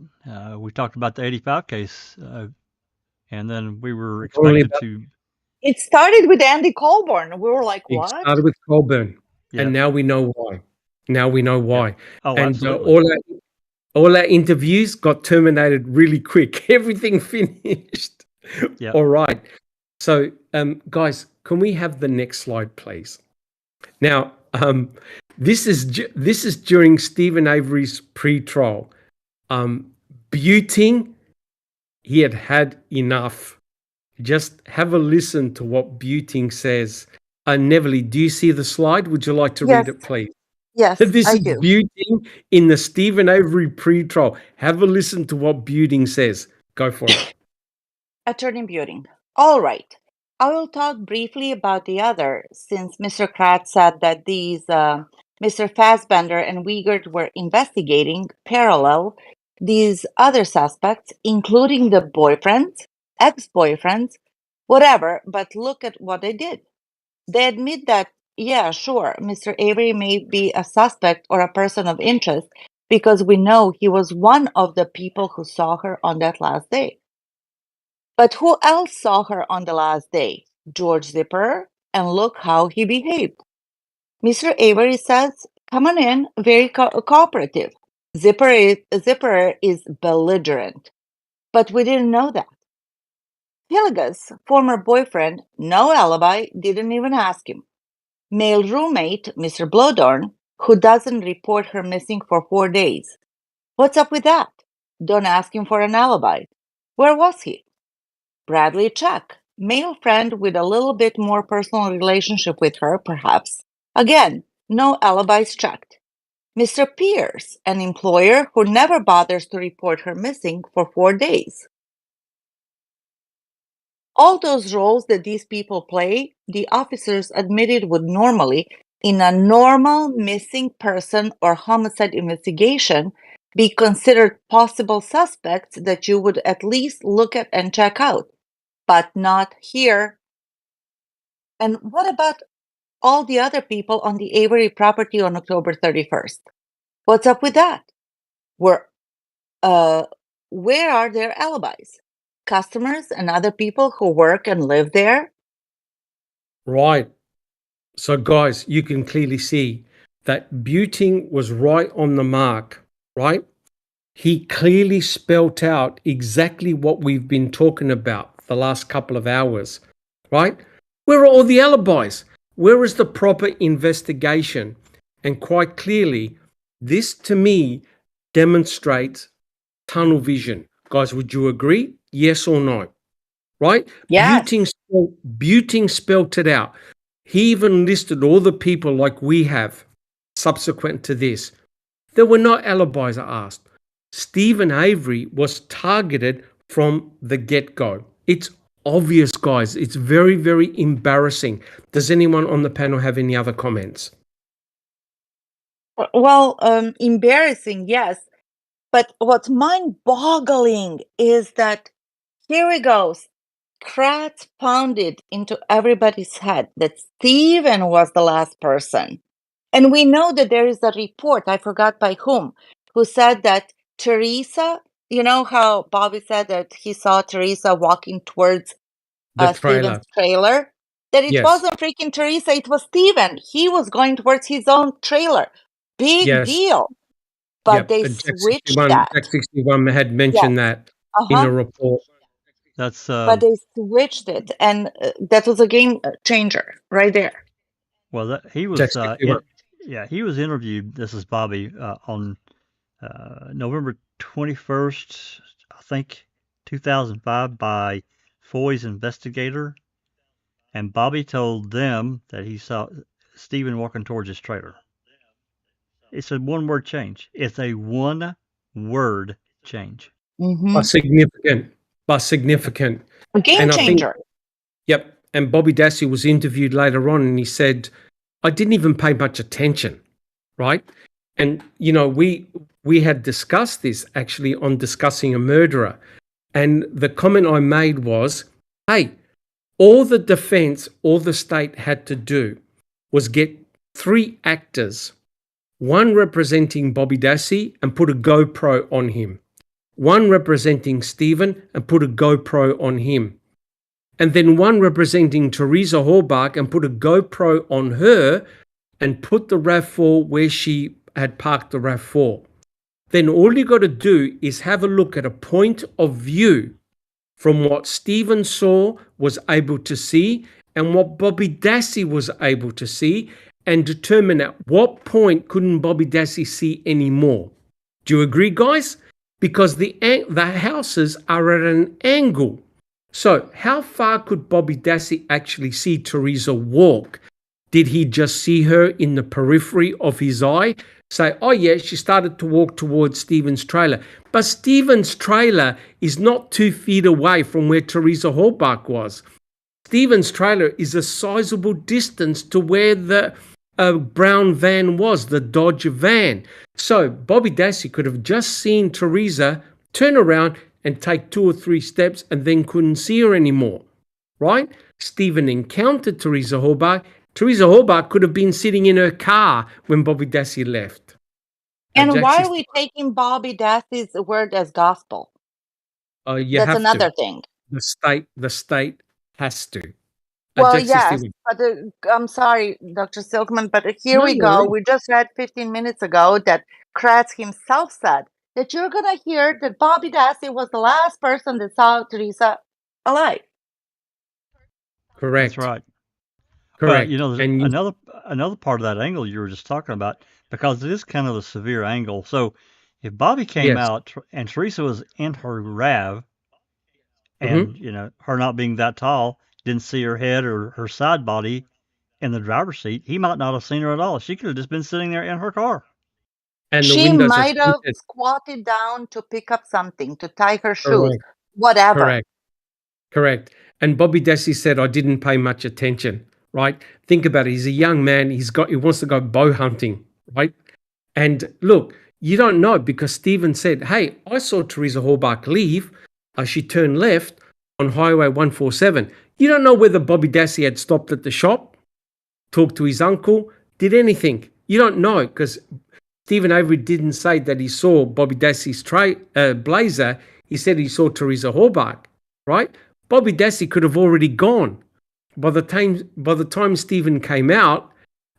We talked about the 85 case, and then we were expected to. It started with Andy Colborn. We were like, It what? started with Colburn, Yeah. and now we know why. Now we know why. Yeah. Oh, and absolutely. all our interviews got terminated really quick. Everything finished. Yeah. All right. So, guys, can we have the next slide, please? Now, this is during Stephen Avery's pre-trial. Buting, he had enough. Just have a listen to what Buting says. Neverly, do you see the slide? Would you like to read it, please? Yes, This I is do. Buting in the Stephen Avery pre-trial. Have a listen to what Buting says. Go for it. Attorney Buting. All right. I will talk briefly about the other, since Mr. Kratz said that these Mr. Fassbender and Wiegert were investigating parallel these other suspects, including the boyfriends, ex-boyfriends, whatever, but look at what they did. They admit that, yeah, sure, Mr. Avery may be a suspect or a person of interest because we know he was one of the people who saw her on that last day. But who else saw her on the last day? George Zipper, and look how he behaved. Mr. Avery says, come on in, very cooperative. Zipper is belligerent, but we didn't know that. Hilliger's former boyfriend, no alibi, didn't even ask him. Male roommate, Mr. Blodorn, who doesn't report her missing for 4 days. What's up with that? Don't ask him for an alibi. Where was he? Bradley Chuck, male friend with a little bit more personal relationship with her, perhaps. Again, no alibis checked. Mr. Pierce, an employer who never bothers to report her missing for 4 days. All those roles that these people play, the officers admitted would normally, in a normal missing person or homicide investigation, be considered possible suspects that you would at least look at and check out. But not here. And what about all the other people on the Avery property on October 31st? What's up with that? Where are their alibis? Customers and other people who work and live there? Right. So, guys, you can clearly see that Buting was right on the mark, right? He clearly spelt out exactly what we've been talking about the last couple of hours, right? Where are all the alibis? Where is the proper investigation? And quite clearly, this to me demonstrates tunnel vision. Guys, would you agree? Yes or no? Right? Yes. Buting spelt it out. He even listed all the people like we have subsequent to this. There were no alibis asked. Stephen Avery was targeted from the get-go. It's obvious, guys. It's very, very embarrassing. Does anyone on the panel have any other comments? Well, embarrassing, yes. But what's mind-boggling is that here we go. Kratz pounded into everybody's head that Stephen was the last person. And we know that there is a report, I forgot by whom, who said that Teresa, you know how Bobby said that he saw Teresa walking towards Stephen's trailer? That it wasn't freaking Teresa, it was Stephen. He was going towards his own trailer. Big deal. But they switched that. Jack 61 had mentioned that in a report. That's but they switched it, and that was a game changer right there. Well, he was he was interviewed. This is Bobby on November 21st, I think, 2005, by FOIA's investigator, and Bobby told them that he saw Stephen walking towards his trailer. It's a one-word change. It's a one-word change. Mm-hmm. But significant. A game changer. Yep. And Bobby Dassey was interviewed later on, and he said, I didn't even pay much attention, right? And, you know, we we had discussed this actually on Discussing a Murderer. And the comment I made was, hey, all the defense, all the state had to do was get 3 actors, one representing Bobby Dassey and put a GoPro on him, one representing Stephen and put a GoPro on him, and then one representing Teresa Hallbach and put a GoPro on her and put the RAV4 where she had parked the RAV4. Then all you got to do is have a look at a point of view from what Stephen saw, was able to see, and what Bobby Dassey was able to see, and determine at what point couldn't Bobby Dassey see anymore. Do you agree, guys? Because the houses are at an angle. So how far could Bobby Dassey actually see Teresa walk? Did he just see her in the periphery of his eye? Say, oh yeah, she started to walk towards Stephen's trailer. But Stephen's trailer is not 2 feet away from where Teresa Hallbach was. Stephen's trailer is a sizable distance to where the brown van was, the Dodge van. So Bobby Dassey could have just seen Teresa turn around and take 2 or 3 steps and then couldn't see her anymore, right? Stephen encountered Teresa Hallbach. Teresa Hallbach could have been sitting in her car when Bobby Dassey left. And why are we taking Bobby Dassey's word as gospel? That's another thing. The state has to. Well, yes, but I'm sorry, Dr. Silkman, but here we go. We just read 15 minutes ago that Kratz himself said that you're going to hear that Bobby Dassey was the last person that saw Teresa alive. Correct. That's right. Correct. But, you know, there's another part of that angle you were just talking about, because it is kind of a severe angle. So if Bobby came out and Teresa was in her RAV, and, you know, her not being that tall, didn't see her head or her side body in the driver's seat, he might not have seen her at all. She could have just been sitting there in her car. And she might have squatted down to pick up something, to tie her shoes, whatever. Correct. And Bobby Dassey said, I didn't pay much attention, right? Think about it. He's a young man. He wants to go bow hunting, right? And look, you don't know, because Stephen said, hey, I saw Teresa Hallbach leave. She turned left on Highway 147. You don't know whether Bobby Dassey had stopped at the shop, talked to his uncle, did anything. You don't know, because Stephen Avery didn't say that he saw Bobby Dassey's blazer. He said he saw Teresa Hallbach, right? Bobby Dassey could have already gone. By the time Stephen came out,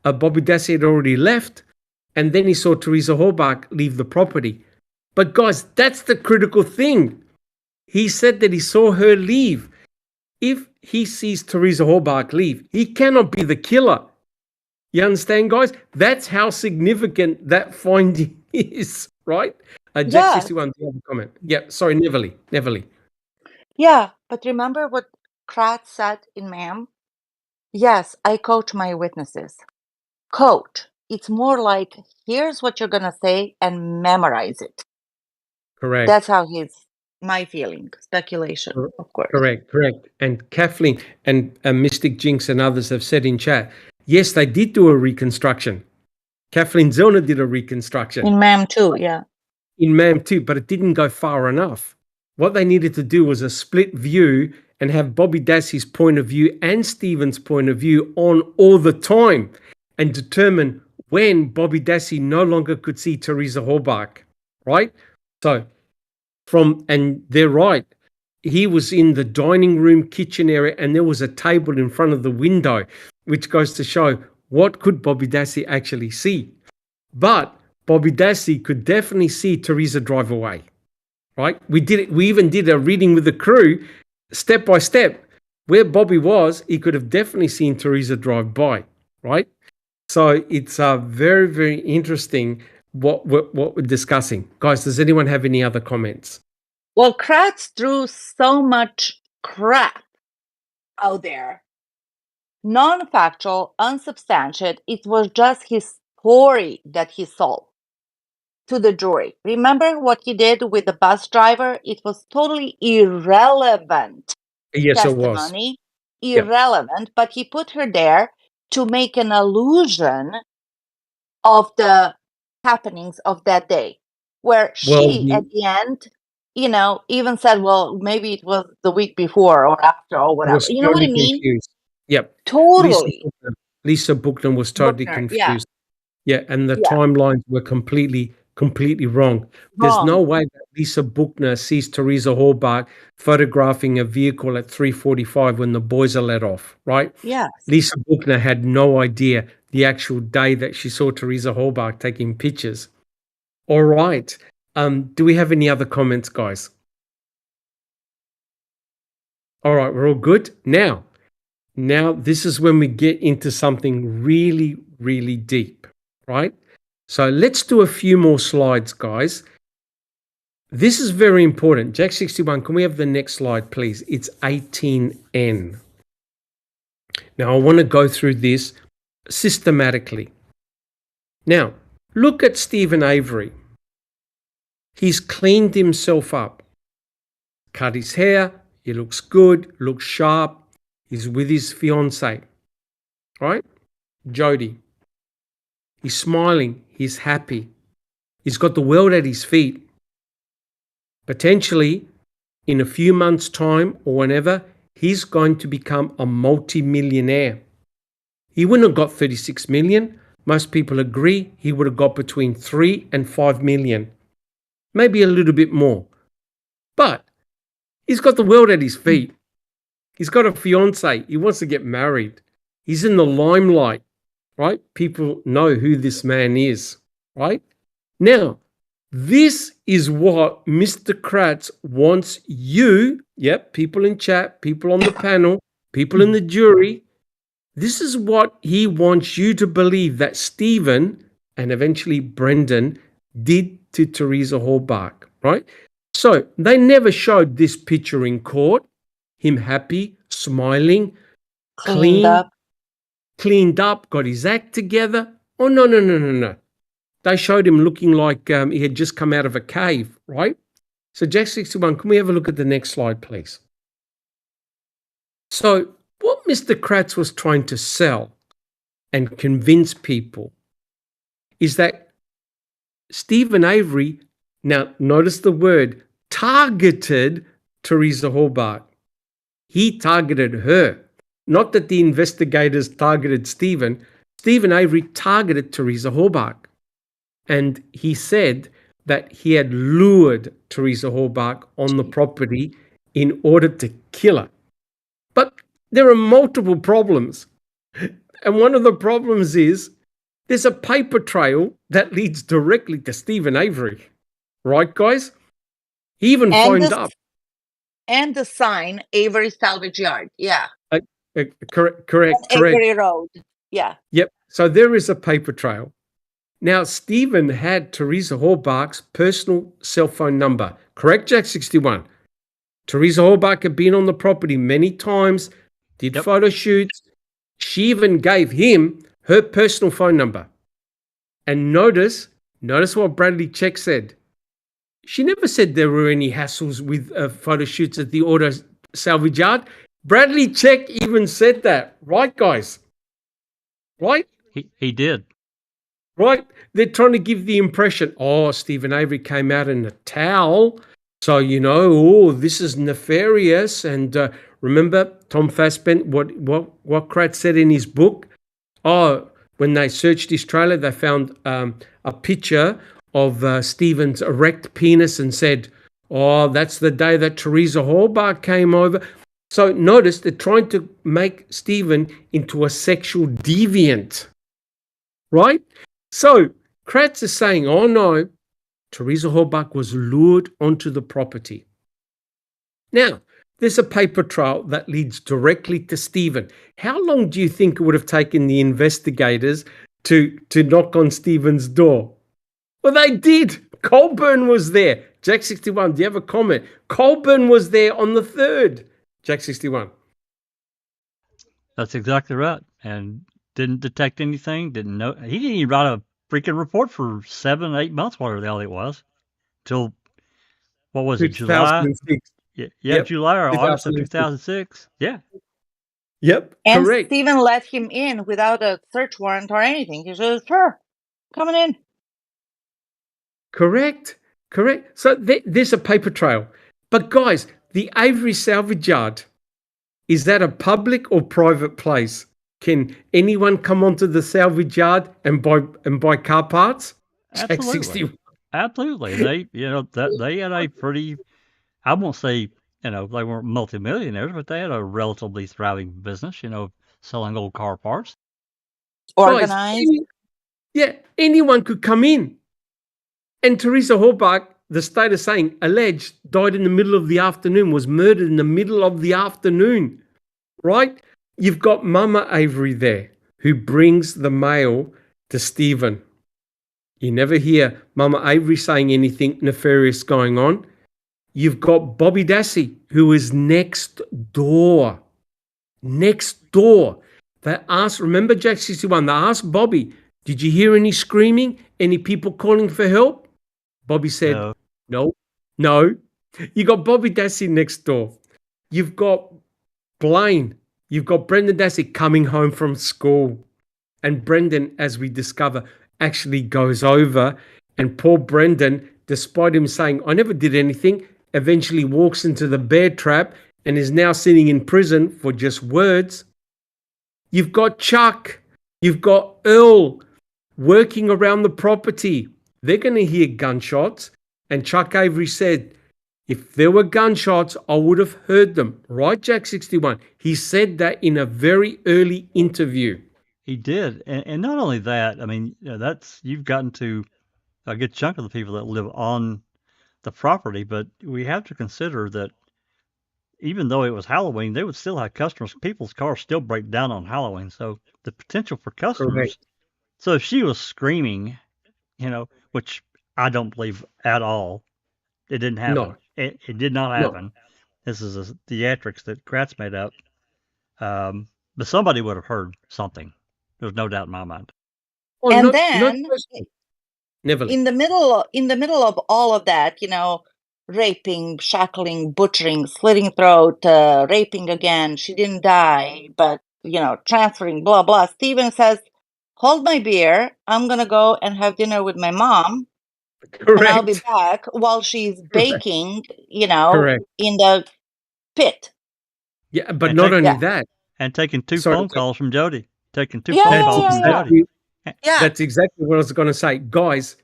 Bobby Dassey had already left, and then he saw Teresa Hallbach leave the property. But guys, that's the critical thing. He said that he saw her leave. If he sees Teresa Hallbach leave, he cannot be the killer. You understand, guys? That's how significant that finding is, right? Jack 61, the other comment. Yeah, sorry, Neverly. Yeah, but remember what Kratz said in MAM? Yes, I coach my witnesses. Coach. It's more like, here's what you're going to say and memorize it. Correct. That's how my feeling, speculation, of course. Correct. And Kathleen and Mystic Jinx and others have said in chat, yes, they did do a reconstruction. Kathleen Zellner did a reconstruction. In MAM too, yeah. In MAM too, but it didn't go far enough. What they needed to do was a split view and have Bobby Dassey's point of view and Stephen's point of view on all the time, and determine when Bobby Dassey no longer could see Teresa Hallbach, right? So and they're right. He was in the dining room, kitchen area, and there was a table in front of the window, which goes to show what could Bobby Dassey actually see. But Bobby Dassey could definitely see Teresa drive away, right? We even did a reading with the crew, step by step. Where Bobby was, he could have definitely seen Teresa drive by, right? So it's very, very interesting what we're discussing. Guys, does anyone have any other comments? Well, Kratz threw so much crap out there. Non-factual, unsubstantiated. It was just his story that he sold to the jury. Remember what he did with the bus driver? It was totally irrelevant. Yes, testimony. It was. Irrelevant, but he put her there to make an allusion of the happenings of that day. where Well, she, at the end, even said, well, maybe it was the week before or after or whatever. was You know what I totally mean? confused. Yep. Totally. Lisa Bookner was totally Bookner, yeah, confused. Yeah, and the yeah, timelines were completely wrong. There's no wrong. way that Lisa Bookner sees Teresa Halbach photographing a vehicle at 3:45 when the boys are let off, right? Yes. Lisa Bookner had no idea the actual day that she saw Teresa Halbach taking pictures. All right. Do we have any other comments, guys? All right, we're all good. Now this is when we get into something really, really deep, right? So let's do a few more slides, guys. This is very important. Jack 61, can we have the next slide, please? It's 18N. Now, I want to go through this systematically. Now, look at Stephen Avery. He's cleaned himself up, cut his hair, he looks good, looks sharp. He's with his fiancée, right? Jody. He's smiling, he's happy. He's got the world at his feet. Potentially, in a few months' time or whenever, he's going to become a multi-millionaire. He wouldn't have got 36 million. Most people agree he would have got between 3 and 5 million. Maybe a little bit more. But he's got the world at his feet. He's got a fiancée. He wants to get married. He's in the limelight, right? People know who this man is, right? Now, this is what Mr. Kratz wants you, yep, people in chat, people on the panel, people in the jury. This is what he wants you to believe that Stephen and eventually Brendan did to Teresa Halbach, right? So they never showed this picture in court, him happy, smiling, cleaned up, got his act together. Oh, no. They showed him looking like he had just come out of a cave, right? So Jack 61, can we have a look at the next slide, please? So what Mr. Kratz was trying to sell and convince people is that Stephen Avery, now notice the word, targeted Teresa Halbach. He targeted her. Not that the investigators targeted Stephen. Stephen Avery targeted Teresa Halbach. And he said that he had lured Teresa Halbach on the property in order to kill her. But there are multiple problems. And one of the problems is there's a paper trail that leads directly to Stephen Avery. Right, guys? He even phoned up. And the sign, Avery Salvage Yard. Yeah. Correct. Avery Road. Yeah. Yep. So there is a paper trail. Now, Stephen had Teresa Halbach's personal cell phone number. Correct, Jack 61? Teresa Halbach had been on the property many times, did photo shoots. She even gave him her personal phone number. And notice what Bradley Check said. She never said there were any hassles with photo shoots at the auto salvage yard. Bradley Check even said that. Right, guys? Right? He did. Right? They're trying to give the impression, Stephen Avery came out in a towel. So, this is nefarious. And remember, Tom Fassbender, what Kratz said in his book? When they searched his trailer, they found a picture of Stephen's erect penis and said, that's the day that Teresa Halbach came over. So notice they're trying to make Stephen into a sexual deviant. Right? So Kratz is saying, no, Teresa Halbach was lured onto the property. Now, there's a paper trail that leads directly to Stephen. How long do you think it would have taken the investigators to knock on Stephen's door? Well, they did. Colburn was there. Jack 61, do you have a comment? Colburn was there on the 3rd. Jack 61. That's exactly right. And didn't detect anything, didn't know. He didn't even write a freaking report for 7, 8 months, whatever the hell it was. Till, what was it, July? Yeah, July or August of 2006. Yeah. Yep, and correct. Stephen let him in without a search warrant or anything. He says, sure, coming in. Correct. Correct. So there's a paper trail. But guys, the Avery salvage yard, is that a public or private place? Can anyone come onto the salvage yard and buy car parts? Check Absolutely. 61. Absolutely. They, that they had a pretty, I won't say, they weren't multimillionaires, but they had a relatively thriving business, selling old car parts. Guys, Organized. anyone could come in. And Teresa Horbach, the state is saying, alleged, died in the middle of the afternoon, was murdered in the middle of the afternoon, right? You've got Mama Avery there, who brings the mail to Stephen. You never hear Mama Avery saying anything nefarious going on. You've got Bobby Dassey, who is next door. Next door. They asked, remember Jack 61, they asked Bobby, did you hear any screaming? Any people calling for help? Bobby said, no. You got Bobby Dassey next door. You've got Blaine. You've got Brendan Dassey coming home from school. And Brendan, as we discover, actually goes over, and poor Brendan, despite him saying, I never did anything, eventually walks into the bear trap and is now sitting in prison for just words. You've got Chuck. You've got Earl working around the property. They're going to hear gunshots. And Chuck Avery said, if there were gunshots, I would have heard them. Right, Jack 61? He said that in a very early interview. He did. And not only that, I mean, you've gotten to a good chunk of the people that live on the property, but we have to consider that even though it was Halloween, they would still have customers. People's cars still break down on Halloween. So the potential for customers. Correct. So if she was screaming, which I don't believe at all, it didn't happen. No. It did not happen. No. This is a theatrics that Kratz made up. But somebody would have heard something. There's no doubt in my mind. Well, And no then question. Never. in the middle of all of that, raping, shackling, butchering, slitting throat, raping again. She didn't die, but transferring, blah blah. Stephen says, "Hold my beer. I'm gonna go and have dinner with my mom, Correct. and I'll be back while she's baking. Correct. In the pit." Yeah, but And not only that. And taking two Sorry, phone calls from Jody. Taking two Yeah, phone yeah, calls yeah, from yeah. Jody. Yeah. That's exactly what I was going to say. Guys,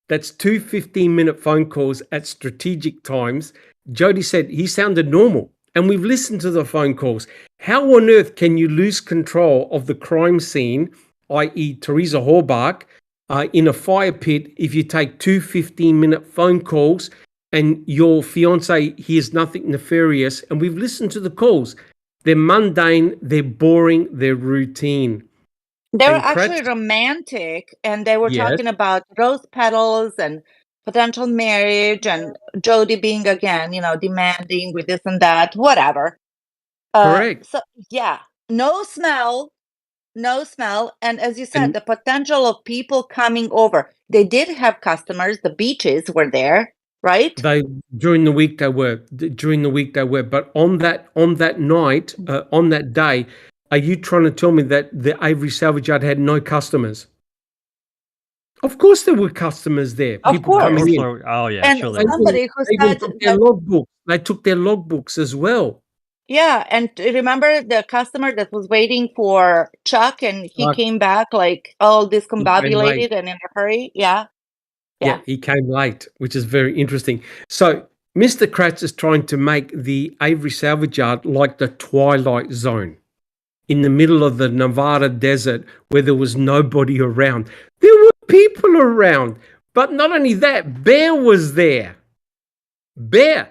that's 2 15-minute phone calls at strategic times. Jody said he sounded normal, and we've listened to the phone calls. How on earth can you lose control of the crime scene, i.e. Teresa Horbach, in a fire pit if you take 2 15-minute phone calls and your fiance hears nothing nefarious? And we've listened to the calls. They're mundane, they're boring, they're routine. They were And actually Kratz- romantic, and they were Yes. talking about rose petals and potential marriage, and Jody being again, demanding with this and that, whatever. Correct. So yeah, no smell, and as you said, And- the potential of people coming over. They did have customers. The beaches were there, right? During the week they were, but on that night, on that day, are you trying to tell me that the Avery salvage yard had no customers? Of course there were customers there. Of People course. coming in. Oh yeah, And sure they were. somebody who They even said took their that, logbook. They took their logbooks as well. yeah, and remember the customer that was waiting for Chuck, and he Chuck. came back like all late. discombobulated and in a hurry. Yeah. Yeah, he came late, which is very interesting. So Mr. Kratz is trying to make the Avery salvage yard like the Twilight Zone in the middle of the Nevada desert where there was nobody around. There were people around, but not only that, Bear was there. Bear.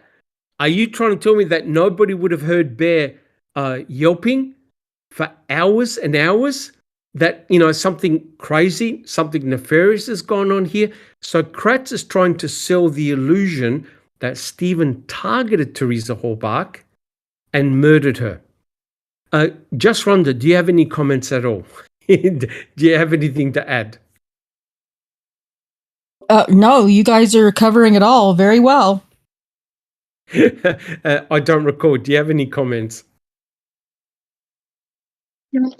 Are you trying to tell me that nobody would have heard Bear yelping for hours and hours? That, something crazy, something nefarious has gone on here. So Kratz is trying to sell the illusion that Stephen targeted Teresa Horbach and murdered her. Just Rhonda, do you have any comments at all? Do you have anything to add? No, you guys are covering it all very well. I don't recall. Do you have any comments?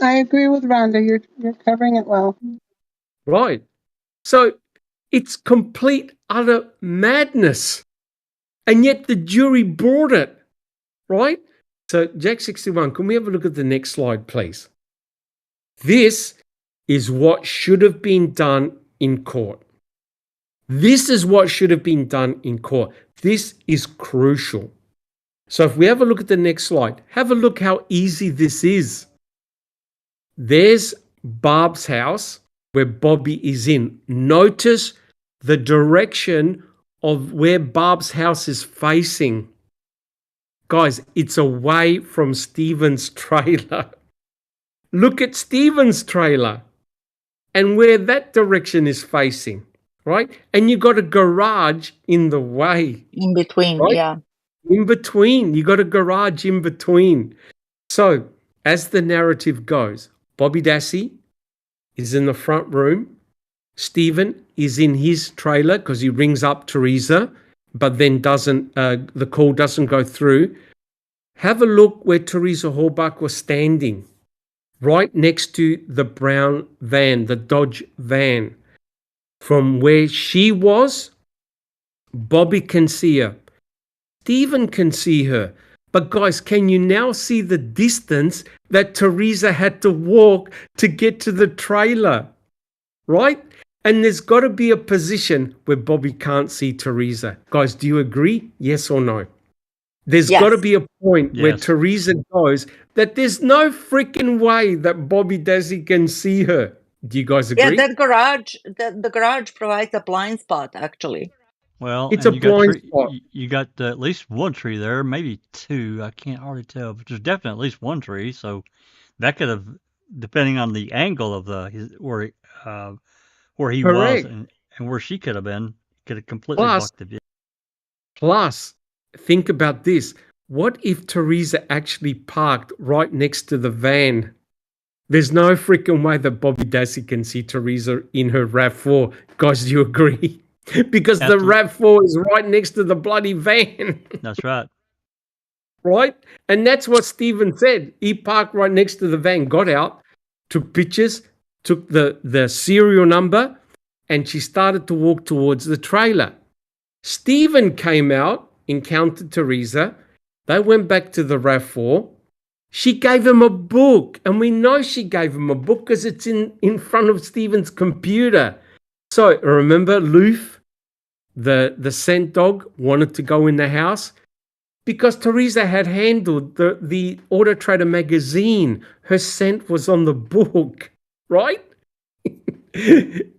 I agree with Rhonda. You're covering it well. Right. So it's complete utter madness. And yet the jury brought it, right? So, Jack 61, can we have a look at the next slide, please? This is what should have been done in court. This is what should have been done in court. This is crucial. So if we have a look at the next slide, have a look how easy this is. There's Barb's house where Bobby is in. Notice the direction of where Barb's house is facing. Guys, it's away from Stephen's trailer. Look at Stephen's trailer and where that direction is facing, right? And you got a garage in the way. In between, right? yeah. In between. You got a garage in between. So, as the narrative goes, Bobby Dassey is in the front room. Stephen is in his trailer because he rings up Teresa, but then the call doesn't go through. Have a look where Teresa Horbach was standing, right next to the brown van, the Dodge van. From where she was, Bobby can see her. Stephen can see her. But guys, can you now see the distance that Teresa had to walk to get to the trailer? Right? And there's got to be a position where Bobby can't see Teresa. Guys, do you agree? Yes or no? There's got to be a point where Teresa goes that there's no freaking way that Bobby Dassey can see her. Do you guys agree? Yeah, that garage, the garage provides a blind spot, actually. Well, it's a blind spot. You got at least one tree there, maybe two. I can't hardly tell, but there's definitely at least one tree. So that could have, depending on the angle of where he Correct. was and where she could have been, could have completely blocked the view. Plus, think about this. What if Teresa actually parked right next to the van? There's no freaking way that Bobby Dassey can see Teresa in her RAV4. Guys, do you agree? Because the RAV4 is right next to the bloody van. That's right. Right? And that's what Stephen said. He parked right next to the van, got out, took pictures, took the serial number, and she started to walk towards the trailer. Stephen came out, encountered Teresa. They went back to the RAV4. She gave him a book, and we know she gave him a book because it's in front of Stephen's computer. So remember Loof, the scent dog, wanted to go in the house because Teresa had handled the Auto Trader magazine. Her scent was on the book, right?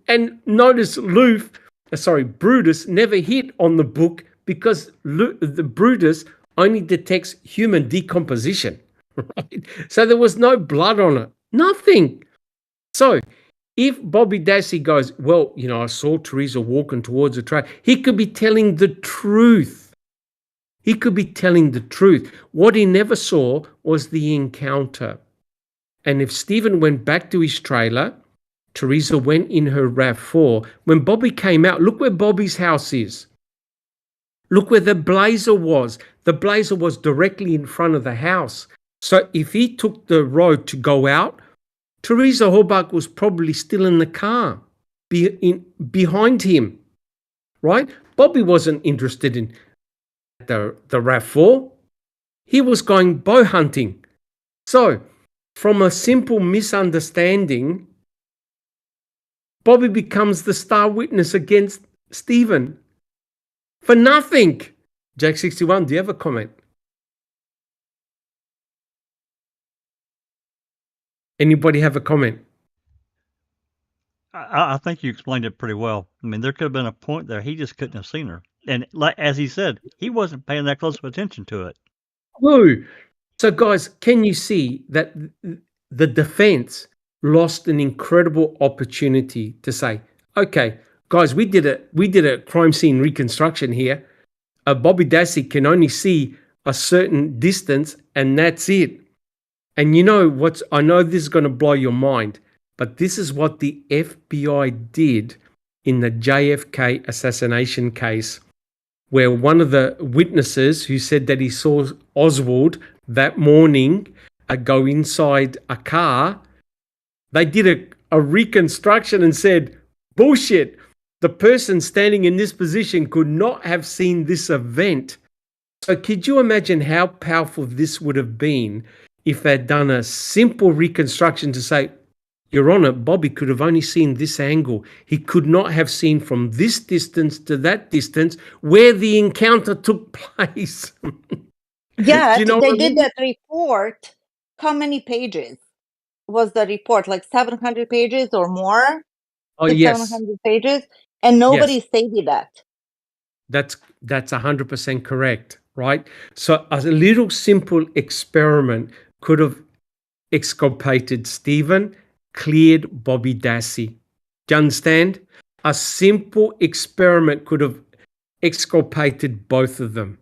And notice Brutus never hit on the book because the Brutus only detects human decomposition. Right? So there was no blood on it. Nothing. So if Bobby Dassey goes, well, I saw Teresa walking towards the train, he could be telling the truth. He could be telling the truth. What he never saw was the encounter. And if Stephen went back to his trailer, Teresa went in her RAV4. When Bobby came out, look where Bobby's house is. Look where the Blazer was. The Blazer was directly in front of the house. So if he took the road to go out, Teresa Horbach was probably still in the car behind him, right? Bobby wasn't interested in the RAV4. He was going bow hunting. So from a simple misunderstanding, Bobby becomes the star witness against Stephen for nothing. Jack 61, do you have a comment? Anybody have a comment? I think you explained it pretty well. I mean, there could have been a point there he just couldn't have seen her. And as he said, he wasn't paying that close of attention to it. No. So, guys, can you see that the defense lost an incredible opportunity to say, okay, guys, we did a crime scene reconstruction here. Bobby Dassey can only see a certain distance, and that's it. And I know this is going to blow your mind, but this is what the FBI did in the JFK assassination case, where one of the witnesses who said that he saw Oswald that morning go inside a car, they did a reconstruction and said, bullshit, The person standing in this position could not have seen this event. So could you imagine how powerful this would have been if they'd done a simple reconstruction to say, Your Honor, Bobby could have only seen this angle. He could not have seen from this distance to that distance where the encounter took place. Yeah, Do you know they what I did mean? that report. How many pages was the report? Like 700 pages or more? Oh, Six, yes. 700 pages, and Yes. nobody stated that. That's 100% correct, right? So a little simple experiment could have exculpated Stephen, cleared Bobby Dassey. Do you understand? A simple experiment could have exculpated both of them.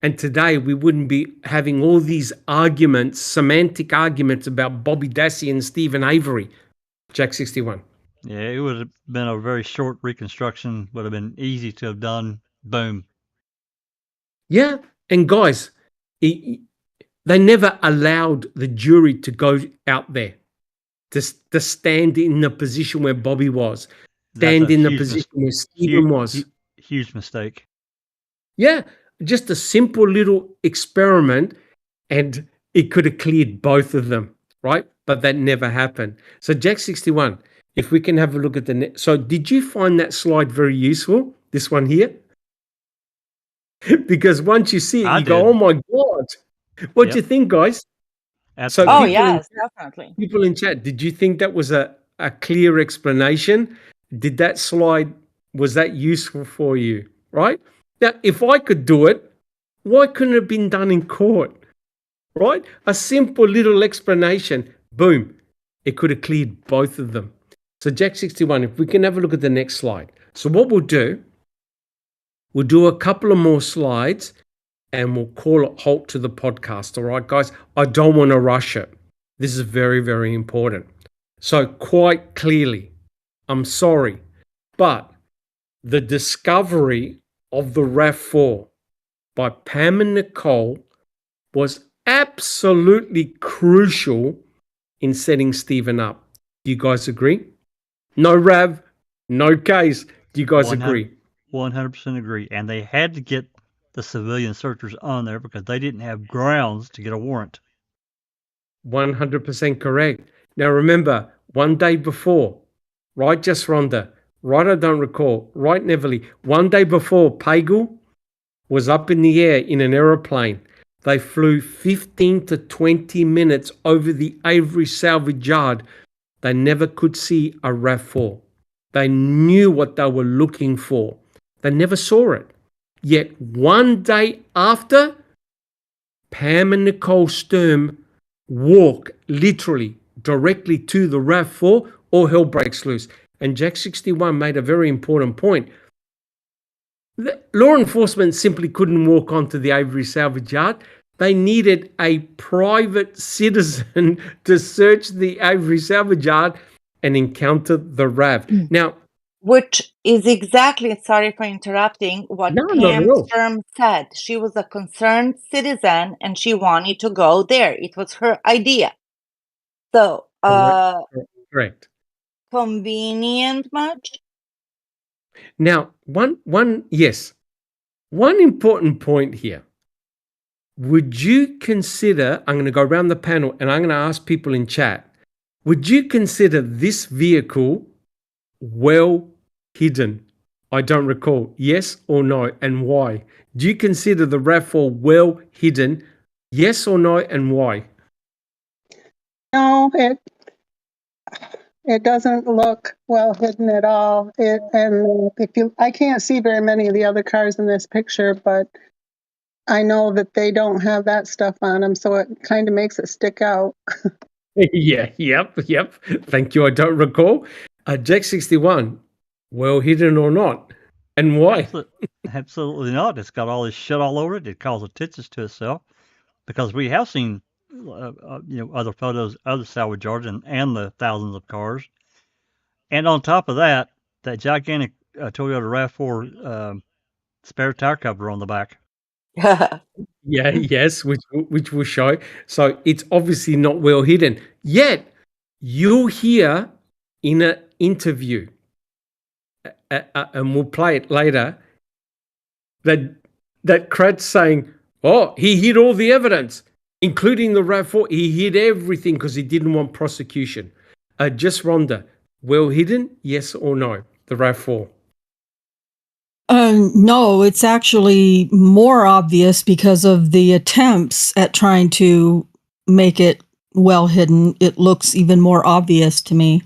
And today we wouldn't be having all these arguments, semantic arguments about Bobby Dassey and Stephen Avery. Jack 61. Yeah, it would have been a very short reconstruction. Would have been easy to have done. Boom. Yeah. And guys, they never allowed the jury to go out there to stand in the position where Bobby was, stand in the position where Stephen was. Huge mistake. Yeah, just a simple little experiment and it could have cleared both of them, right? But that never happened. So Jack 61, if we can have a look at the so did you find that slide very useful, this one here? Because once you see it, go, oh my God. What do you think, guys? Absolutely. Oh, yes, definitely. People in chat, did you think that was a clear explanation? Did that slide, was that useful for you, right? Now, if I could do it, why couldn't it have been done in court, right? A simple little explanation, boom, it could have cleared both of them. So Jack 61, if we can have a look at the next slide. So what we'll do a couple of more slides and we'll call it halt to the podcast, all right, guys? I don't want to rush it. This is very, very important. So quite clearly, I'm sorry, but the discovery of the RAV4 by Pam and Nicole was absolutely crucial in setting Stephen up. Do you guys agree? No RAV, no case. Do you guys agree? 100% agree. And they had to get the civilian searchers on there because they didn't have grounds to get a warrant. 100% correct. Now remember, one day before, right, Just Rhonda, right, I don't recall, right, Neverly, one day before Pagel was up in the air in an aeroplane, they flew 15 to 20 minutes over the Avery salvage yard. They never could see a RAV4. They knew what they were looking for. They never saw it. Yet one day after, Pam and Nicole Sturm walk literally directly to the RAV4, all hell breaks loose. And Jack 61 made a very important point. Law enforcement simply couldn't walk onto the Avery salvage yard. They needed a private citizen to search the Avery salvage yard and encounter the RAV. Now, which is exactly, sorry for interrupting, what Pam Sturm said. She was a concerned citizen and she wanted to go there. It was her idea. So, correct. Convenient much? Now, one important point here. Would you consider, I'm going to go around the panel and I'm going to ask people in chat, would you consider this vehicle well hidden? I don't recall. Yes or no, and why? Do you consider the RAV4 well hidden? Yes or no, and why? No, it doesn't look well hidden at all. I can't see very many of the other cars in this picture, but I know that they don't have that stuff on them, so it kind of makes it stick out. Yep. Thank you. I don't recall. Jack 61, well hidden or not, and why? Absolutely not. It's got all this shit all over it. It calls attention to itself because we have seen, other photos, other salvage yards, and the thousands of cars. And on top of that, that gigantic Toyota RAV4 spare tire cover on the back. Yes, which will show. So it's obviously not well hidden. Yet you'll hear in an interview and we'll play it later, that Kratz saying, oh, he hid all the evidence, including the RAV4. He hid everything because he didn't want prosecution. Just Rhonda, well hidden, yes or no, the RAV4? No, it's actually more obvious because of the attempts at trying to make it well hidden. It looks even more obvious to me.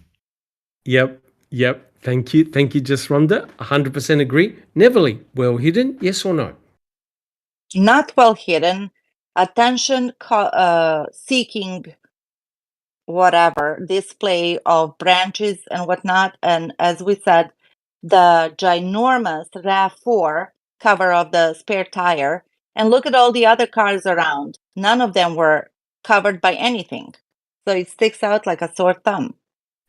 Yep. Thank you, just Rhonda. 100% agree. Neverly, well hidden, yes or no? Not well hidden, attention seeking, whatever, display of branches and whatnot. And as we said, the ginormous RAV4 cover of the spare tire, and look at all the other cars around. None of them were covered by anything. So it sticks out like a sore thumb.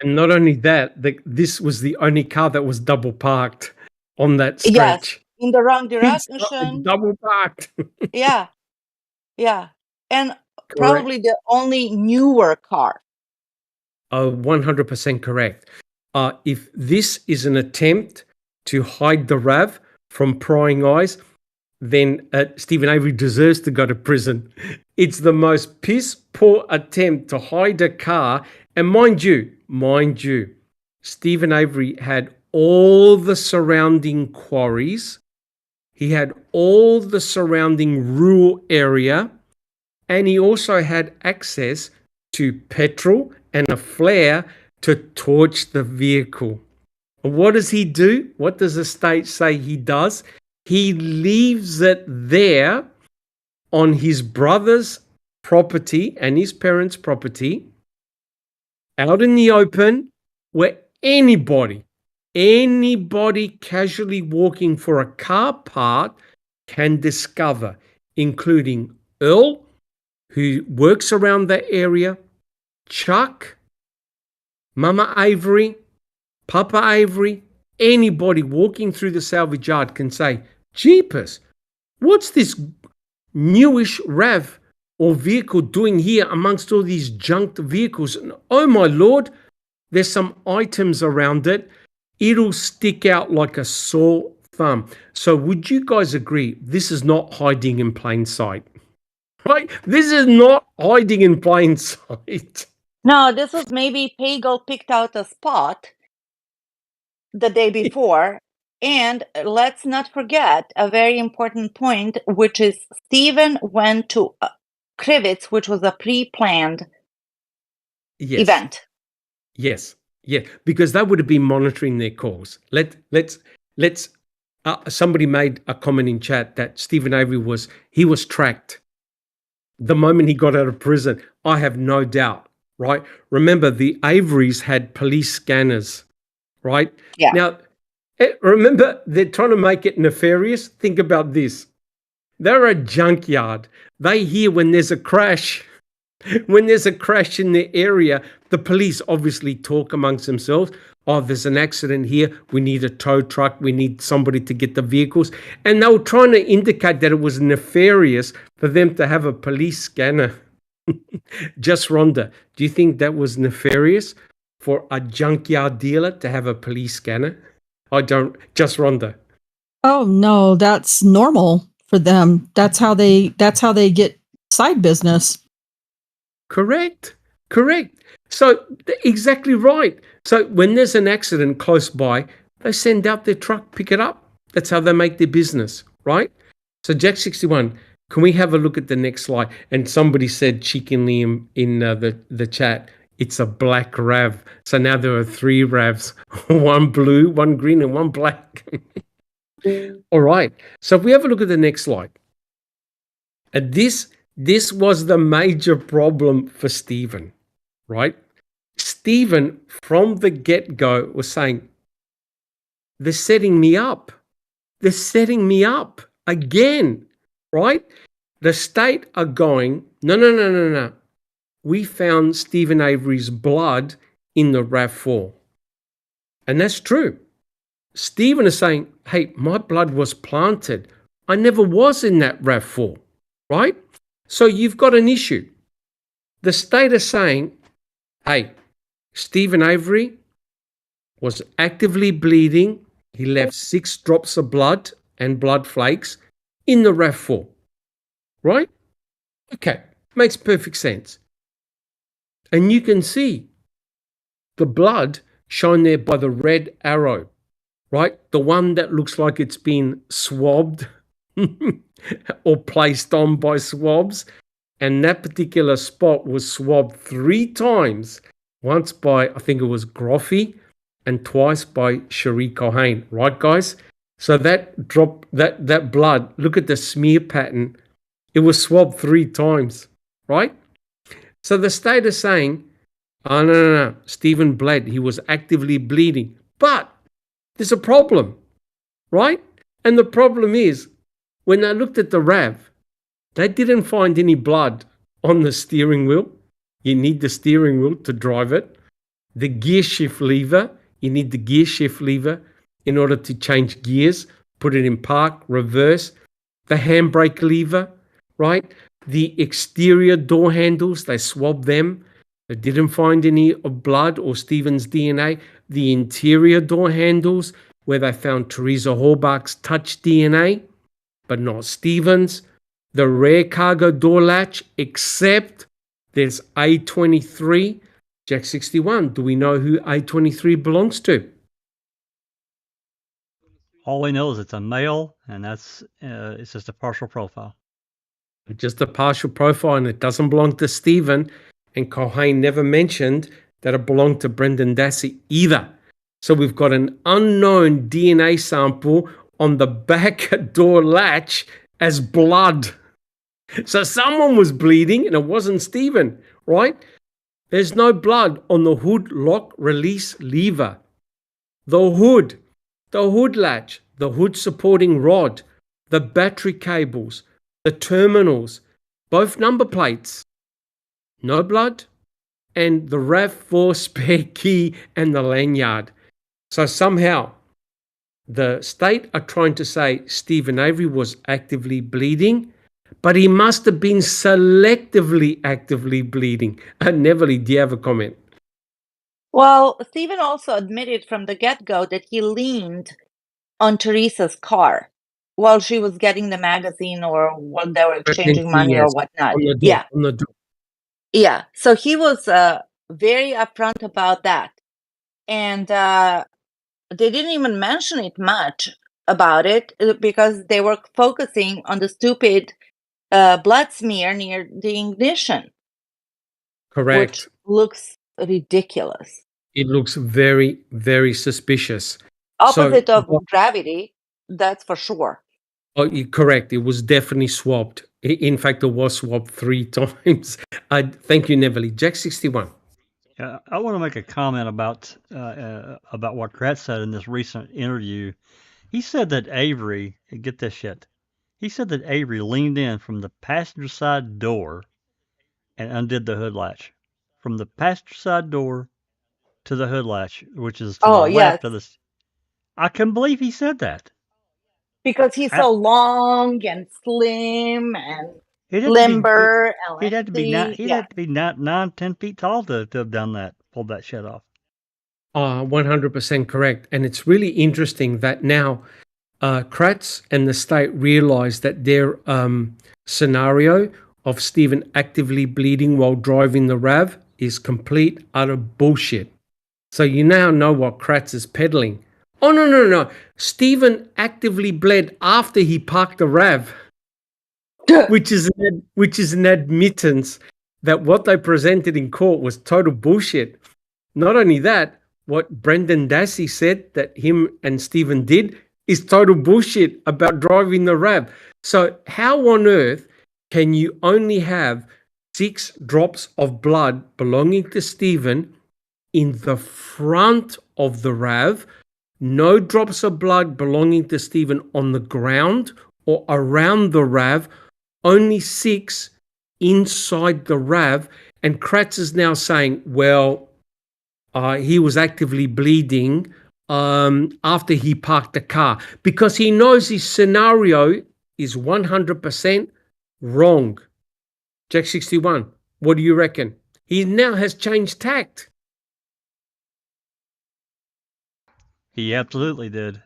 And not only that, this was the only car that was double parked on that stretch. Yes, in the wrong It's direction. double parked. Yeah. And Correct. probably the only newer car. 100% correct. If this is an attempt to hide the RAV from prying eyes, then Stephen Avery deserves to go to prison. It's the most piss poor attempt to hide a car. And mind you, Stephen Avery had all the surrounding quarries. He had all the surrounding rural area. And he also had access to petrol and a flare to torch the vehicle. What does he do? What does the state say he does? He leaves it there on his brother's property and his parents' property, out in the open, where anybody casually walking for a car part can discover, including Earl, who works around that area, Chuck, Mama Avery, Papa Avery, anybody walking through the salvage yard can say, jeepers, what's this newish RAV or vehicle doing here amongst all these junked vehicles? And, oh my Lord, there's some items around it. It'll stick out like a sore thumb. So would you guys agree this is not hiding in plain sight? Right? This is not hiding in plain sight. No, this was maybe Pagel picked out a spot the day before. And let's not forget a very important point, which is Stephen went to Krivitz, which was a pre-planned event. Yes. Yeah, because they would have been monitoring their calls. Let's. Somebody made a comment in chat that Stephen Avery was tracked the moment he got out of prison. I have no doubt. Right? Remember, the Averys had police scanners. Right? Yeah. Now, remember, they're trying to make it nefarious. Think about this. They're a junkyard. They hear when there's a crash. When there's a crash in the area, the police obviously talk amongst themselves. Oh, there's an accident here. We need a tow truck. We need somebody to get the vehicles. And they were trying to indicate that it was nefarious for them to have a police scanner. Just Rhonda, do you think that was nefarious for a junkyard dealer to have a police scanner? I don't. Just Rhonda. Oh no, that's normal for them. That's how they get side business. Correct. So exactly right. So when there's an accident close by, they send out their truck, pick it up. That's how they make their business, right? So Jack 61, can we have a look at the next slide? And somebody said cheekily in the chat, it's a black RAV. So now there are 3 RAVs, one blue, one green, and one black. All right. So if we have a look at the next slide, this was the major problem for Stephen, right? Stephen, from the get-go, was saying, they're setting me up. They're setting me up again, right? The state are going, no. We found Stephen Avery's blood in the RAV4. And that's true. Stephen is saying, hey, my blood was planted. I never was in that RAV4, right? So you've got an issue. The state is saying, hey, Stephen Avery was actively bleeding He left 6 drops of blood and blood flakes in the RAV4. Right? Okay, makes perfect sense. And you can see the blood shown there by the red arrow, right? The one that looks like it's been swabbed or placed on by swabs. And that particular spot was swabbed 3 times, once by, I think it was Groffy, and twice by Cherie Cohane, right, guys? So that drop, that blood, look at the smear pattern. It was swabbed 3 times, right? So the state is saying, oh, no. Stephen bled. He was actively bleeding. But there's a problem, right? And the problem is, when they looked at the RAV, they didn't find any blood on the steering wheel. You need the steering wheel to drive it. The gear shift lever, you need the gear shift lever in order to change gears, put it in park, reverse. The handbrake lever, right? The exterior door handles, they swabbed them. They didn't find any of blood or Stephen's DNA. The interior door handles, where they found Teresa Horbach's touch DNA, but not Stephen's. The rear cargo door latch, except there's A23, Jack 61. Do we know who A23 belongs to? All we know is it's a male, and that's it's just a partial profile. Just a partial profile, and it doesn't belong to Stephen. And Cohane never mentioned that it belonged to Brendan Dassey either. So we've got an unknown DNA sample on the back door latch as blood. So someone was bleeding, and it wasn't Stephen, right? There's no blood on the hood lock release lever. The hood latch, the hood supporting rod, the battery cables, the terminals, both number plates. No blood, and the RAV4 spare key and the lanyard. So somehow the state are trying to say Stephen Avery was actively bleeding, but he must have been selectively actively bleeding. Neville, do you have a comment? Well, Stephen also admitted from the get-go that he leaned on Teresa's car while she was getting the magazine or while they were exchanging money or whatnot. On the door. Yeah. So he was very upfront about that. And they didn't even mention it much about it because they were focusing on the stupid blood smear near the ignition. Correct. Which looks ridiculous. It looks very, very suspicious. Opposite of gravity, that's for sure. Oh, correct. It was definitely swabbed. In fact, it was swabbed 3 times. Thank you, Neville. Jack 61. I want to make a comment about what Kratz said in this recent interview. He said that Avery, get this shit, he said that Avery leaned in from the passenger side door and undid the hood latch. From the passenger side door to the hood latch, which is to the left of the... I couldn't believe he said that. Because he's so long and slim and limber. He'd have to be 9-10 feet tall to have done that, pulled that shit off. 100% correct. And it's really interesting that now Kratz and the state realize that their scenario of Stephen actively bleeding while driving the RAV is complete, utter bullshit. So you now know what Kratz is peddling. Oh, no. Stephen actively bled after he parked the RAV, which is an admittance that what they presented in court was total bullshit. Not only that, what Brendan Dassey said that him and Stephen did is total bullshit about driving the RAV. So how on earth can you only have 6 drops of blood belonging to Stephen in the front of the RAV, no drops of blood belonging to Stephen on the ground or around the RAV, only 6 inside the RAV? And Kratz is now saying, well, he was actively bleeding after he parked the car because he knows his scenario is 100% wrong. Jack 61, what do you reckon? He now has changed tact. He absolutely did.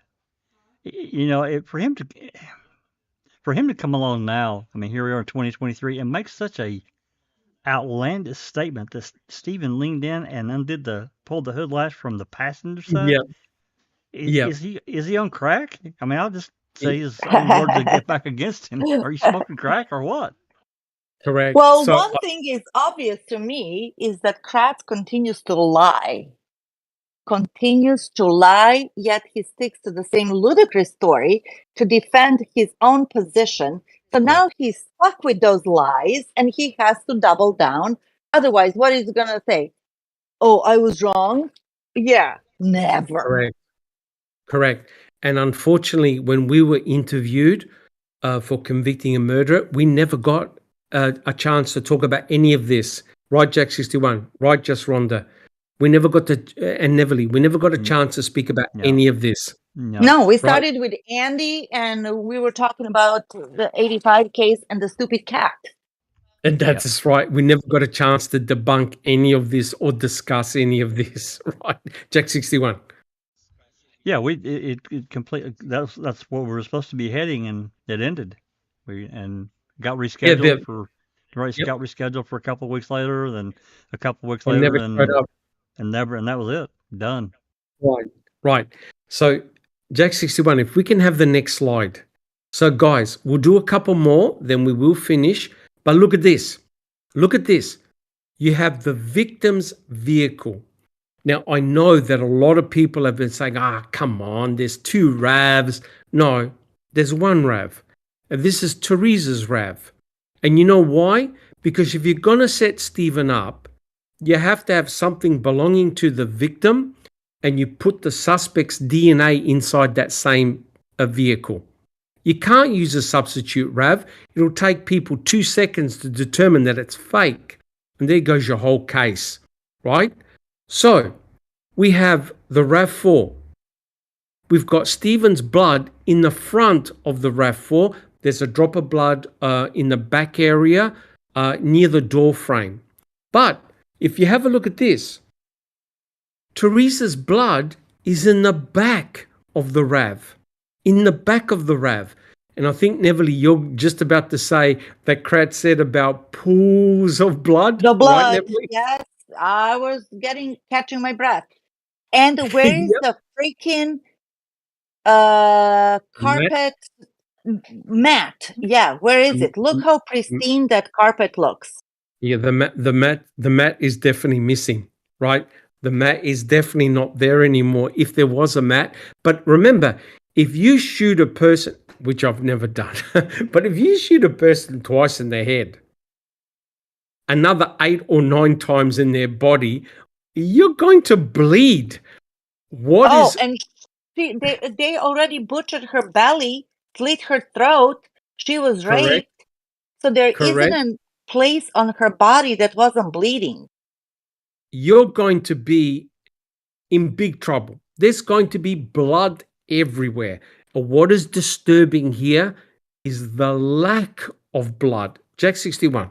For him to come along now, I mean, here we are in 2023, and make such a outlandish statement that Stephen leaned in and pulled the hood latch from the passenger side. Yeah. Yeah. Is he on crack? I mean, I'll just say his own words to get back against him. Are you smoking crack or what? Correct. Well, So, one thing is obvious to me is that Kratz continues to lie. Yet he sticks to the same ludicrous story to defend his own position. So now he's stuck with those lies and he has to double down. Otherwise, what is he going to say? Oh, I was wrong? Yeah, never. Correct. And unfortunately, when we were interviewed for convicting a murderer, we never got a chance to talk about any of this. Right, Jack 61. Right, Just Rhonda. We never got and Neverly, we never got a chance to speak about any of this. No, we started with Andy and we were talking about the 85 case and the stupid cat. And that's right. We never got a chance to debunk any of this or discuss any of this. Right, Jack 61. Yeah, it completely. That's where we were supposed to be heading, and it ended. And got rescheduled got rescheduled for a couple of weeks later, then a couple of weeks later, and that was it. Done. Right. So, Jack 61, if we can have the next slide. So, guys, we'll do a couple more, then we will finish. But look at this. Look at this. You have the victim's vehicle. Now, I know that a lot of people have been saying, come on, there's 2 RAVs. No, there's 1 RAV. And this is Teresa's RAV. And you know why? Because if you're going to set Stephen up, you have to have something belonging to the victim and you put the suspect's DNA inside that same vehicle. You can't use a substitute RAV. It'll take people 2 seconds to determine that it's fake. And there goes your whole case, right? So we have the RAV4. We've got Stephen's blood in the front of the RAV4. There's a drop of blood in the back area near the door frame. But if you have a look at this, Teresa's blood is in the back of the RAV. In the back of the RAV. And I think, Neverly, you're just about to say that Kratz said about pools of blood. The blood, right, yes. I was catching my breath. And where is the freaking carpet mat? Yeah, where is it? Look how pristine that carpet looks. Yeah, the mat is definitely missing, right? The mat is definitely not there anymore if there was a mat. But remember, if you shoot a person, which I've never done, but if you shoot a person twice in the head, another 8 or 9 times in their body, you're going to bleed. And they already butchered her belly, slit her throat. She was raped. So there isn't a place on her body that wasn't bleeding. You're going to be in big trouble. There's going to be blood everywhere. What is disturbing here is the lack of blood. Jack 61.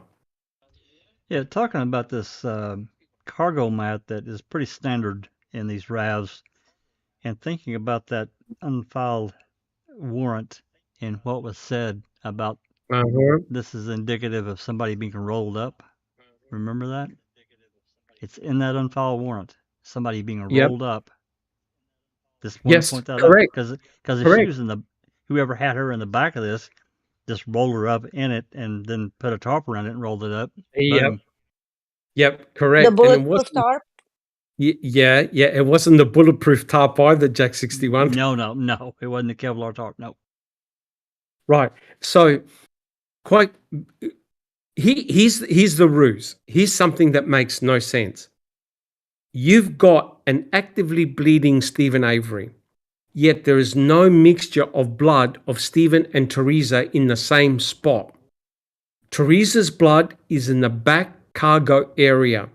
Yeah, talking about this cargo mat that is pretty standard in these RAVs, and thinking about that unfiled warrant and what was said about this is indicative of somebody being rolled up. Remember that? It's in that unfiled warrant. Somebody being rolled up. Just want to point that out because if she was whoever had her in the back of this, just rolled her up in it and then put a tarp around it and rolled it up. Yep, correct. The bulletproof tarp? Yeah, it wasn't the bulletproof tarp either, Jack 61. No, it wasn't the Kevlar tarp, no. Right, so here's the ruse. Here's something that makes no sense. You've got an actively bleeding Stephen Avery, yet there is no mixture of blood of Stephen and Teresa in the same spot. Teresa's blood is in the back cargo area.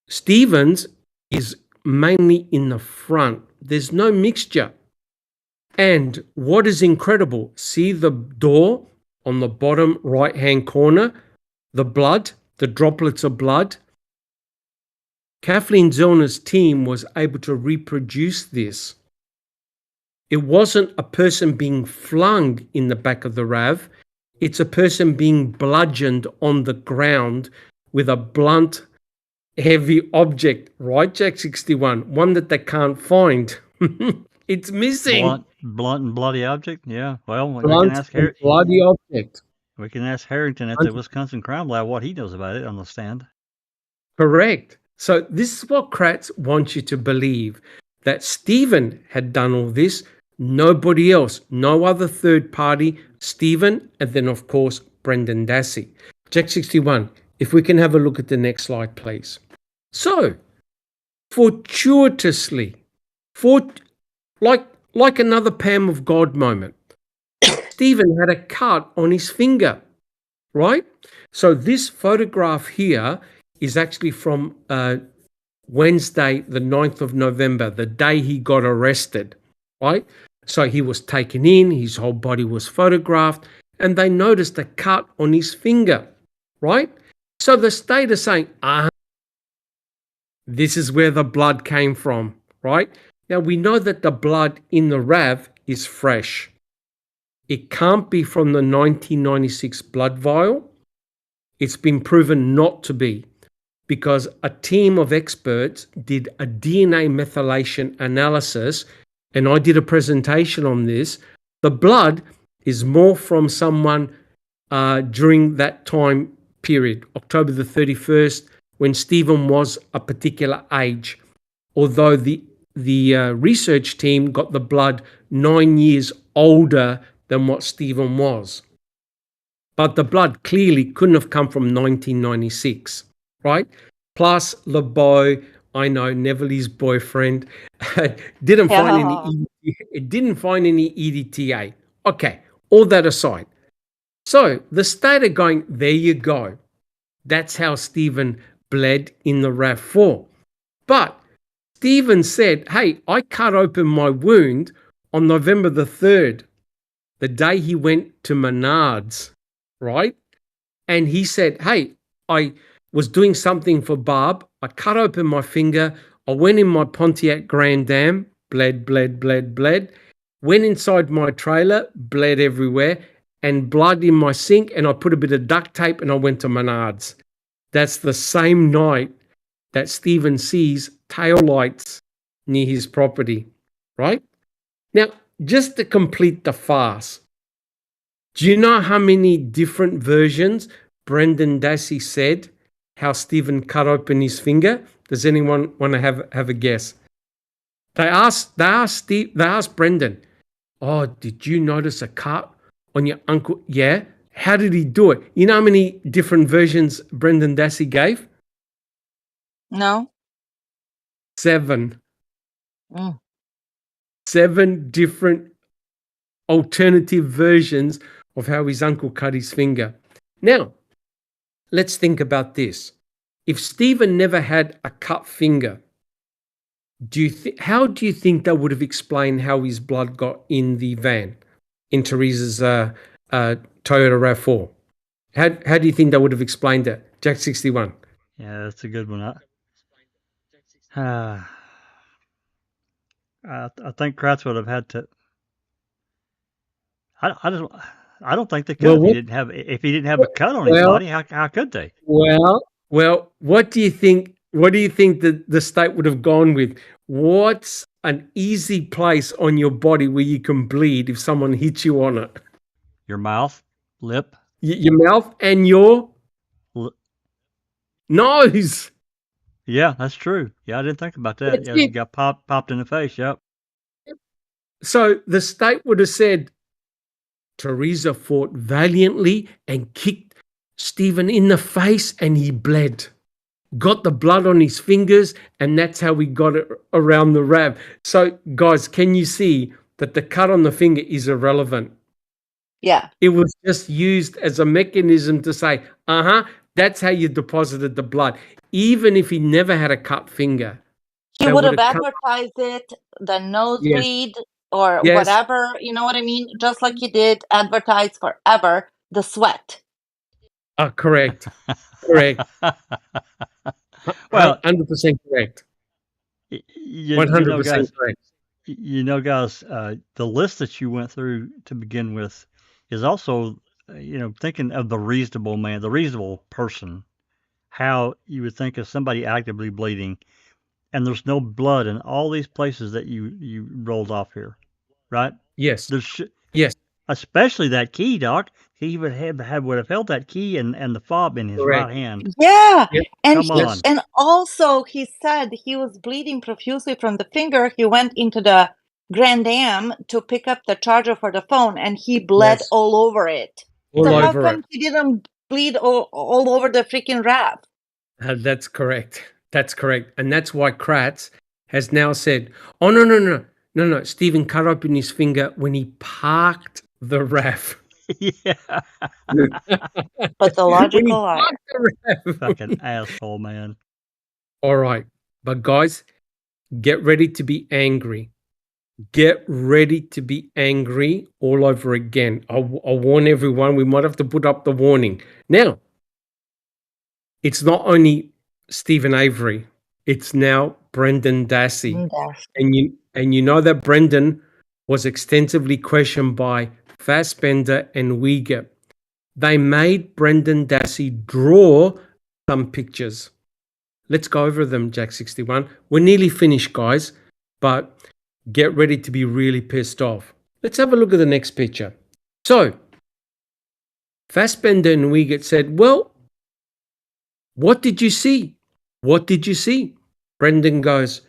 Stephen's is mainly in the front. There's no mixture. And what is incredible, see the door on the bottom right-hand corner, the blood, the droplets of blood? Kathleen Zellner's team was able to reproduce this. It wasn't a person being flung in the back of the RAV. It's a person being bludgeoned on the ground with a blunt, heavy object, right, Jack 61? One that they can't find. It's missing. Blunt and bloody object. Yeah. Well, Blunt and bloody object. We can ask Harrington at the Wisconsin Crime Lab what he knows about it on the stand. Correct. So this is what Kratz wants you to believe, that Stephen had done all this, nobody else, no other third party, Stephen, and then of course Brendan Dassey. Jack 61, if we can have a look at the next slide, please. So, fortuitously, like another Pam of God moment, Stephen had a cut on his finger, right? So this photograph here is actually from Wednesday, the 9th of November, the day he got arrested, right? So he was taken in, his whole body was photographed, and they noticed a cut on his finger, right? So the state is saying, this is where the blood came from, right? Now we know that the blood in the RAV is fresh. It can't be from the 1996 blood vial. It's been proven not to be, because a team of experts did a DNA methylation analysis, and I did a presentation on this. The blood is more from someone during that time period, October the 31st, when Stephen was a particular age, although the research team got the blood 9 years older than what Stephen was. But the blood clearly couldn't have come from 1996, right? Plus, LeBeau, I know, Neville's boyfriend, didn't find any EDTA. Okay, all that aside. So the state are going, there you go. That's how Stephen bled in the RAV4. But Stephen said, hey, I cut open my wound on November the 3rd, the day he went to Menards, right? And he said, hey, I was doing something for Barb. I cut open my finger. I went in my Pontiac Grand Am, bled. Went inside my trailer, bled everywhere, and blood in my sink. And I put a bit of duct tape and I went to Menards. That's the same night that Stephen sees taillights near his property, right? Now, just to complete the farce, do you know how many different versions Brendan Dassey said how Stephen cut open his finger? Does anyone want to have a guess? They asked Brendan, oh, did you notice a cut on your uncle? Yeah. How did he do it? You know how many different versions Brendan Dassey gave? No. 7. 7 different alternative versions of how his uncle cut his finger. Now, let's think about this. If Stephen never had a cut finger, how do you think that would have explained how his blood got in the van, in Teresa's Toyota RAV4? How do you think that would have explained that? Jack 61. Yeah, that's a good one. I think Kratz would have had to. I don't think they could if he didn't have a cut on his body. How could they? Well, what do you think? What do you think the state would have gone with? What's an easy place on your body where you can bleed if someone hits you on it? Your mouth, lip. Your mouth and your nose. Yeah, that's true. Yeah, I didn't think about that. Yeah, you got popped in the face. Yep. So the state would have said, Teresa fought valiantly and kicked Stephen in the face and he bled. Got the blood on his fingers and that's how we got it around the RAV. So guys, can you see that the cut on the finger is irrelevant? Yeah. It was just used as a mechanism to say, that's how you deposited the blood. Even if he never had a cut finger. He would have advertised it, the nosebleed or whatever, you know what I mean? Just like he did advertise forever the sweat. Correct. Correct. Well, 100% correct. 100% correct. You know, guys, the list that you went through to begin with is also, thinking of the reasonable man, the reasonable person, how you would think of somebody actively bleeding, and there's no blood in all these places that you rolled off here, right? Yes. There's Yes. especially that key, Doc. He would have held that key and the fob in his Correct. right hand. Yeah, Yep. and Come he on. and also he said he was bleeding profusely from the finger. He went into the Grand Am to pick up the charger for the phone, and he bled Yes. all over it. All So how over come it. he didn't bleed all over the freaking wrap? That's correct. That's correct. And that's why Kratz has now said, oh, no. Stephen cut open his finger when he parked the RAF. Yeah. Pathological When he liar. parked the RAF. Fucking asshole, man. All right. But guys, get ready to be angry. Get ready to be angry all over again. I'll warn everyone, we might have to put up the warning. Now, it's not only Stephen Avery, it's now Brendan Dassey. And you know that Brendan was extensively questioned by Fassbender and Uyghur. They made Brendan Dassey draw some pictures. Let's go over them, Jack 61. We're nearly finished, guys, but get ready to be really pissed off. Let's have a look at the next picture. So, Fassbender and Uyghur said, well, what did you see? What did you see? Brendan goes,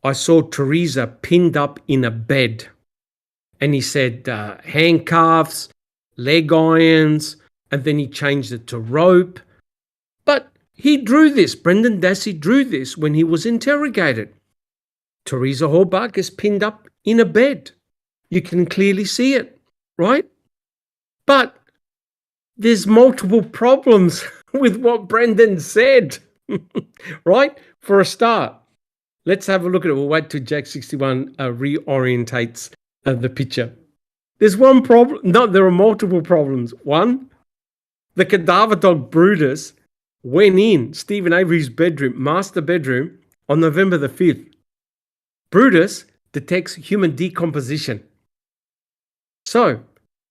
I saw Teresa pinned up in a bed. And he said handcuffs, leg irons, and then he changed it to rope. But he drew this. Brendan Dassey drew this when he was interrogated. Teresa Horbach is pinned up in a bed. You can clearly see it, right? But there's multiple problems with what Brendan said, right? For a start, let's have a look at it. We'll wait till Jack 61 reorientates the picture. There's one problem. No, there are multiple problems. One, the cadaver dog Brutus went in Stephen Avery's bedroom, master bedroom, on November the 5th. Brutus detects human decomposition. So,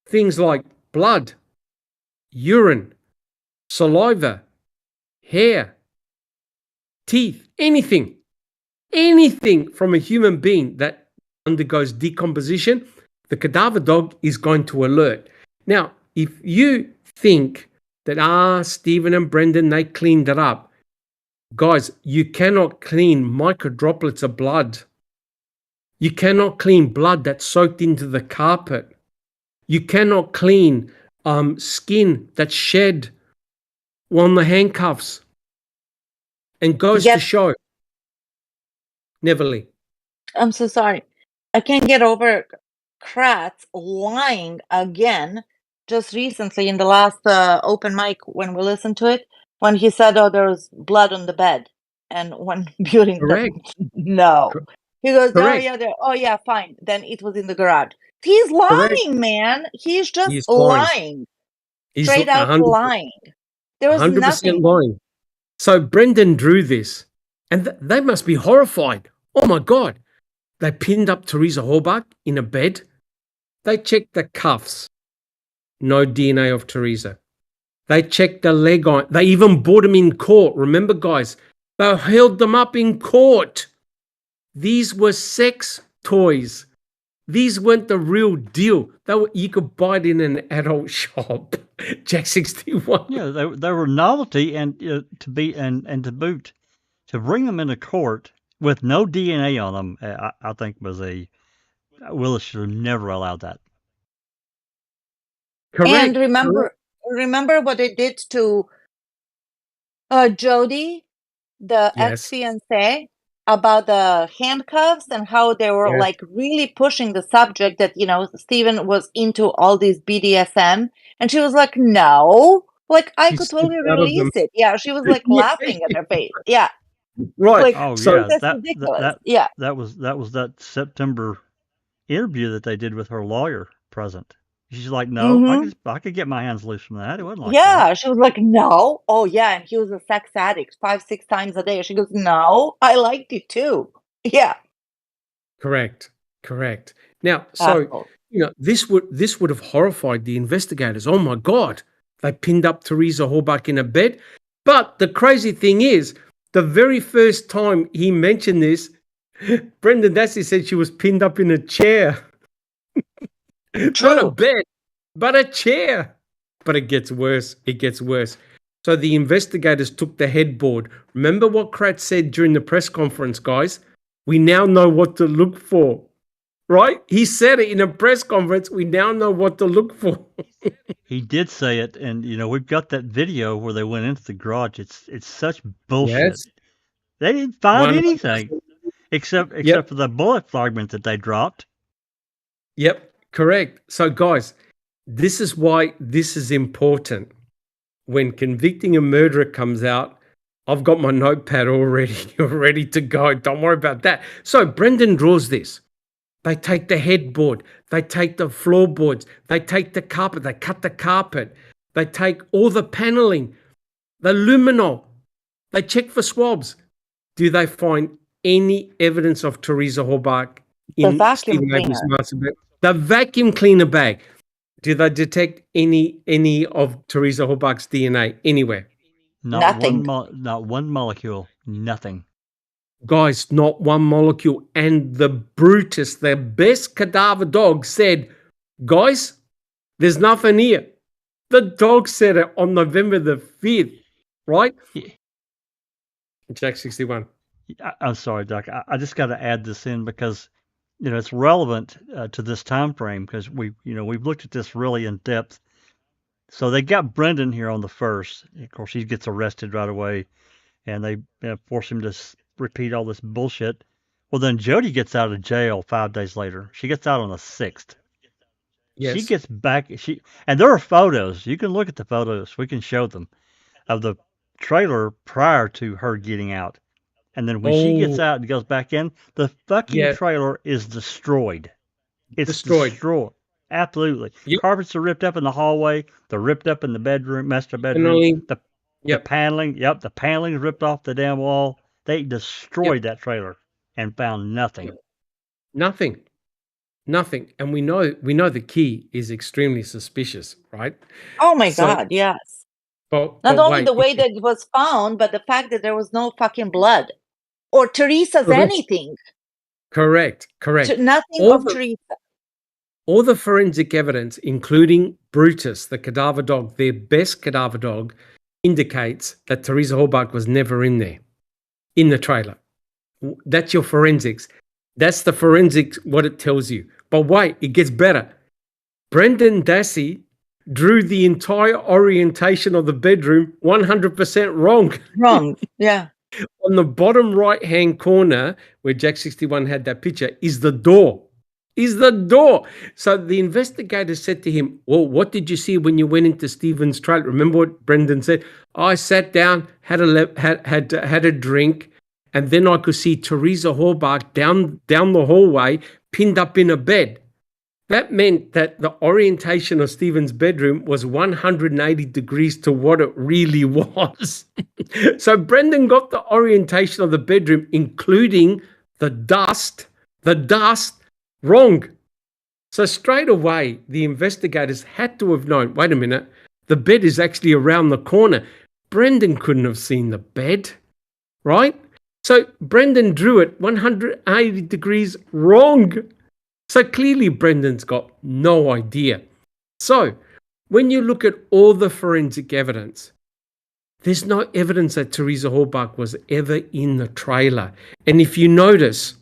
things like blood, urine, saliva, hair, teeth, anything from a human being that undergoes decomposition, the cadaver dog is going to alert. Now, if you think that, Stephen and Brendan, they cleaned it up, guys, you cannot clean micro droplets of blood. You cannot clean blood that's soaked into the carpet. You cannot clean skin that's shed on the handcuffs. And goes to show. Neverly. I'm so sorry. I can't get over Kratz lying again just recently in the last open mic when we listened to it, when he said, oh, there was blood on the bed. And when Buting Correct. no. He goes, Correct. oh yeah, fine. Then it was in the garage. He's lying, Correct. man. He's just He's lying. He's Straight out 100%, lying. There was 100% nothing. lying. So Brendan drew this, and they must be horrified. Oh my God. They pinned up Teresa Horbach in a bed. They checked the cuffs. No DNA of Teresa. They checked the leg on. They even brought them in court. Remember, guys, they held them up in court. These were sex toys. These weren't the real deal. You could buy it in an adult shop. Jack 61. Yeah, they were novelty, and to boot, to bring them into court with no DNA on them, I think Willis should have never allowed that. Correct. And remember what they did to Jody, the ex-fiancée, about the handcuffs and how they were like really pushing the subject that, Stephen was into all these BDSM. And she was like, no, like I could totally release it. Yeah, she was like laughing at her face. Yeah. Right. Like, that's ridiculous. That was that September interview that they did with her lawyer present. She's like, no, I could get my hands loose from that. It wasn't like that. She was like, no. Oh, yeah. And he was a sex addict 5-6 times a day. She goes, no, I liked it too. Yeah. Correct. Correct. Now, so Asshole. this would have horrified the investigators. Oh my God, they pinned up Teresa Horbach in a bed. But the crazy thing is, the very first time he mentioned this, Brendan Dassey said she was pinned up in a chair. Not a True. bed, but a chair. But it gets worse. It gets worse. So the investigators took the headboard. Remember what Kratz said during the press conference, guys? We now know what to look for. Right? He said it in a press conference. We now know what to look for. He did say it, and we've got that video where they went into the garage. It's such bullshit. Yes. They didn't find 100%. anything except for the bullet fragment that they dropped. Yep, correct. So guys, this is why this is important. When Convicting a Murderer comes out, I've got my notepad already ready to go. Don't worry about that. So Brendan draws this. They take the headboard, they take the floorboards, they take the carpet, they cut the carpet, they take all the paneling, the luminol, they check for swabs. Do they find any evidence of Teresa Horbach in The vacuum Stephen Avery's cleaner. master bag? The vacuum cleaner bag. Do they detect any of Teresa Horbach's DNA anywhere? Nothing. Not one molecule. Nothing. Guys, not one molecule. And the Brutus, the best cadaver dog, said, guys, there's nothing here. The dog said it on November the 5th, right? Yeah. Jack 61. I'm sorry, Doc. I just got to add this in because it's relevant to this time frame because we've looked at this really in depth. So they got Brendan here on the 1st. Of course, he gets arrested right away, and they force him to repeat all this bullshit. Well, then Jody gets out of jail 5 days later. She gets out on the 6th. Yes. She gets back. And there are photos. You can look at the photos. We can show them of the trailer prior to her getting out. And then when she gets out and goes back in, the fucking trailer is destroyed. It's destroyed. Absolutely. Yep. Carpets are ripped up in the hallway. They're ripped up in the bedroom, master bedroom. The paneling. Yep, the paneling is ripped off the damn wall. They destroyed that trailer and found nothing. Nothing. And we know the key is extremely suspicious, right? Oh my God, yes. But Not only the way that it was found, but the fact that there was no fucking blood or Teresa's anything. Correct. Nothing of Teresa. All the forensic evidence, including Brutus, the cadaver dog, their best cadaver dog, indicates that Teresa Horbach was never in there, in the trailer. That's your forensics. That's the forensics, what it tells you. But wait, it gets better. Brendan Dassey drew the entire orientation of the bedroom 100% wrong. Wrong, yeah. On the bottom right-hand corner, where Jack 61 had that picture, is the door. So the investigator said to him, well, what did you see when you went into Stephen's trailer? Remember what Brendan said? I sat down, had a drink, and then I could see Teresa Horbach down the hallway, pinned up in a bed. That meant that the orientation of Stephen's bedroom was 180 degrees to what it really was. So Brendan got the orientation of the bedroom, including the dust, wrong. So straight away, the investigators had to have known, wait a minute, the bed is actually around the corner. Brendan couldn't have seen the bed, right? So Brendan drew it 180 degrees wrong. So clearly Brendan's got no idea. So when you look at all the forensic evidence, there's no evidence that Teresa Horbach was ever in the trailer. And if you notice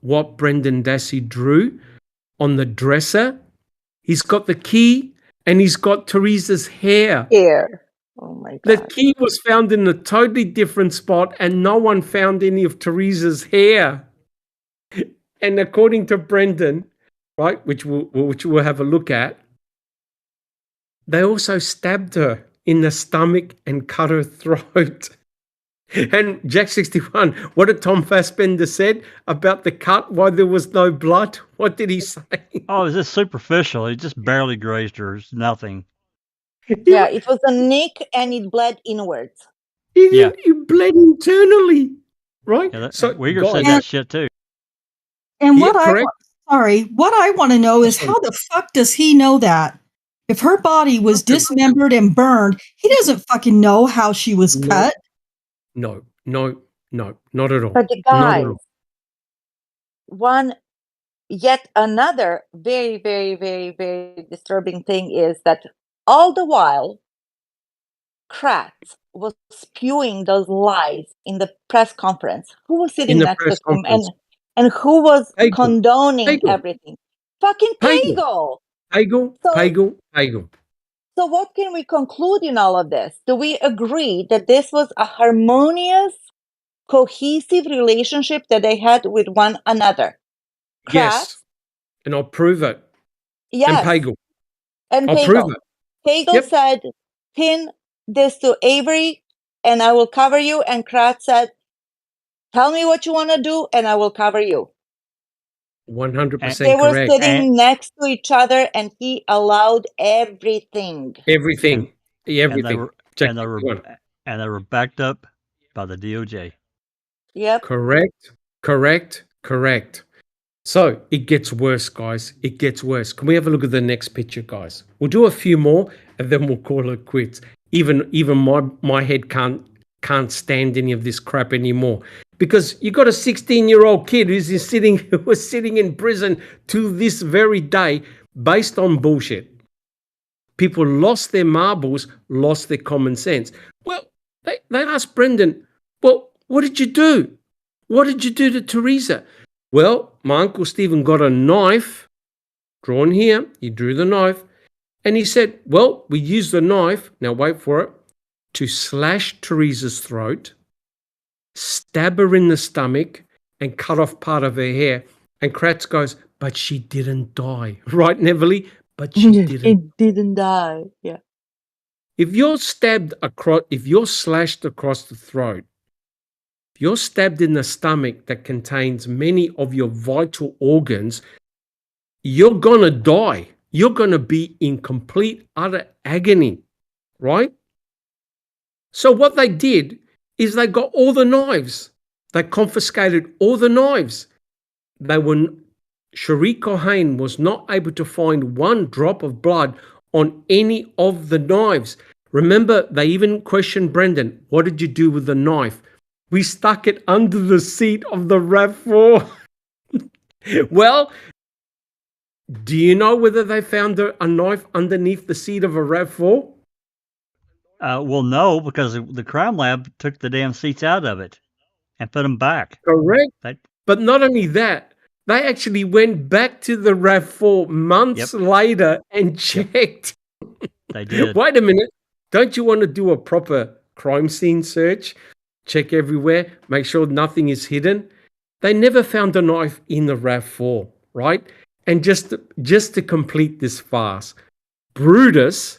what Brendan Dassey drew on the dresser, he's got the key and he's got Teresa's hair. Oh my God. The key was found in a totally different spot and no one found any of Teresa's hair. And according to Brendan, right, which we'll have a look at, they also stabbed her in the stomach and cut her throat. And Jack 61, what did Tom Fassbender said about the cut, why there was no blood? What did he say? Oh, it was just superficial. It just barely grazed her. It's nothing. Yeah, it was a nick and it bled inwards. It bled internally, right? Yeah, So Uyghur said that shit too. And Yeah, correct. what I want to know is Sorry. how the fuck does he know that? If her body was dismembered and burned, he doesn't fucking know how she was cut. No, not at all. But the Not at guys, all. yet another very, very, very, very disturbing thing is that all the while, Kratz was spewing those lies in the press conference. Who was sitting In the next press to him conference. and who was Pagel. condoning Pagel. everything? Fucking Pagel. Pagel. Pagel. So what can we conclude in all of this? Do we agree that this was a harmonious, cohesive relationship that they had with one another? Yes. And I'll prove it. Yes. And Pagel. And I'll prove it. Pagel said, pin this to Avery and I will cover you. And Kratz said, tell me what you want to do and I will cover you. 100% They were correct. sitting next to each other and he allowed everything. Everything. And they were backed up by the DOJ. Yep. Correct. So it gets worse, guys. It gets worse. Can we have a look at the next picture, guys? We'll do a few more and then we'll call it quits. Even my head can't stand any of this crap anymore. Because you got a 16-year-old kid who was sitting in prison to this very day based on bullshit. People lost their marbles, lost their common sense. Well, they asked Brendan, well, what did you do? What did you do to Teresa? Well, my Uncle Stephen got a knife drawn here. He drew the knife. And he said, well, we used the knife, now wait for it, to slash Teresa's throat, stab her in the stomach, and cut off part of her hair. And Kratz goes, but she didn't die. Right, Neverly? But she didn't. It didn't die. Yeah. If you're slashed across the throat, if you're stabbed in the stomach that contains many of your vital organs, you're going to die. You're going to be in complete, utter agony, right? So what they did is they got all the knives. They confiscated all the knives. Cherie Cohen was not able to find one drop of blood on any of the knives. Remember, they even questioned Brendan, what did you do with the knife? We stuck it under the seat of the RAV4. Well, do you know whether they found a knife underneath the seat of a RAV4? Well, no, because the crime lab took the damn seats out of it and put them back. Correct. But not only that, they actually went back to the RAV4 months later and checked. They did. Wait a minute. Don't you want to do a proper crime scene search? Check everywhere, make sure nothing is hidden. They never found a knife in the RAV4, right? And just to complete this farce, Brutus,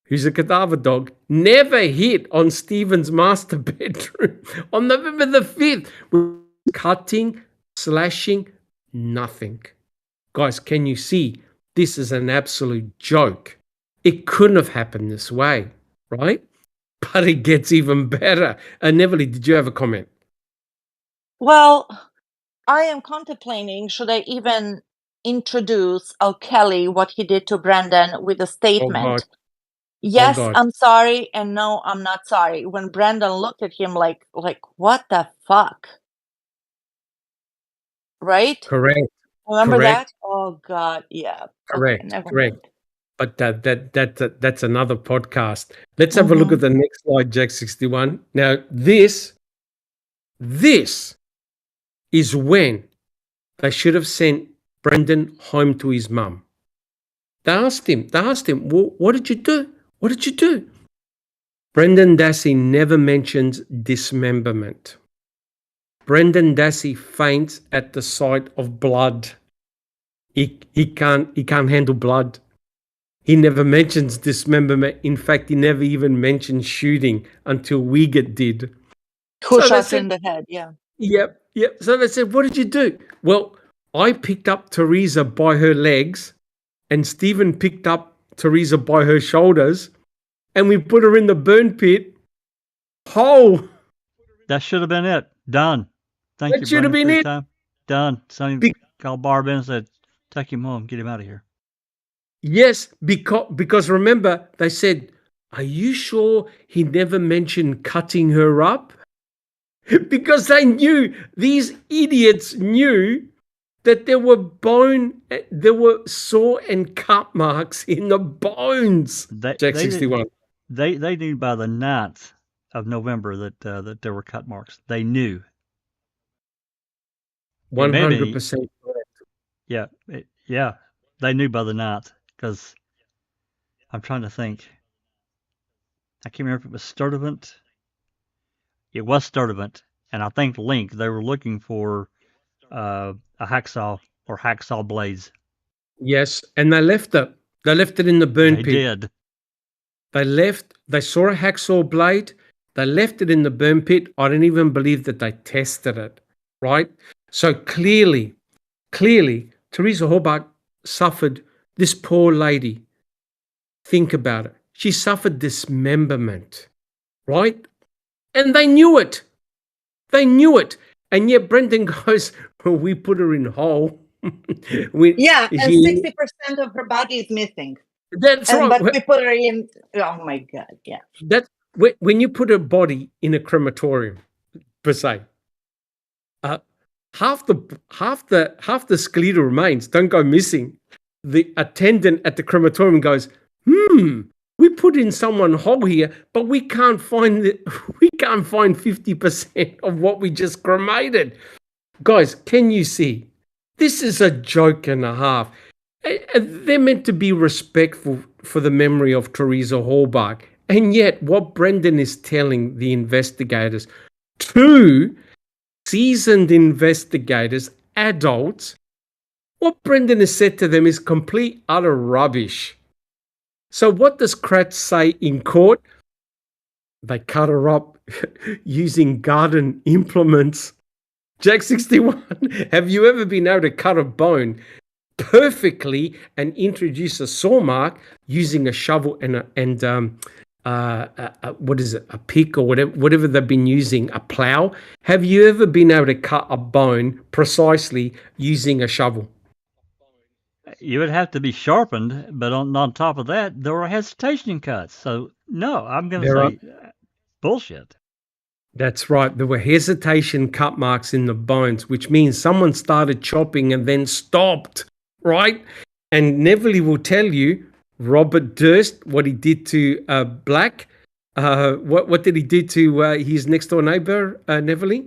who's a cadaver dog, never hit on Stephen's master bedroom on November the 5th. Cutting, slashing, nothing. Guys, can you see? This is an absolute joke. It couldn't have happened this way, right? But it gets even better. Neverly, did you have a comment? Well, I am contemplating, should I even introduce O'Kelly, what he did to Brendan with a statement? Yes, I'm sorry, and no, I'm not sorry. When Brendan looked at him like what the fuck? Right? Correct. Remember that? Oh God, yeah. Correct. But that's another podcast. Let's have a look at the next slide, Jack 61. Now, this is when they should have sent Brendan home to his mum. They asked him, well, what did you do? What did you do? Brendan Dassey never mentions dismemberment. Brendan Dassey faints at the sight of blood. He can't handle blood. He never mentions dismemberment. In fact, he never even mentions shooting until Wiegert did. Who shot in the head, yeah. Yep. So they said, what did you do? Well, I picked up Teresa by her legs and Stephen picked up Teresa by her shoulders and we put her in the burn pit. Oh! That should have been it. Done. Thank you, That should have been it. Done. Sonny, called Barb in and said, take him home, get him out of here. Yes, because remember, they said, are you sure he never mentioned cutting her up? Because they knew, these idiots knew that there were saw and cut marks in the bones. Jack 61. They knew by the 9th of November that there were cut marks. They knew. 100% correct. Yeah, they knew by the 9th, because I'm trying to think. I can't remember if it was Sturdivant. It was Sturdivant, and I think Link. They were looking for a hacksaw or hacksaw blades. Yes, and they left it. They left it in the burn pit. They did. They saw a hacksaw blade. They left it in the burn pit. I don't even believe that they tested it, right? So clearly, Teresa Hobart suffered, this poor lady. Think about it. She suffered dismemberment, right? And they knew it. And yet Brendan goes, well, we put her in whole. And 60% of her body is missing. That's right. But we put her in. Oh my God! Yeah. That's when you put a body in a crematorium, per se. Half the skeletal remains don't go missing. The attendant at the crematorium goes, we put in someone whole here, but we can't find 50% of what we just cremated. Guys, can you see? This is a joke and a half. They're meant to be respectful for the memory of Teresa Hallbach. And yet what Brendan is telling the investigators, 2 seasoned investigators, adults, what Brendan has said to them is complete, utter rubbish. So what does Kratz say in court? They cut her up using garden implements. Jack 61, have you ever been able to cut a bone perfectly and introduce a saw mark using a shovel and what is it, a pick or whatever they've been using, a plow? Have you ever been able to cut a bone precisely using a shovel? You would have to be sharpened, but on top of that, there were hesitation cuts. So no, I'm going to say bullshit. That's right. There were hesitation cut marks in the bones, which means someone started chopping and then stopped, right? And Neville will tell you, Robert Durst, what he did to Black. What did he do to his next door neighbor, Neville?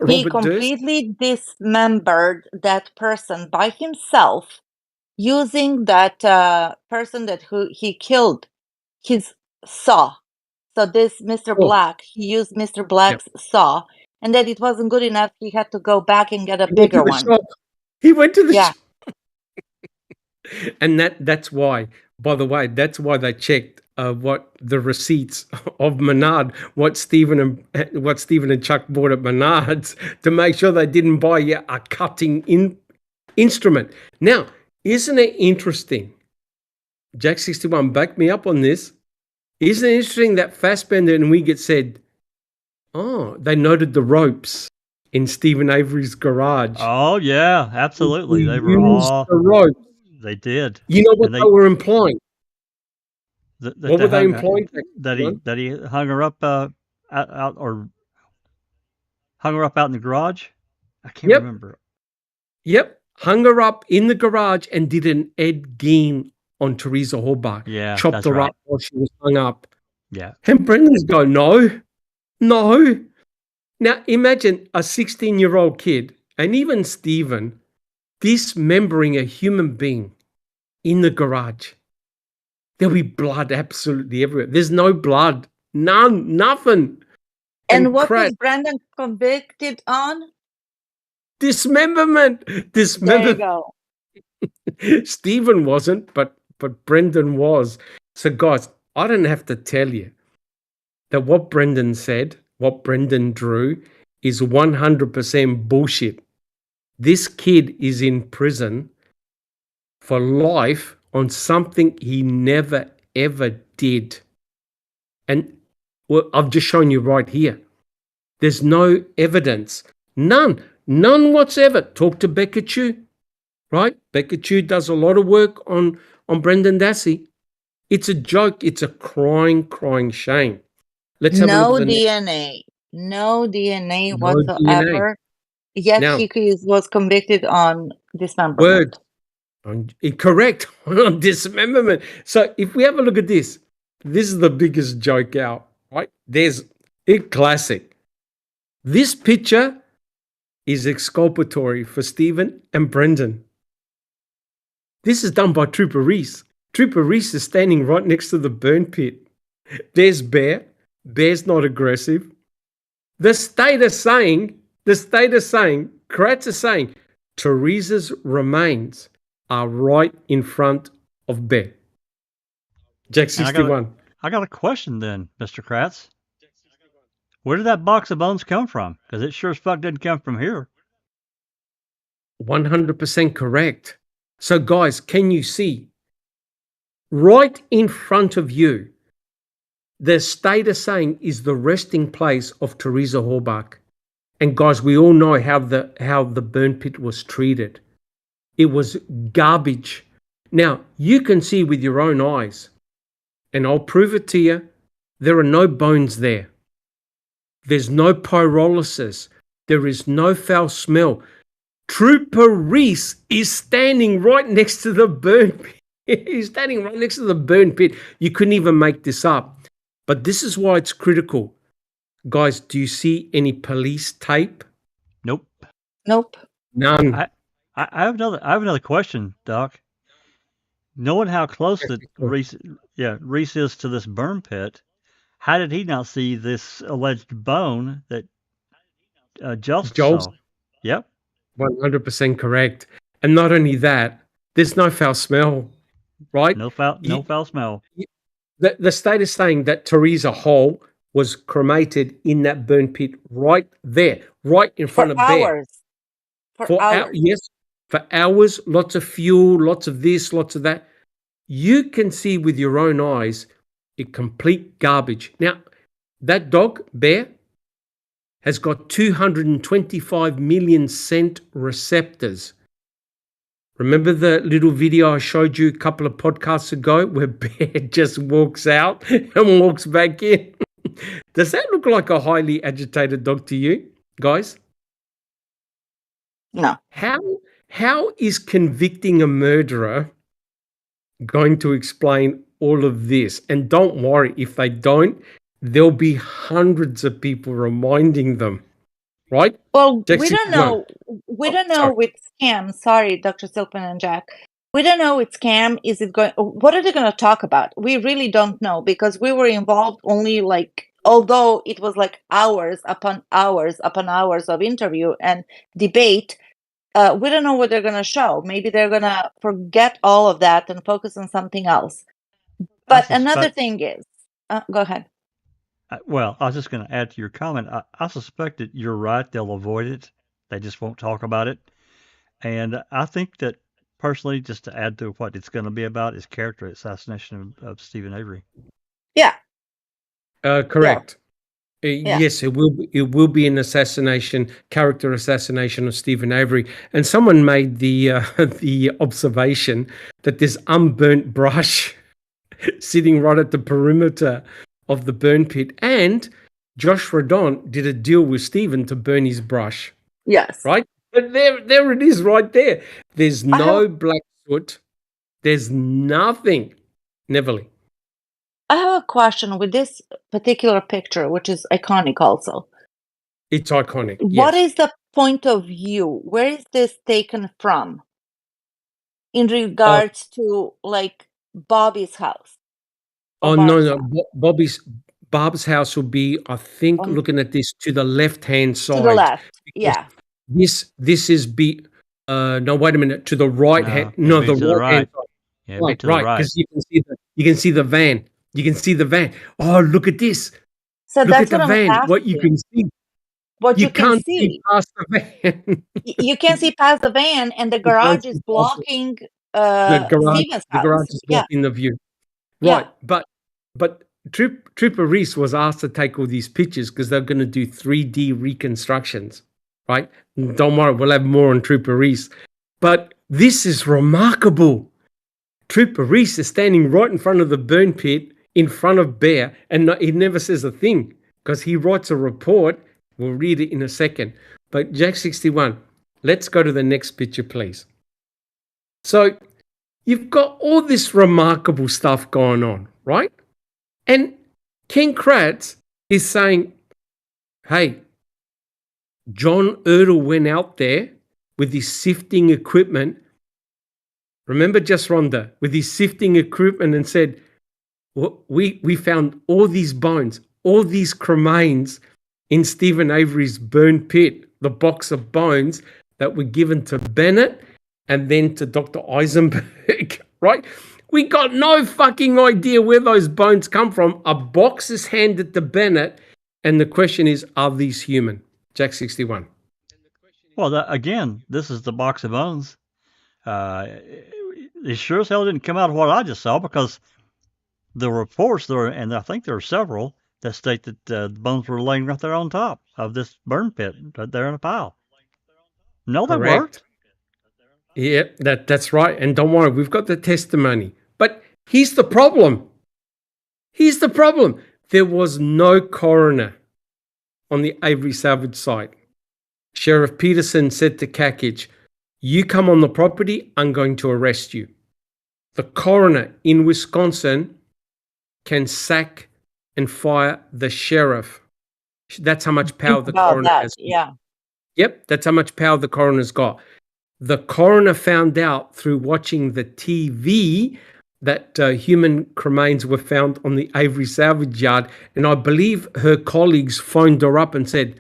He completely dismembered that person by himself, using that person who he killed, his saw. So this Mr. Black, he used Mr. Black's saw, and then it wasn't good enough. He had to go back and get a bigger one. He went to the shop. And that's why, by the way, that's why they checked what the receipts of Menard, what Stephen and Chuck bought at Menard's, to make sure they didn't buy a cutting instrument. Now, isn't it interesting? Jack 61, back me up on this. Isn't it interesting that Fassbender and Wiggett said, they noted the ropes in Stephen Avery's garage. Oh, yeah, absolutely. They were all the ropes. They did. You know what they were implying? What were they implying? That he hung her up out in the garage? I can't remember. Yep. Hung her up in the garage and did an Ed Gein on Teresa Hallbach. Yeah, chopped her up while she was hung up. Yeah. And Brendan's go, no. Now imagine a 16-year-old kid, and even Stephen, dismembering a human being in the garage. There'll be blood absolutely everywhere. There's no blood. Nothing. And what was Brendan convicted on? Dismemberment. There you go. Stephen wasn't, but Brendan was. So guys, I don't have to tell you that what Brendan said, what Brendan drew, is 100% bullshit. This kid is in prison for life on something he never ever did. And I've just shown you right here. There's no evidence. None whatsoever. Talk to Becca Chu. right? Becca Chu does a lot of work on Brendan Dassey. It's a joke. It's a crying shame. Let's have a look No at the next. DNA. No DNA No DNA. whatsoever. Yet Now, was convicted on dismemberment. word. Correct. On dismemberment. So if we have a look at this is the biggest joke out, right? There's a classic. This picture is exculpatory for Stephen and Brendan. This is done by Trooper Reese. Trooper Reese is standing right next to the burn pit. There's Bear. Bear's not aggressive. The state is saying, Kratz is saying, Teresa's remains are right in front of Bear. Jack 61. I got a question then, Mr. Kratz. Where did that box of bones come from? Because it sure as fuck didn't come from here. 100% correct. So guys, can you see? Right in front of you, the state is saying is the resting place of Teresa Horbach. And guys, we all know how the burn pit was treated. It was garbage. Now, you can see with your own eyes, and I'll prove it to you, there are no bones there. There's no pyrolysis. There is no foul smell. Trooper Reese is standing right next to the burn pit. He's standing right next to the burn pit. You couldn't even make this up. But this is why it's critical. Guys, do you see any police tape? Nope. None. I have another question, Doc. Knowing how close that Reese is to this burn pit, how did he not see this alleged bone that Joel saw? Yep. 100% correct. And not only that, there's no foul smell, right? No foul smell. The state is saying that Teresa Hall was cremated in that burn pit right there, right in front of Bear. For hours. Yes, for hours, lots of fuel, lots of this, lots of that. You can see with your own eyes a complete garbage. Now, that dog, Bear, has got 225 million scent receptors. Remember the little video I showed you a couple of podcasts ago where Bear just walks out and walks back in? Does that look like a highly agitated dog to you, guys? No. How is convicting a murderer going to explain all of this? And don't worry, if they don't, there'll be hundreds of people reminding them, right? Well, we don't know. We don't know with scam. Sorry, Dr. Silkman and Jack. We don't know with scam. Is it going? What are they going to talk about? We really don't know because we were involved only although it was like hours upon hours of interview and debate. We don't know what they're going to show. Maybe they're going to forget all of that and focus on something else. But another thing is, go ahead. Well, I was just going to add to your comment. I suspect that you're right. They'll avoid it. They just won't talk about it. And I think that personally, just to add to what it's going to be about, is character assassination of Stephen Avery. Yeah. Correct. Yeah. Yes, it will be an character assassination of Stephen Avery. And someone made the observation that there's unburnt brush sitting right at the perimeter of the burn pit, and Josh Radon did a deal with Stephen to burn his brush. Yes. Right? But there it is right there. There's no black soot. There's nothing. Neverly. I have a question with this particular picture, which is iconic also. It's iconic. What is the point of view? Where is this taken from in regards to Bobby's house? No. Bob's house will be, I think, looking at this to the left-hand side. To the left, yeah. This is no, wait a minute, to the right hand. No, the right hand side. Yeah, right, because you can see the van. You can see the van. Oh, look at this. So look that's at the van. What you can see. What you can't see past the van. You can't see past the van, and the garage is blocking the Stephen's house. The garage is blocking the view. Right, yeah. But Trooper Reese was asked to take all these pictures because they're going to do 3D reconstructions, right? Don't worry, we'll have more on Trooper Reese. But This is remarkable. Trooper Reese is standing right in front of the burn pit, in front of Bear, and he never says a thing because he writes a report. We'll read it in a second. But Jack 61, let's go to the next picture, please. So you've got all this remarkable stuff going on, right? And Ken Kratz is saying, hey, John Erdl went out there with his sifting equipment. Remember, just Rhonda, with his sifting equipment and said, well, we found all these bones, all these cremains in Stephen Avery's burn pit, the box of bones that were given to Bennett and then to Dr. Eisenberg, right? We got no fucking idea where those bones come from. A box is handed to Bennett, and the question is, are these human? Jack 61. Well, again, this is the box of bones. It sure as hell didn't come out of what I just saw, because the reports there, and I think there are several, that state that the bones were laying right there on top of this burn pit, right there in a pile. No, they weren't. Yeah, that's right. And don't worry, we've got the testimony. But here's the problem. Here's the problem. There was no coroner on the Avery salvage site. Sheriff Peterson said to Kakich, you come on the property, I'm going to arrest you. The coroner in Wisconsin can sack and fire the sheriff. That's how much power the coroner has. Yeah. Yep, that's how much power the coroner's got. The coroner found out through watching the TV that human remains were found on the Avery salvage yard, and I believe her colleagues phoned her up and said,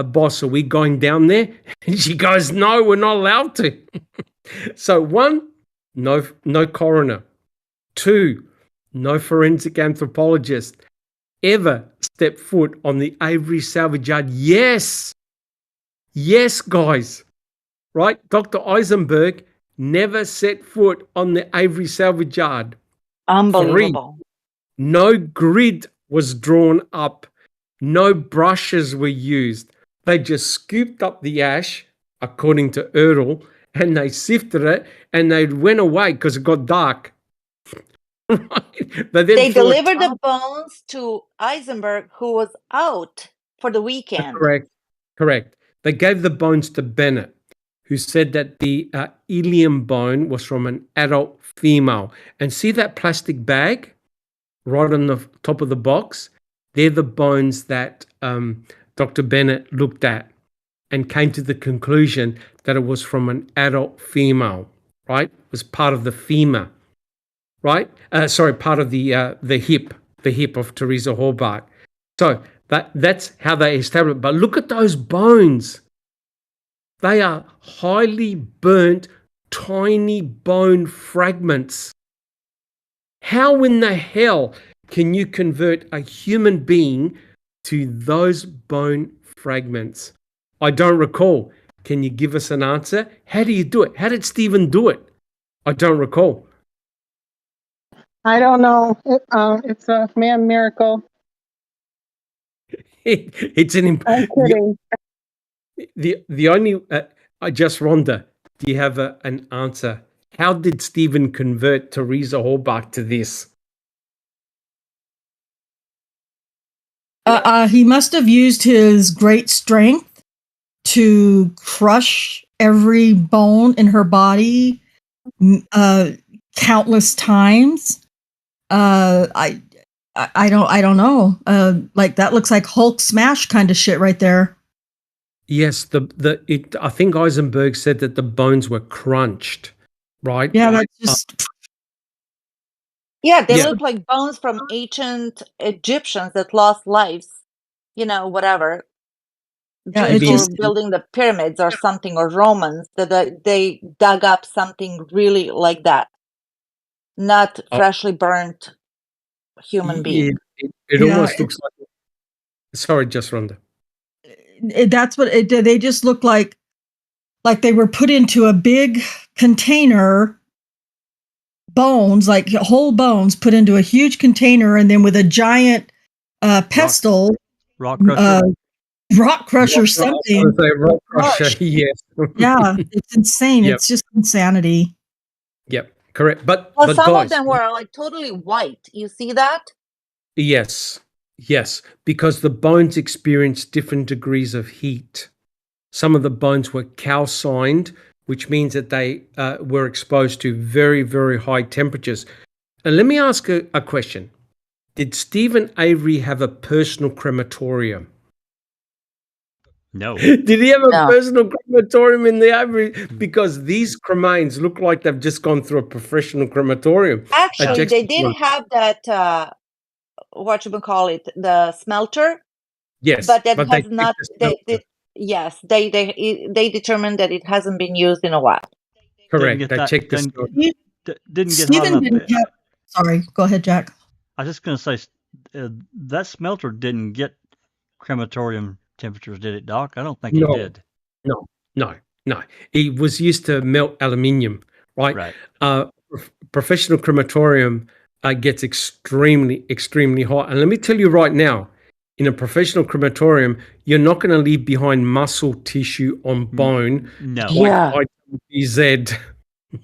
boss, are we going down there? And she goes, no, we're not allowed to. So 1, no coroner. 2, no forensic anthropologist ever stepped foot on the Avery salvage yard. Yes, guys, right? Dr. Eisenberg never set foot on the Avery salvage yard. Unbelievable. 3, no grid was drawn up. No brushes were used. They just scooped up the ash, according to Erdl, and they sifted it, and they went away because it got dark. Right? They delivered the bones to Eisenberg, who was out for the weekend. Correct. They gave the bones to Bennett, who said that the ilium bone was from an adult female. And see that plastic bag right on the top of the box? They're the bones that Dr. Bennett looked at and came to the conclusion that it was from an adult female, right? It was part of the femur, right? Part of the hip of Teresa Hallbach. So that's how they established it. But look at those bones. They are highly burnt, tiny bone fragments. How in the hell can you convert a human being to those bone fragments? I don't recall. Can you give us an answer? How do you do it? How did Stephen do it? I don't recall. I don't know. It's a man miracle. It's an I'm kidding. The only just Rhonda, do you have an answer? How did Stephen convert Teresa Hallbach to this? He must have used his great strength to crush every bone in her body countless times. I don't know. Like that looks like Hulk smash kind of shit right there. Yes, I think Eisenberg said that the bones were crunched, right? Yeah, that's just. Yeah, they look like bones from ancient Egyptians that lost lives, whatever. Yeah, Jews who were building the pyramids or something, or Romans, that they dug up something really like that. Not freshly burnt human being. It almost looks like. Sorry, just Rhonda. That's what it did. They just look like they were put into a big container. Bones, like whole bones, put into a huge container, and then with a giant pestle, rock crusher, rock crusher something. Rock crusher, Gosh. yes. Yeah, it's insane. Yep. It's just insanity. Yep, correct. But Well, some guys, of them were like totally white. You see that? yes, because the bones experience different degrees of heat. Some of the bones were calcined, which means that they were exposed to very, very high temperatures. And let me ask a question. Did Stephen Avery have a personal crematorium? No. Did he have a No. personal crematorium in the Avery? Because these cremains look like they've just gone through a professional crematorium. Actually, they did Jackson- have that, what you would call it, the smelter, Yes, but that they has not. kept the smelter. Yes, they determined that it hasn't been used in a while. Correct. get They that- checked the didn't- smelter. Didn't get hot Stephen enough. didn't have. Sorry, go ahead, Jack. I was just going to say that smelter didn't get crematorium temperatures, did it, Doc? I don't think No. it did. No. He was used to melt aluminium, right? Right. Professional crematorium gets extremely, extremely hot. And let me tell you right now, in a professional crematorium, you're not going to leave behind muscle tissue on bone No. Yeah. like ITZ.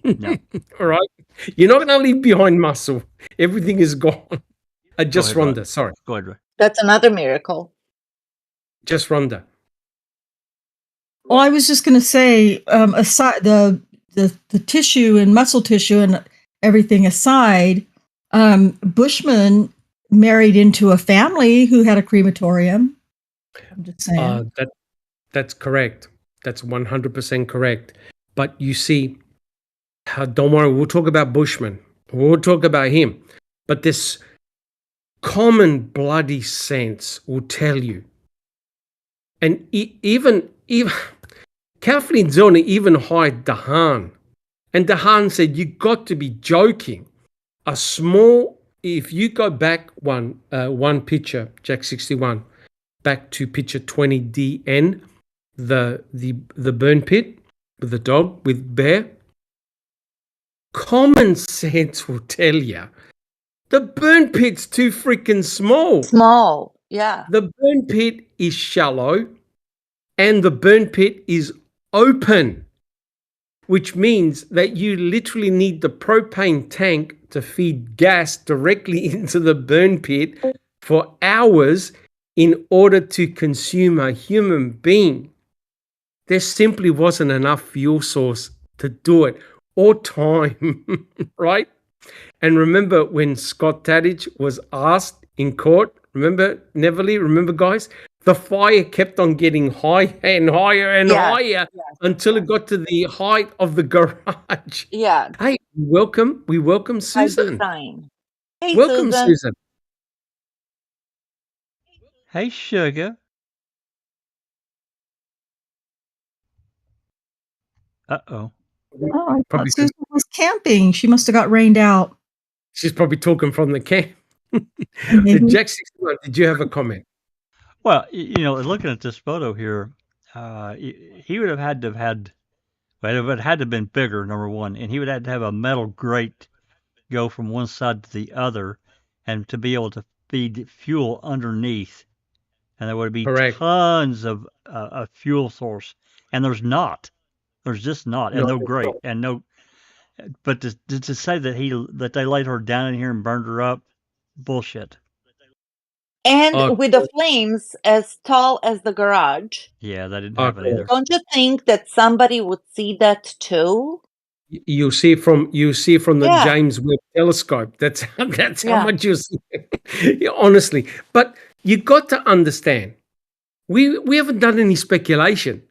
No. All right? You're not going to leave behind muscle. Everything is gone. Just ahead, Rod. Rhonda, sorry. Go ahead, Ray. That's another miracle. Just Rhonda. Well, I was just going to say, aside the tissue and muscle tissue and everything aside, Bushman married into a family who had a crematorium. I'm just saying. That's correct. That's 100% correct. But you see, don't worry, we'll talk about Bushman. We'll talk about him. But this common bloody sense will tell you. And even Kathleen Zona even hired Dahan. And Dahan said, you got to be joking. If you go back one picture, Jack 61, back to picture 20DN, the burn pit with the dog, with Bear, common sense will tell you the burn pit's too freaking small. Small, yeah. The burn pit is shallow and the burn pit is open, which means that you literally need the propane tank to feed gas directly into the burn pit for hours in order to consume a human being. There simply wasn't enough fuel source to do it, or time, right? And remember when Scott Tadich was asked in court, remember, Neverly, remember guys? The fire kept on getting higher and higher and higher until it got to the height of the garage. Yeah. Hey, we welcome Susan. Hey, Welcome, Susan. Hey, sugar. Uh-oh. Oh, I thought Probably Susan was camping. She must have got rained out. She's probably talking from the camp. Maybe. Jack 61, did you have a comment? Well, looking at this photo here, he would have had to have been bigger, number one, and he would have to have a metal grate go from one side to the other, and to be able to feed fuel underneath, and there would be tons of fuel source, and there's just not, and no grate, and no. But to say that they laid her down in here and burned her up, bullshit. And with the flames as tall as the garage. Yeah, that didn't happen either. Don't you think that somebody would see that too? You see from the James Webb telescope. That's how much you see. Honestly, but you got to understand, we haven't done any speculation.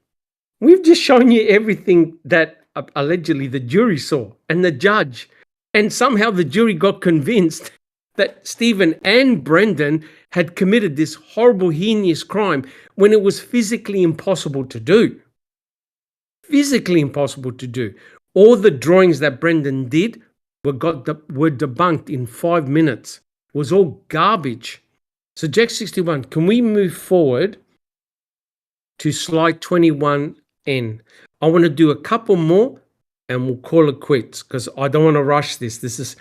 We've just shown you everything that allegedly the jury saw and the judge, and somehow the jury got convinced that Stephen and Brendan had committed this horrible, heinous crime when it was physically impossible to do. Physically impossible to do. All the drawings that Brendan did were debunked in 5 minutes. It was all garbage. So Jack 61, can we move forward to slide 21N? I want to do a couple more and we'll call it quits because I don't want to rush this. This is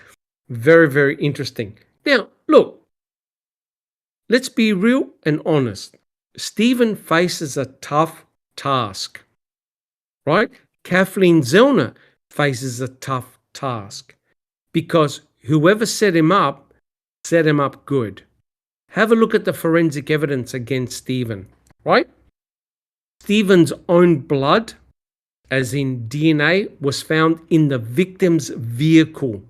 very, very interesting. Now, look, let's be real and honest. Stephen faces a tough task, right? Kathleen Zellner faces a tough task because whoever set him up good. Have a look at the forensic evidence against Stephen, right? Stephen's own blood, as in DNA, was found in the victim's vehicle.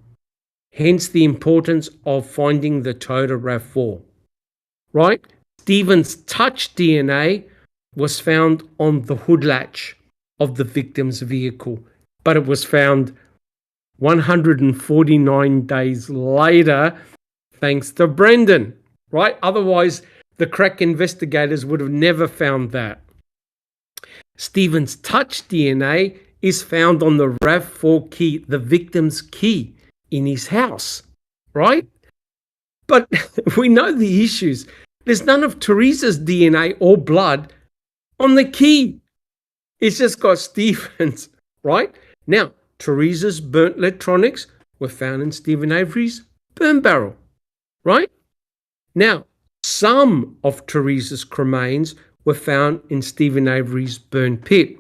Hence the importance of finding the Toyota RAV4, right? Stephen's touch DNA was found on the hood latch of the victim's vehicle, but it was found 149 days later, thanks to Brendan, right? Otherwise, the crack investigators would have never found that. Stephen's touch DNA is found on the RAV4 key, the victim's key in his house, right? But we know the issues. There's none of Teresa's DNA or blood on the key. It's just got Stephen's, right? Now, Teresa's burnt electronics were found in Stephen Avery's burn barrel, right? Now, some of Teresa's cremains were found in Stephen Avery's burn pit,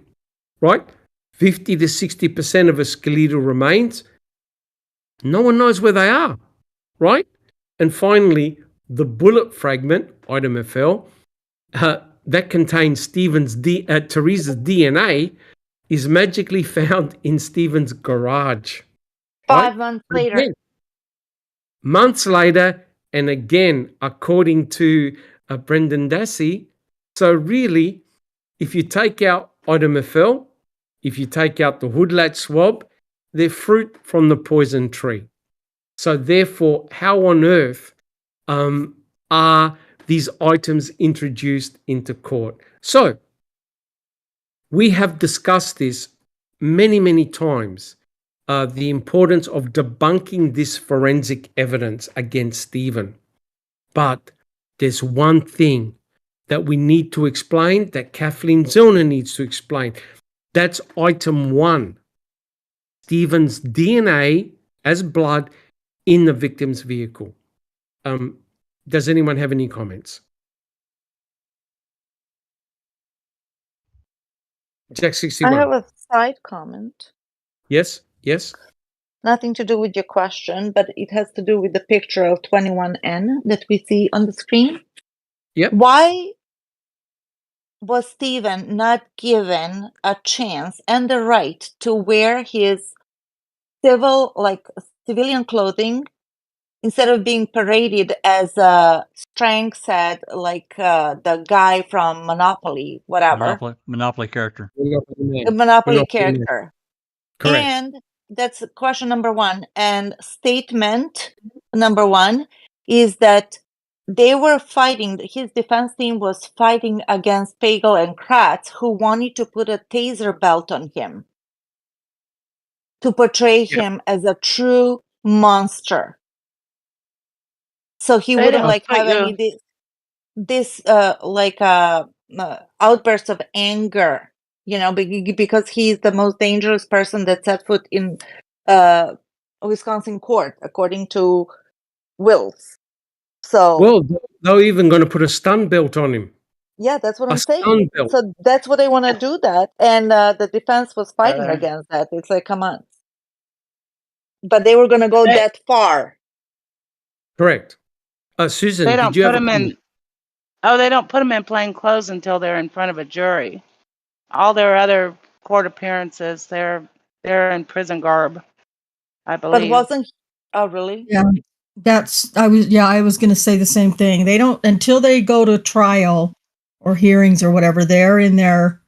right? 50 to 60% of her skeletal remains, no one knows where they are, right? And finally, the bullet fragment, item FL, that contains Teresa's DNA is magically found in Stephen's garage. 5 months later. Again, months later, and again, according to Brendan Dassey. So really, if you take out item FL, if you take out the hood latch swab, they're fruit from the poison tree. So therefore, how on earth are these items introduced into court? So we have discussed this many, many times, the importance of debunking this forensic evidence against Stephen. But there's one thing that we need to explain, that Kathleen Zellner needs to explain. That's item 1. Stephen's DNA as blood in the victim's vehicle. Does anyone have any comments? Jack 61. I have a side comment. Yes, yes. Nothing to do with your question, but it has to do with the picture of 21N that we see on the screen. Yep. Why was Stephen not given a chance and the right to wear his civilian clothing instead of being paraded as Strang said, like the guy from Monopoly, whatever. Monopoly character. The Monopoly character. Correct. And that's question number 1. And statement number 1 is that they were fighting, his defense team was fighting against Pagel and Kratz, who wanted to put a taser belt on him to portray him as a true monster. So he wouldn't have any outburst of anger, because he's the most dangerous person that set foot in Wisconsin court, according to Wills. So, well, they're even going to put a stun belt on him. Yeah, that's what I'm saying. Stun belt. So that's what they want to do that, and the defense was fighting against that. It's like, come on. But they were going to go that far. Correct. Susan, they don't did you put have them in. Oh, they don't put them in plain clothes until they're in front of a jury. All their other court appearances, they're in prison garb, I believe. But wasn't? Oh, really? Yeah, I was going to say the same thing. They don't, until they go to trial or hearings or whatever. They're in their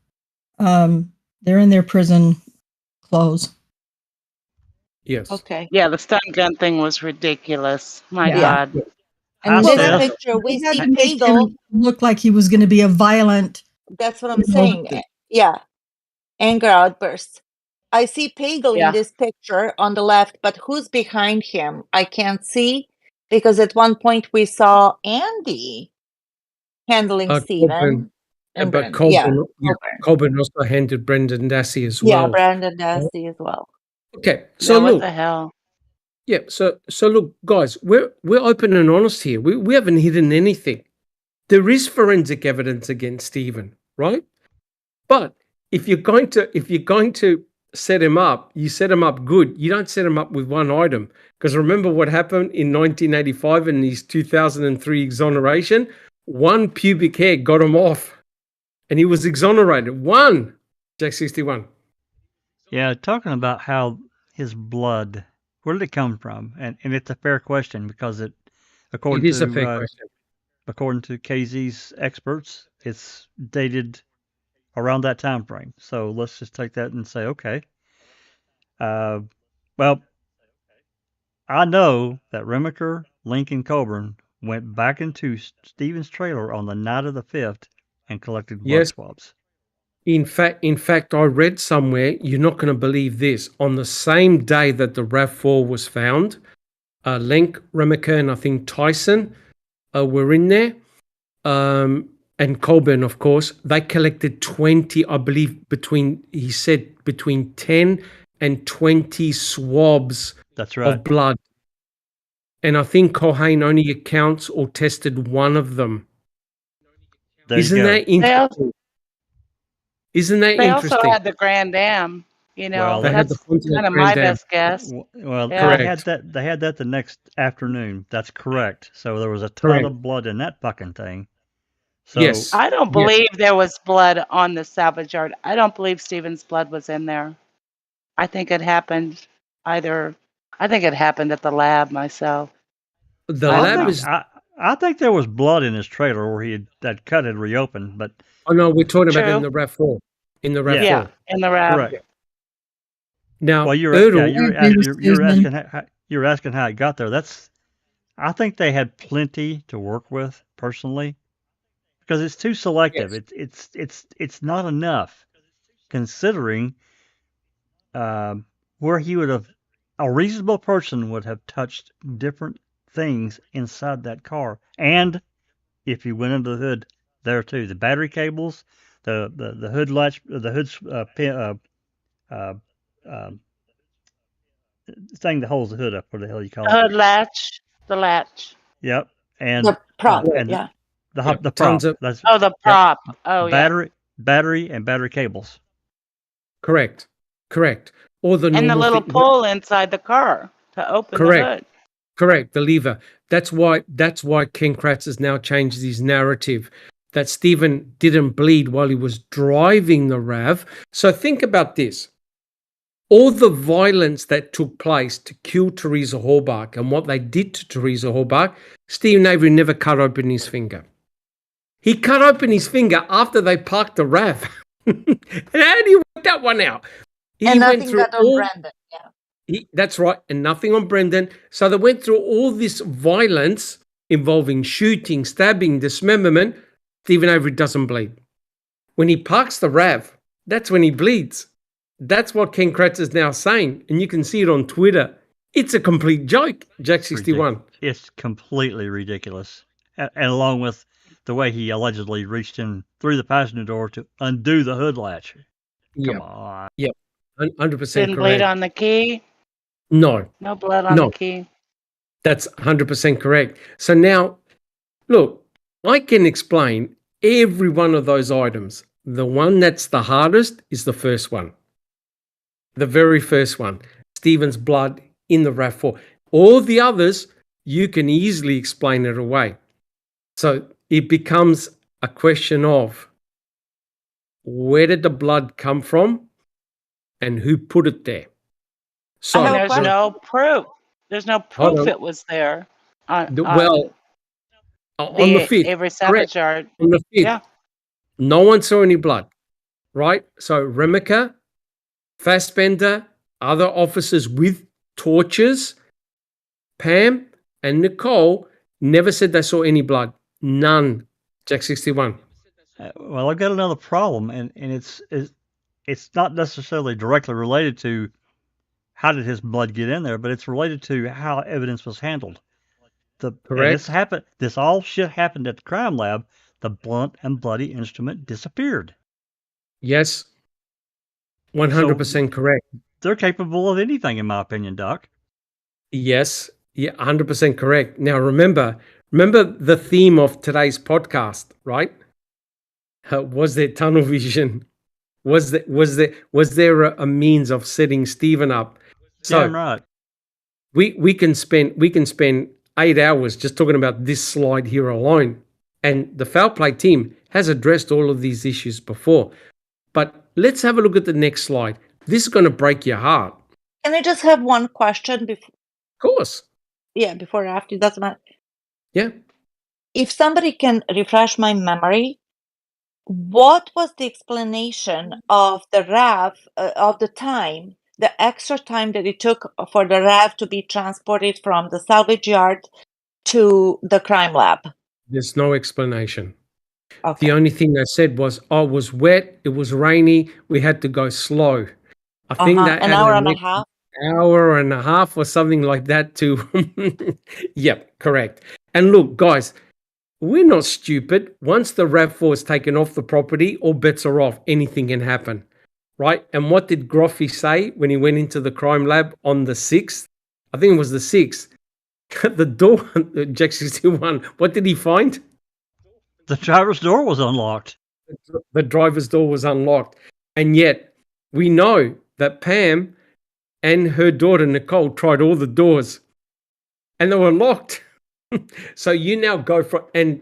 prison clothes. Yes. Okay. Yeah, the stun gun thing was ridiculous. My God. Yeah. And in this picture, we see Pagel look like he was going to be a violent. That's what I'm saying. Yeah, anger outbursts. I see Pagel in this picture on the left, but who's behind him? I can't see, because at one point we saw Andy handling Stephen. But Colburn also handed Brendan Dassey as well. Yeah, Brendan Dassey as well. Okay, so what look. the hell? Yeah, so look, guys, we're open and honest here. We haven't hidden anything. there is forensic evidence against Stephen, right? But if you're going to set him up, you set him up good. You don't set him up with one item. Because remember what happened in 1985 in his 2003 exoneration? One pubic hair got him off. And he was exonerated. One, Jack 61. Yeah, talking about how his blood, where did it come from? And it's a fair question because It is a fair to question. according to KZ's experts, it's dated around that time frame. So let's just take that and say, okay. Well, I know that Remaker, Link, and Coburn went back into Stephen's trailer on the night of the 5th and collected blood Yes. swabs. In fact, I read somewhere, you're not going to believe this, on the same day that the RAV4 was found, Lenk, Remaker, and I think Tyson were in there, and Colburn, of course. They collected 20, I believe, between 10 and 20 swabs That's right. of blood. And I think Cohane only accounts or tested one of them. There Isn't you go. that interesting? Isn't that They interesting? also had the Grand Am. You know, Well, They had the that's Pontiac kind of Grand my Am. best guess. Well, Yeah. they had that. They had that the next afternoon. That's correct. So there was a ton Correct. of blood in that fucking thing. So Yes. I don't Yes. believe there was blood on the salvage yard. I don't believe Stephen's blood was in there. I think it happened I think it happened at the lab myself. The I lab don't is. I think there was blood in his trailer where that cut had reopened, but Oh no, we're talking about True. in the RAV4. In the RAV4. Yeah, in the lab. correct. Now, Well, you're Erdl, agree with you're Susan. asking how it got there. I think they had plenty to work with personally because it's too selective. yes. It's not enough considering where he would have a reasonable person would have touched different things inside that car, and if you went under the hood there too, the battery cables, the hood latch, the hood thing that holds the hood up. What the hell you call it? The latch. Yep, and The prop, and yeah. the Yeah, the prop. tons of That's Oh, the yep. prop. Oh, yeah. Battery and battery cables. correct. Or the And the normal little thing. pull inside the car to open Correct. the hood. Correct, the lever. That's why Ken Kratz has now changed his narrative that Stephen didn't bleed while he was driving the RAV. So think about this. All the violence that took place to kill Teresa Horbach and what they did to Teresa Horbach, Stephen Avery never cut open his finger. He cut open his finger after they parked the RAV. And how did he work that one out? He And went nothing through got on Brandon. Yeah. That's right, and nothing on Brendan. So they went through all this violence involving shooting, stabbing, dismemberment. Stephen Avery doesn't bleed. When he parks the RAV, that's when he bleeds. That's what Ken Kratz is now saying, and you can see it on Twitter. It's a complete joke, Jack 61. It's completely ridiculous, and along with the way he allegedly reached in through the passenger door to undo the hood latch. Come on. Yeah, 100% Didn't bleed correct. on the key. No, No blood on No. the key. that's 100% correct. So now, look, I can explain every one of those items. The one that's the hardest is the first one. The very first one, Stephen's blood in the RAV4. All the others, you can easily explain it away. So it becomes a question of where did the blood come from and who put it there? So, And have a there's question. no proof. There's no Hold proof on. it was there on well, on the 5th, Avery salvage yard. on the 5th, Yeah. no one saw any blood, right? So Remaker, Fassbender, other officers with torches, Pam and Nicole never said they saw any blood. None. Jack 61. Well, I've got another problem, and it's not necessarily directly related to how did his blood get in there, but it's related to how evidence was handled. Correct. This all shit happened at the crime lab. The blunt and bloody instrument disappeared. Yes. 100% correct. They're capable of anything, in my opinion, Doc. Yes. Yeah, 100% correct. Now remember, Remember the theme of today's podcast, right? Was there tunnel vision? Was there a means of setting Stephen up? So Damn right. we can spend 8 hours just talking about this slide here alone. And the foul play team has addressed all of these issues before. But let's have a look at the next slide. This is going to break your heart. Can I just have one question before? Of course. Yeah, before or after, it doesn't matter. Yeah. If somebody can refresh my memory, what was the explanation of the RAV, of the time, the extra time that it took for the RAV to be transported from the salvage yard to the crime lab? There's no explanation. Okay. The only thing they said was, oh, it was wet, it was rainy, we had to go slow. I think that An added hour an and a half. hour and a half or something like that to yep, correct. And look, guys, we're not stupid. Once the RAV4 is taken off the property, all bets are off. Anything can happen, right? And what did Groffy say when he went into the crime lab on the 6th? I think it was the 6th. The door, Jack 61, what did he find? The driver's door was unlocked. The driver's door was unlocked. And yet we know that Pam and her daughter Nicole tried all the doors and they were locked. So you now go for, and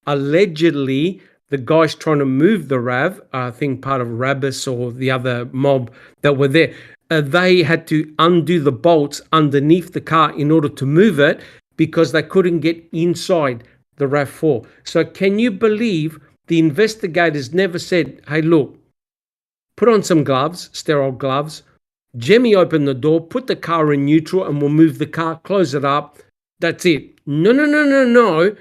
allegedly the guys trying to move the RAV, I think part of Rabis or the other mob that were there, they had to undo the bolts underneath the car in order to move it because they couldn't get inside the RAV4. So can you believe the investigators never said, hey, look, put on some gloves, sterile gloves, Jemmy opened the door, put the car in neutral and we'll move the car, close it up. That's it. No.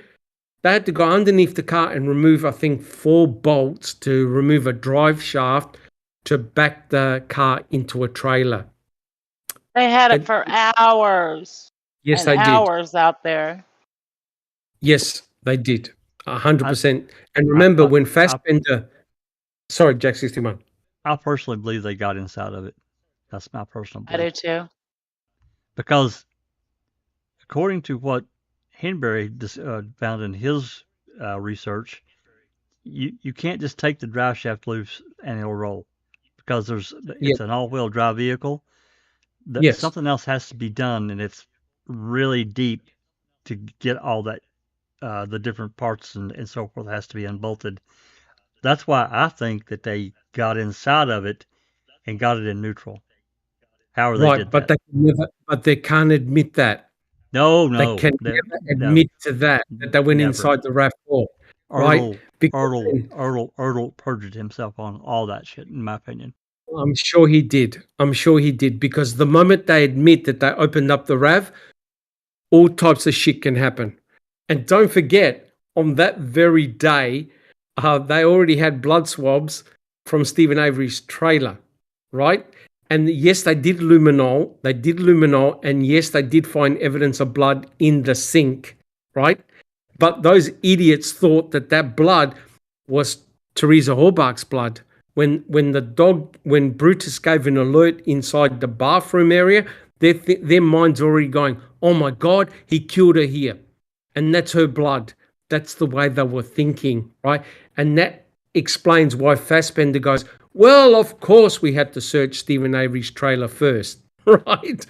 They had to go underneath the car and remove, I think, 4 bolts to remove a drive shaft to back the car into a trailer. They had it for hours. Yes, and they did. hours out there. Yes, they did. 100%. And remember when Fassbender... Sorry, Jack 61. I personally believe they got inside of it. That's my personal belief. I do too. Because according to what Henbury found in his research, you can't just take the drive shaft loose and it'll roll because it's an all-wheel drive vehicle. Something else has to be done, and it's really deep to get all that, the different parts and so forth has to be unbolted. That's why I think that they got inside of it and got it in neutral. However they did that. But they can't admit that. No. They can never admit to that they went inside the RAV4. Right? Ertl perjured himself on all that shit, in my opinion. I'm sure he did. Because the moment they admit that they opened up the RAV, all types of shit can happen. And don't forget, on that very day, they already had blood swabs from Stephen Avery's trailer, right? And yes, they did luminol, and yes, they did find evidence of blood in the sink, right? But those idiots thought that blood was Teresa Horbach's blood. When Brutus gave an alert inside the bathroom area, their mind's already going, oh my God, he killed her here. And that's her blood. That's the way they were thinking, right? And that explains why Fassbender goes, well, of course we had to search Stephen Avery's trailer first, right?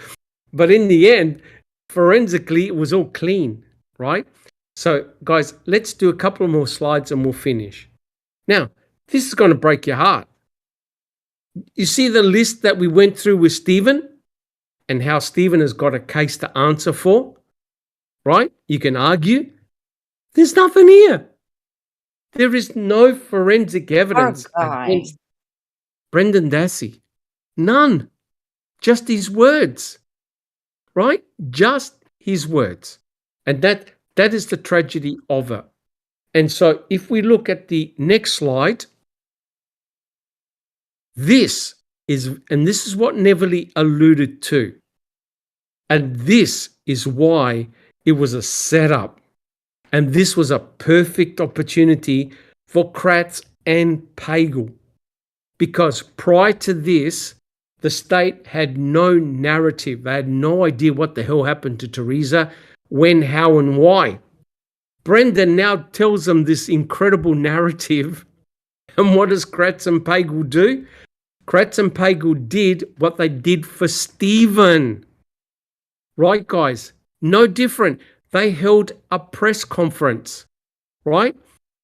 But in the end, forensically, it was all clean, right? So, guys, let's do a couple more slides and we'll finish. Now, this is going to break your heart. You see the list that we went through with Stephen and how Stephen has got a case to answer for, right? You can argue. There's nothing here. There is no forensic evidence against Brendan Dassey. None. Just his words, right? Just his words. And that is the tragedy of it. And so if we look at the next slide, this is what Neverly alluded to. And this is why it was a setup. And this was a perfect opportunity for Kratz and Pagel. Because prior to this, the state had no narrative. They had no idea what the hell happened to Teresa, when, how, and why. Brendan now tells them this incredible narrative. And what does Kratz and Pagel do? Kratz and Pagel did what they did for Stephen. Right, guys? No different. They held a press conference, right?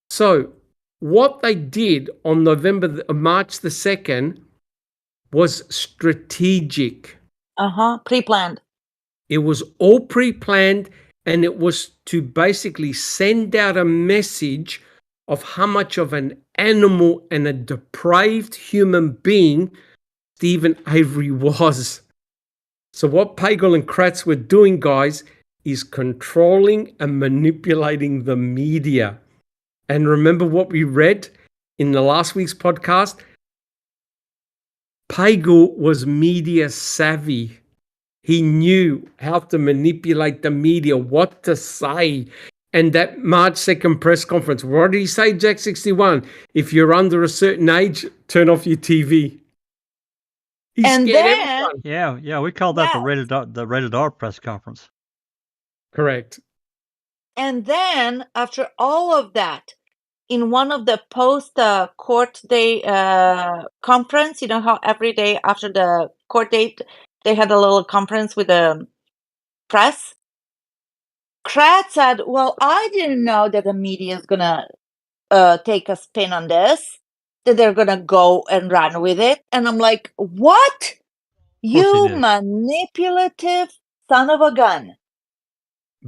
So what they did on March the 2nd was strategic. Pre-planned. It was all pre-planned, and it was to basically send out a message of how much of an animal and a depraved human being Stephen Avery was. So what Pagel and Kratz were doing, guys, is controlling and manipulating the media. And remember what we read in the last week's podcast? Pagel was media savvy. He knew how to manipulate the media, what to say. And that March 2nd press conference, what did he say, Jack 61? If you're under a certain age, turn off your TV. He And scared then, everyone. Yeah, we call that Yes. the rated R press conference. Correct. and then after all of that, in one of the post court day conference, you know how every day after the court date they had a little conference with the press. Kratz said, "Well, I didn't know that the media is gonna take a spin on this, that they're gonna go and run with it." And I'm like, "What? course he You did. manipulative son of a gun!"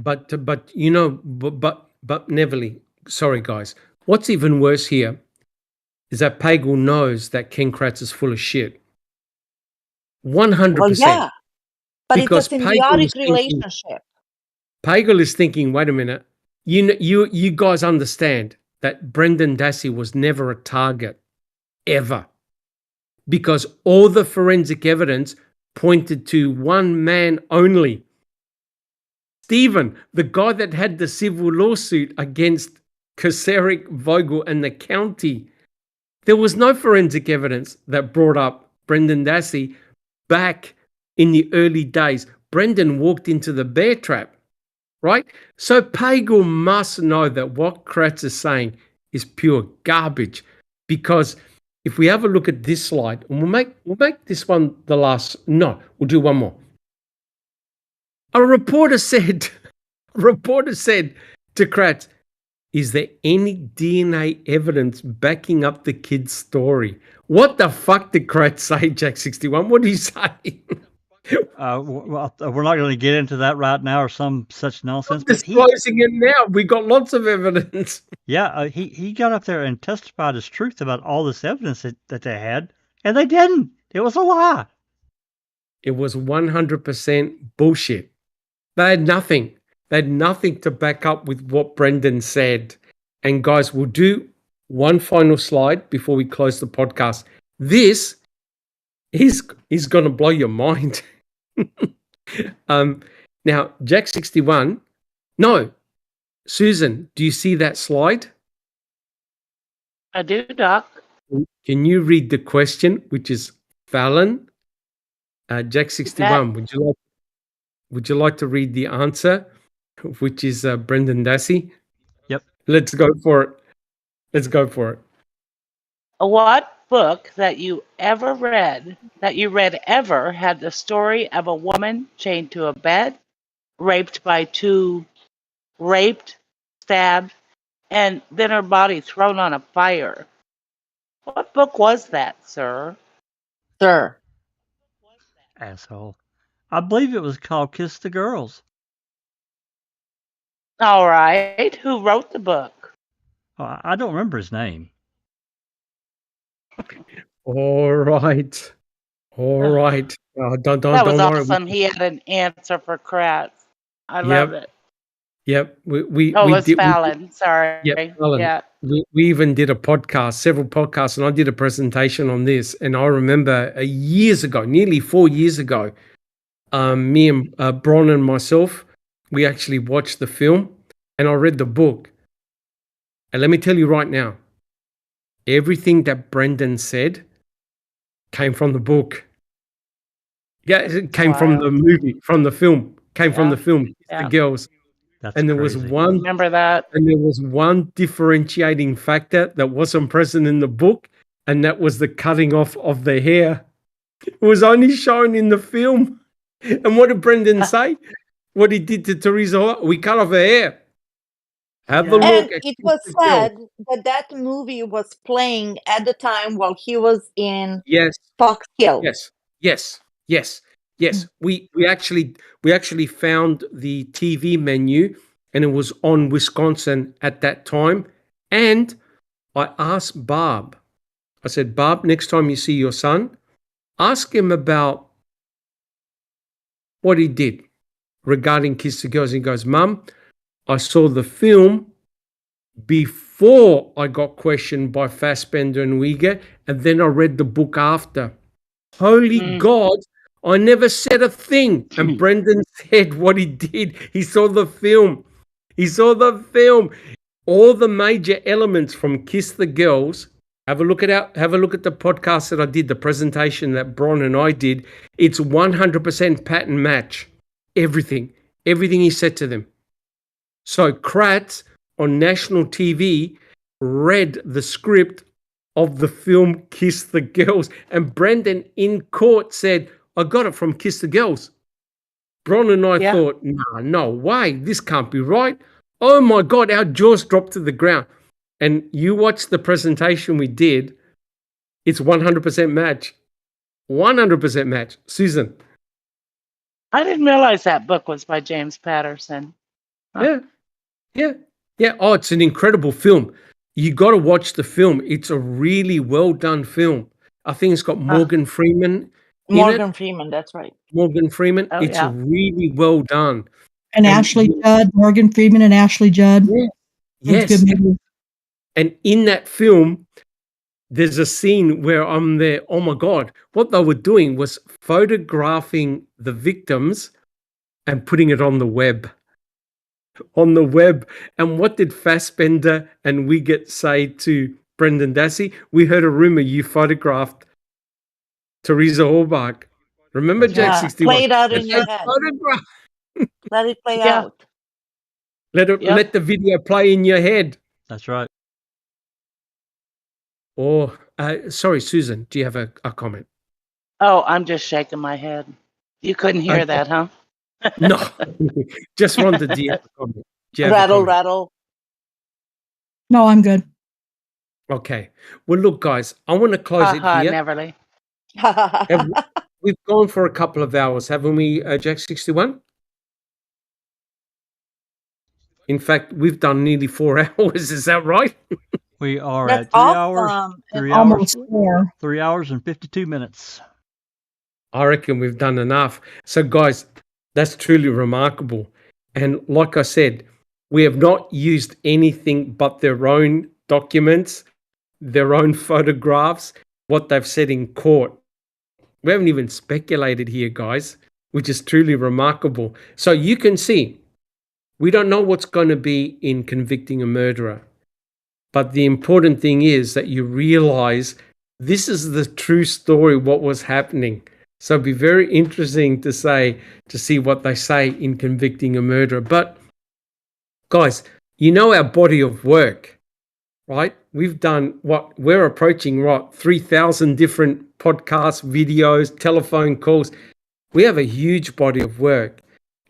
But you know, but Neverly, sorry guys. What's even worse here is that Pagel knows that Ken Kratz is full of shit. 100%. Well, yeah, but Because it's a Pagel symbiotic is thinking- relationship. Pagel is thinking, wait a minute, you guys understand that Brendan Dassey was never a target, ever. Because all the forensic evidence pointed to one man only. Stephen, the guy that had the civil lawsuit against Kasarik, Vogel, and the county. There was no forensic evidence that brought up Brendan Dassey back in the early days. Brendan walked into the bear trap, right? So Pagel must know that what Kratz is saying is pure garbage. Because if we have a look at this slide, and we'll make this one the last. No, we'll do one more. A reporter said to Kratz, "Is there any DNA evidence backing up the kid's story?" What the fuck did Kratz say, Jack 61? What did he say? Well, we're not going to get into that right now or some such nonsense. I'm disclosing it now. We got lots of evidence. Yeah, he got up there and testified his truth about all this evidence that they had, and they didn't. It was a lie. It was 100% bullshit. They had nothing. They had nothing to back up with what Brendan said. And guys, we'll do one final slide before we close the podcast. This is going to blow your mind. Now, Jack 61. No, Susan, do you see that slide? I do, Doc. Can you read the question, which is Fallon? Jack 61. Would you like to read the answer, which is Brendan Dassey? Yep. Let's go for it. What book that you read ever had the story of a woman chained to a bed, raped by two, stabbed, and then her body thrown on a fire? What book was that, sir? Sir. Asshole. I believe it was called Kiss the Girls. All right. Who wrote the book? Oh, I don't remember his name. All right. Don't That was worry. awesome. He had an answer for Kratz. I love it. Yep. We Oh, it was did. Fallon. Sorry. Yep, Fallon. Yeah. We even did a podcast, several podcasts, and I did a presentation on this. And I remember years ago, nearly 4 years ago, me and Bron and myself, we actually watched the film and I read the book. And let me tell you right now, everything that Brendan said came from the book. Yeah, it came from the movie, from the film, came from the film, Yeah. The Girls. That's and there was crazy. one Remember that? and there was one differentiating factor that wasn't present in the book, and that was the cutting off of the hair. It was only shown in the film. And what did Brendan say? What he did to Teresa? We cut off her hair. Have a Yeah. look And at it was the girl. said that that movie was playing at the time while he was in Yes, Fox Hill. yes, yes, yes, yes. We actually found the TV menu, and it was on Wisconsin at that time. And I asked Barb. I said, Barb, next time you see your son, ask him about what he did regarding Kiss the Girls. He goes, Mum, I saw the film before I got questioned by Fassbender and Uyghur, and then I read the book after. Holy God, I never said a thing. And Brendan said what he did. He saw the film. He saw the film. All the major elements from Kiss the Girls. Have a look at the podcast that I did, the presentation that Bron and I did. It's 100% pattern match. Everything he said to them. So Kratz on national TV read the script of the film Kiss the Girls, and Brendan in court said, I got it from Kiss the Girls. Bron and I thought, no way, this can't be right. Oh my God, our jaws dropped to the ground. And you watch the presentation we did, it's 100% match. 100% match. Susan. I didn't realize that book was by James Patterson. Yeah. Oh, it's an incredible film. You got to watch the film. It's a really well done film. I think it's got Morgan Freeman. Morgan Freeman, that's right. Morgan Freeman. Oh, It's yeah. really well done. And Ashley Judd, Morgan Freeman and Ashley Judd. Yes. That's a good movie. And in that film, there's a scene where I'm there. Oh my God. What they were doing was photographing the victims and putting it on the web. And what did Fassbender and Wiggett say to Brendan Dassey? We heard a rumor you photographed Teresa Hallbach. Remember Jack 61? Play it out in your head. Photograph. Let it play out. Let the video play in your head. That's right. Or, sorry, Susan, do you have a comment? Oh, I'm just shaking my head. You couldn't hear that, huh? No, just wanted to have a comment. Do you have a Rattle, comment? rattle. No, I'm good. Okay. Well, look, guys, I want to close it here. Neverly. We've gone for a couple of hours, haven't we, Jack 61? In fact, we've done nearly 4 hours. Is that right? We are That's at 3 awesome. hours. Almost 4. 3 hours and 52 minutes. I reckon we've done enough. So, guys, that's truly remarkable. And like I said, we have not used anything but their own documents, their own photographs, what they've said in court. We haven't even speculated here, guys, which is truly remarkable. So you can see, we don't know what's going to be in convicting a murderer. But the important thing is that you realize this is the true story, what was happening. So it'd be very interesting to see what they say in convicting a murderer. But guys, you know our body of work, right? We've done we're approaching 3,000 different podcasts, videos, telephone calls. We have a huge body of work.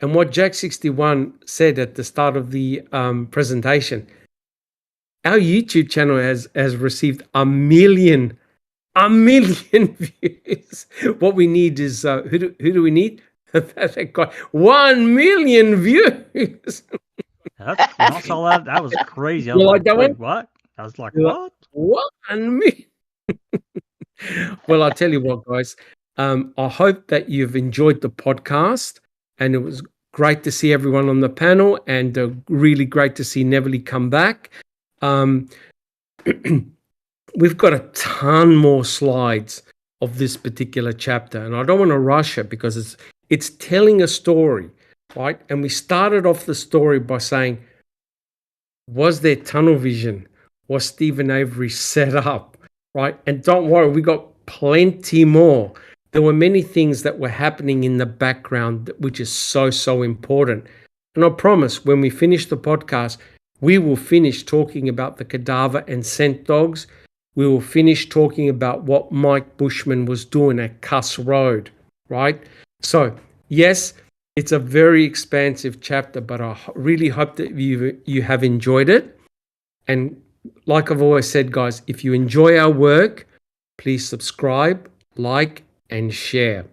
And what Jack 61 said at the start of the presentation, our YouTube channel has received a million views. What we need is who do we need? That guy, 1 million views. When I saw that was crazy. I was You like, like that wait, one? what? I was like, what? 1 million. Well, I'll tell you what, guys. I hope that you've enjoyed the podcast, and it was great to see everyone on the panel, and really great to see Neverly come back. We've got a ton more slides of this particular chapter, and I don't want to rush it because it's telling a story, right? And we started off the story by saying, was there tunnel vision? Was Stephen Avery set up, right? And don't worry, we got plenty more. There were many things that were happening in the background, which is so important. And I promise when we finish the podcast, we will finish talking about the cadaver and scent dogs. We will finish talking about what Mike Bushman was doing at Cuss Road, right? So, yes, it's a very expansive chapter, but I really hope that you have enjoyed it. And like I've always said, guys, if you enjoy our work, please subscribe, like, and share.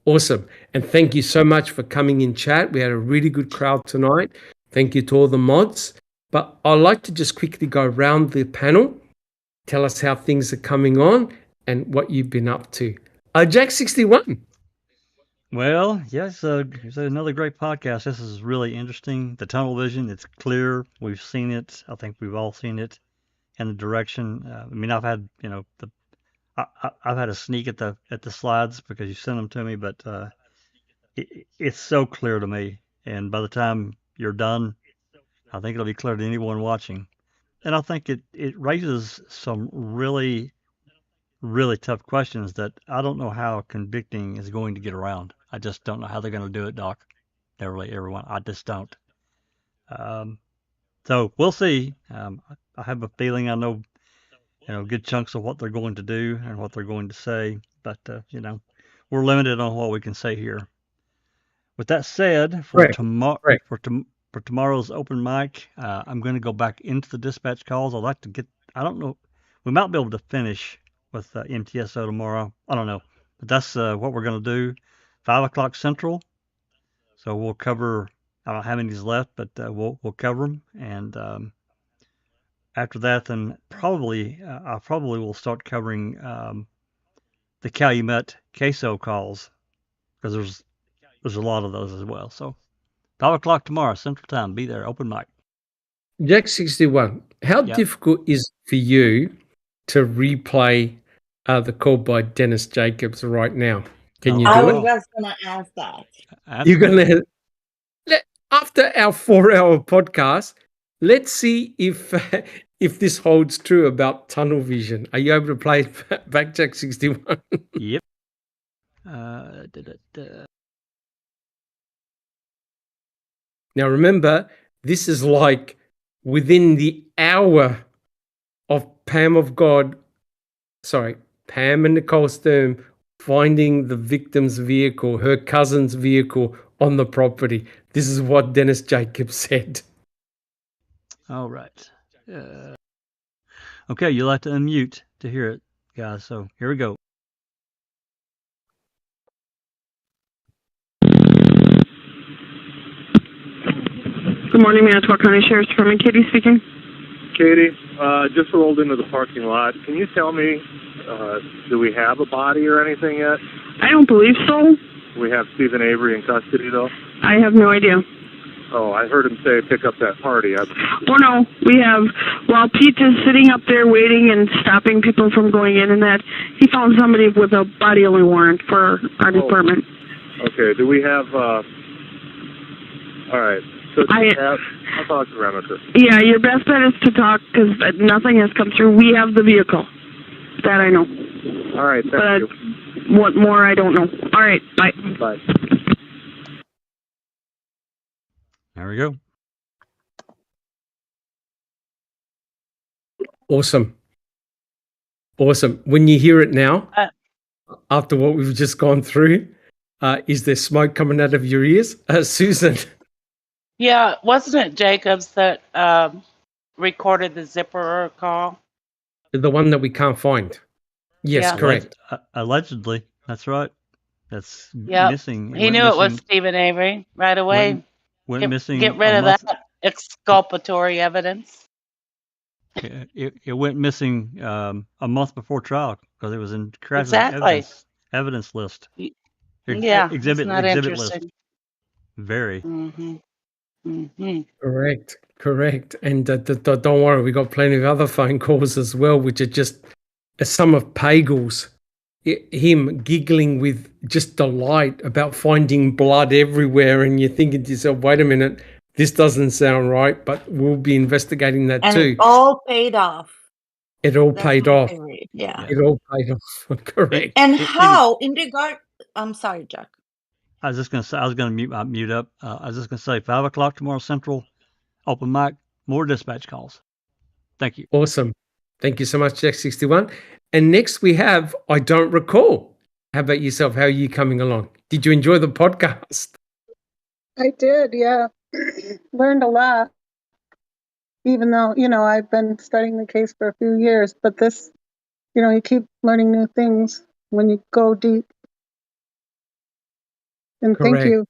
Awesome. And thank you so much for coming in chat. We had a really good crowd tonight. Thank you to all the mods. But I'd like to just quickly go around the panel, tell us how things are coming on and what you've been up to. Jack 61. Well, yes, it's another great podcast. This is really interesting. The tunnel vision, it's clear. We've seen it. I think we've all seen it. And the direction. I mean, I've had, I've had a sneak at the slides because you sent them to me, but it's so clear to me. And by the time you're done, I think it'll be clear to anyone watching. And I think it raises some really, really tough questions that I don't know how convicting is going to get around. I just don't know how they're going to do it, Doc. Everyone. I just don't. So we'll see. I have a feeling I know, good chunks of what they're going to do and what they're going to say, but we're limited on what we can say here. With that said, for tomorrow's open mic, I'm going to go back into the dispatch calls. I'd like to get. I don't know. We might be able to finish with MTSO tomorrow. I don't know, but that's what we're going to do. 5 o'clock Central. So we'll cover. I don't have any left, but we'll cover them, and after that, then I probably will start covering the Calumet queso calls because there's a lot of those as well. So 5 o'clock tomorrow Central Time. Be there. Open mic. Jack 61. How difficult is it for you to replay the call by Dennis Jacobs right now? Can you do it? I was just going to ask that. You're going to after our 4-hour podcast, let's see if this holds true about tunnel vision. Are you able to play back, Jack 61? Yep. Now remember, this is like within the hour of Pam and Nicole Sturm finding the victim's vehicle, her cousin's vehicle on the property. This is what Dennis Jacobs said. All right. Okay, you'll have to unmute to hear it, guys. So here we go. Good morning, Manitowoc County Sheriff's Department. Katie speaking. Katie, just rolled into the parking lot. Can you tell me, do we have a body or anything yet? I don't believe so. We have Stephen Avery in custody, though? I have no idea. Oh, I heard him say pick up that party. Oh, no. We have, while Pete is sitting up there waiting and stopping people from going in and that, he found somebody with a body-only warrant for our department. Okay. Do we have, all right. So I'll talk to Remiker. Yeah, your best bet is to talk because nothing has come through. We have the vehicle. That I know. All right, thank you. What more, I don't know. All right, bye. Bye. There we go. Awesome. When you hear it now, after what we've just gone through, is there smoke coming out of your ears? Susan? Yeah, wasn't it Jacobs that recorded the zipper call? The one that we can't find. Yes, correct. Allegedly, that's right. That's missing. He knew it was Stephen Avery right away. Went missing. Get rid of that exculpatory evidence. It went missing a month before trial because it was in Crash's evidence list. Exhibit list. Very. Mm-hmm. Mm-hmm. Correct. And don't worry, we got plenty of other phone calls as well, which are just some of Pagel's, him giggling with just delight about finding blood everywhere, and you're thinking to yourself, wait a minute, this doesn't sound right, but we'll be investigating that and too. It all paid off. It all paid off. Yeah. It all paid off. Correct. And how, in regard, I'm sorry, Jack. I was just going to say, I was going to mute up. I was just going to say 5 o'clock tomorrow Central, open mic, more dispatch calls. Thank you. Awesome. Thank you so much, Jack61. And next we have, I don't recall. How about yourself? How are you coming along? Did you enjoy the podcast? I did, yeah. Learned a lot, even though, I've been studying the case for a few years, but this, you keep learning new things when you go deep. And Correct. thank you.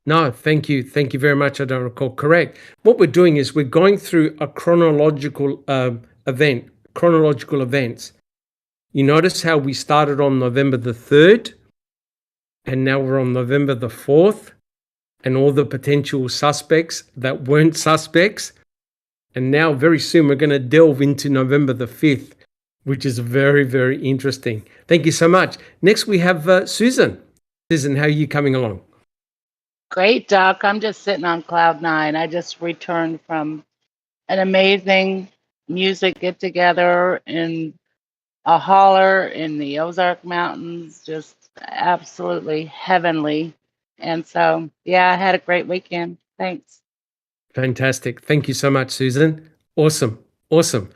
No, thank you. Thank you very much. I don't recall. Correct. What we're doing is we're going through a chronological events. You notice how we started on November the 3rd, and now we're on November the 4th, and all the potential suspects that weren't suspects. And now very soon we're going to delve into November the 5th, which is very, very interesting. Thank you so much. Next we have Susan. Susan, how are you coming along? Great, Doc. I'm just sitting on cloud nine. I just returned from an amazing music get together in a holler in the Ozark Mountains, just absolutely heavenly. And so, yeah, I had a great weekend. Thanks. Fantastic. Thank you so much, Susan. Awesome. Awesome.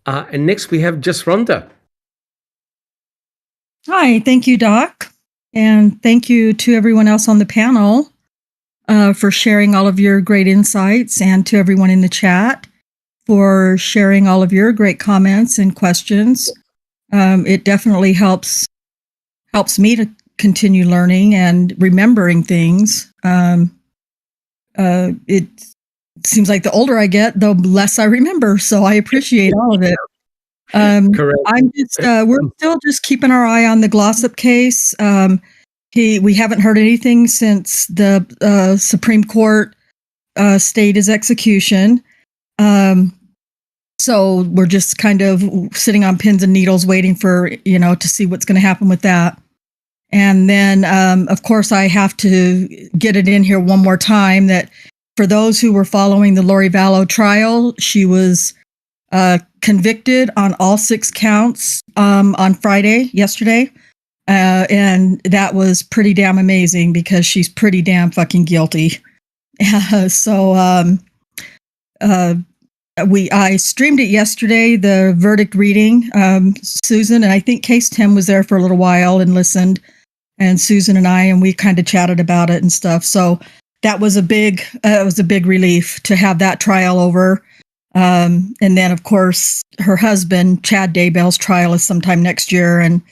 And next we have just Rhonda. Hi, thank you, Doc. And thank you to everyone else on the panel for sharing all of your great insights, and to everyone in the chat for sharing all of your great comments and questions. It definitely helps me to continue learning and remembering things. It seems like the older I get, the less I remember. So I appreciate all of it. Correct. We're still just keeping our eye on the Glossop case. We haven't heard anything since the Supreme Court stayed his execution. So we're just kind of sitting on pins and needles waiting for, to see what's going to happen with that. And then, of course, I have to get it in here one more time that for those who were following the Lori Vallow trial, she was convicted on all 6 counts on Friday, yesterday. And that was pretty damn amazing because she's pretty damn fucking guilty. I streamed it yesterday, the verdict reading. Susan, and I think Case Tim was there for a little while and listened, and Susan and we kind of chatted about it and stuff. So that was a big relief to have that trial over. And then, of course, her husband, Chad Daybell's trial is sometime next year, and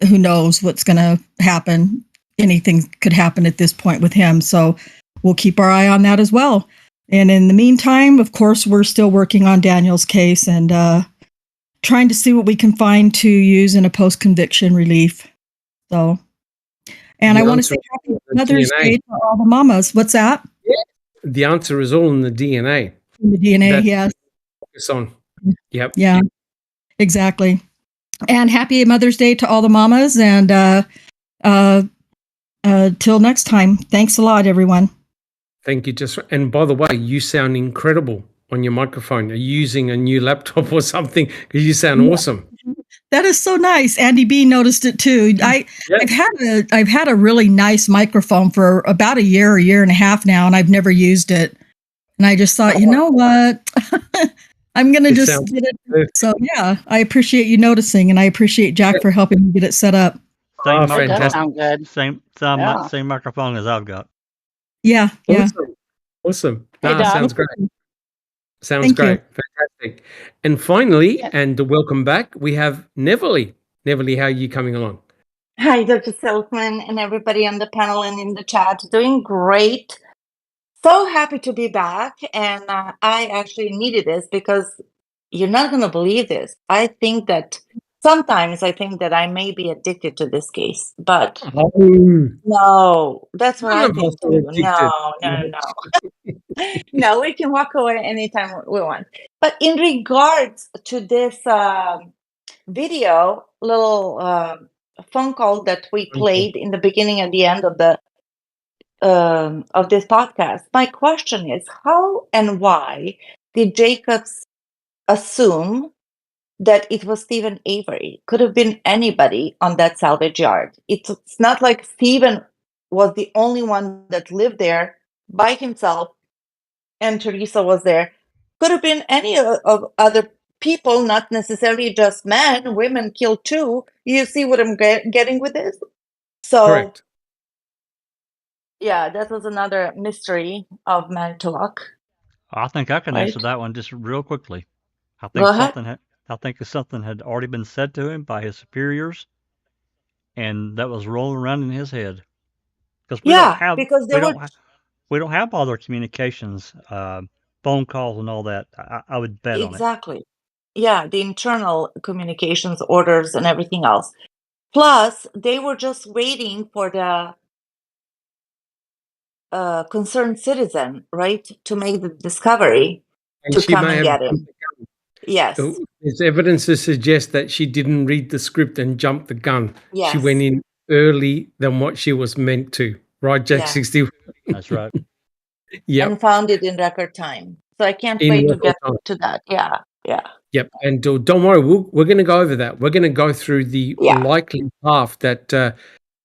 who knows what's going to happen. Anything could happen at this point with him. So we'll keep our eye on that as well. And in the meantime, of course, we're still working on Daniel's case and trying to see what we can find to use in a post-conviction relief. So, and I want to say happy Mother's Day to all the mamas. What's that? The answer is all in the DNA. In the DNA, yes. Focus on. Yep. Yeah, exactly. And happy Mother's Day to all the mamas. And till next time, thanks a lot, everyone. Thank you. And by the way, you sound incredible on your microphone. Are you using a new laptop or something? Because you sound awesome. That is so nice. Andy B noticed it too. I've had a really nice microphone for about a year and a half now, and I've never used it. And I just thought, you know what? I'm going to just get it. Perfect. So yeah, I appreciate you noticing, and I appreciate Jack for helping me get it set up. That sounds good. Same microphone as I've got. Yeah. Awesome. Hey, That sounds great. Sounds great. Fantastic. And finally, and welcome back, we have Neverly. Neverly, how are you coming along? Hi, Dr. Silkman and everybody on the panel and in the chat. Doing great. So happy to be back. And I actually needed this because you're not going to believe this. Sometimes I think that I may be addicted to this case, but no, that's what I think too. No. No, we can walk away anytime we want. But in regards to this video, little phone call that we played in the beginning and the end of this podcast, my question is, how and why did Jacobs assume that it was Stephen Avery? Could have been anybody on that salvage yard. It's not like Stephen was the only one that lived there by himself, and Teresa was there. Could have been any of other people, not necessarily just men. Women killed too. You see what I'm getting with this? So, Correct. yeah, that was another mystery of Manitowoc. I think I can Right. answer that one just real quickly. I Go think ahead. something had already been said to him by his superiors, and that was rolling around in his head. Because Yeah, because they were we don't have all their communications, phone calls and all that. I would bet on it. exactly. Yeah, the internal communications orders and everything else. Plus, they were just waiting for the concerned citizen, right, to make the discovery And to she come may and have. get him. Yes. There's evidence to suggest that she didn't read the script and jumped the gun. Yes. She went in early than what she was meant to. Right, Jack? Yeah. 60. That's right. Yep. And found it in record time. So I can't In wait to record get time. to that. Yeah. Yeah. Yep. And don't worry, we're going to go over that. We're going to go through the Yeah. likely path that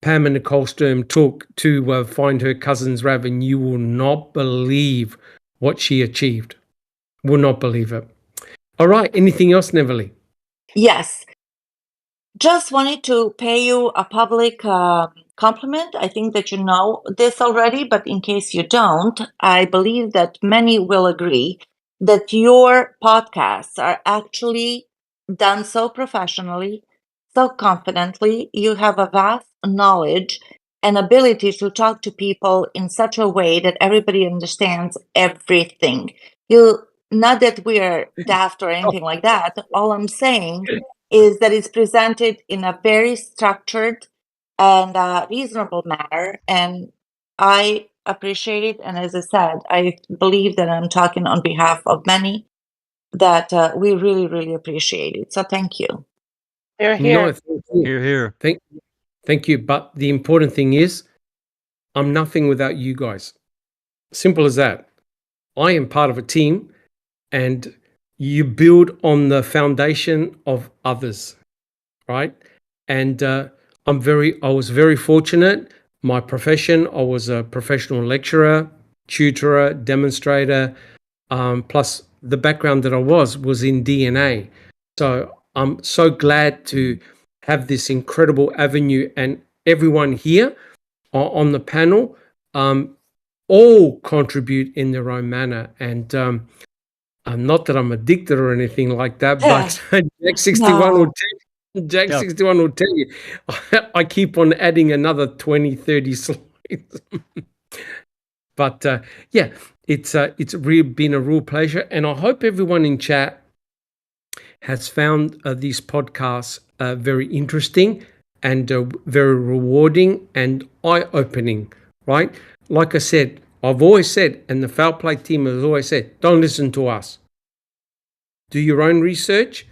Pam and Nicole Sturm took to find her cousin's Rav, and you will not believe what she achieved. Will not believe it. All right. Anything else, Neverly? Yes. Just wanted to pay you a public compliment. I think that you know this already, but in case you don't, I believe that many will agree that your podcasts are actually done so professionally, so confidently. You have a vast knowledge and ability to talk to people in such a way that everybody understands everything. Not that we are daft or anything like that. All I'm saying is that it's presented in a very structured and reasonable manner. And I appreciate it. And as I said, I believe that I'm talking on behalf of many that we really, really appreciate it. So thank you. They're here. No, thank you. Here. Thank you. But the important thing is, I'm nothing without you guys. Simple as that. I am part of a team, and you build on the foundation of others, right? And I was very fortunate. My profession, I was a professional lecturer, tutorer, demonstrator, plus the background that I was in DNA. So I'm so glad to have this incredible avenue, and everyone here on the panel all contribute in their own manner. And not that I'm addicted or anything like that, but Jack 61 will tell Jack 61 will tell you, I keep on adding another 20, 30 slides. But yeah, it's been a real pleasure, and I hope everyone in chat has found these podcasts very interesting and very rewarding and eye-opening, right? Like I said, I've always said, and the Foul Play team has always said, don't listen to us. Do your own research,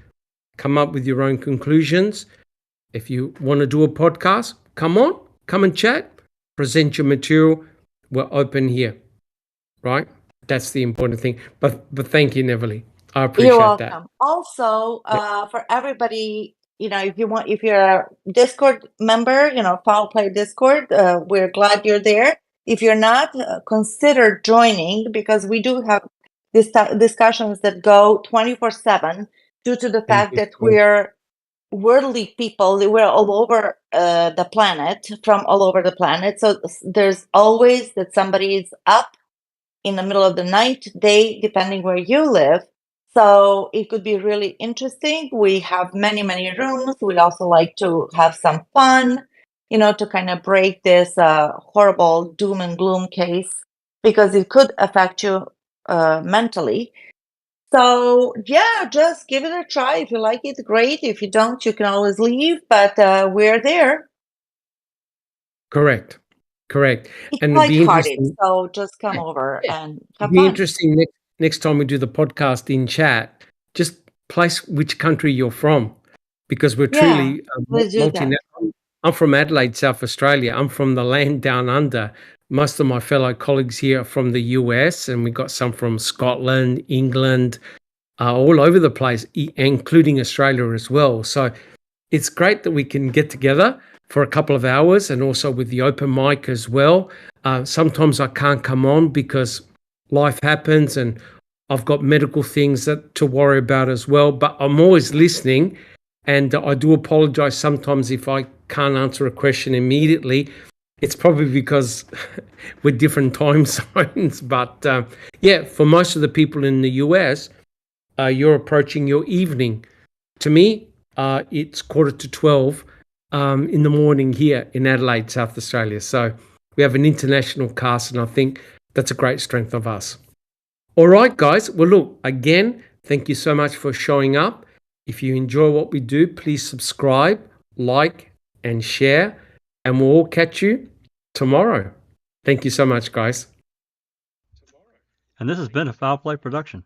come up with your own conclusions. If you want to do a podcast, come and chat, present your material. We're open here, right? That's the important thing. But thank you, Neverly. I appreciate You're that. welcome. Also, for everybody, if you're a Discord member, Foul Play Discord, we're glad you're there. If you're not, consider joining, because we do have discussions that go 24/7 due to the fact that we're worldly people. We're all over the planet, from all over the planet. So there's always that somebody is up in the middle of the night, day, depending where you live. So it could be really interesting. We have many, many rooms. We also like to have some fun, to kind of break this horrible doom and gloom case, because it could affect you mentally. So yeah, just give it a try. If you like it, great. If you don't, you can always leave, but we're there. Correct. It's And it'll be lighthearted, interesting. so just come over and have It'll be fun. interesting next time we do the podcast in chat. Just place which country you're from, because we're truly let's do that. multinational. I'm from Adelaide, South Australia. I'm from the land down under. Most of my fellow colleagues here are from the US, and we got some from Scotland, England, all over the place, including Australia as well. So it's great that we can get together for a couple of hours, and also with the open mic as well. Sometimes I can't come on because life happens and I've got medical things to worry about as well, but I'm always listening, and I do apologize sometimes if I can't answer a question immediately. It's probably because we're different time zones, but yeah, for most of the people in the US, you're approaching your evening. To me, it's 11:45 in the morning here in Adelaide, South Australia. So we have an international cast, and I think that's a great strength of us. All right, guys. Well, look, again, thank you so much for showing up. If you enjoy what we do, please subscribe, like, and share, and we'll all catch you tomorrow. Thank you so much, guys. And this has been a Foul Play production.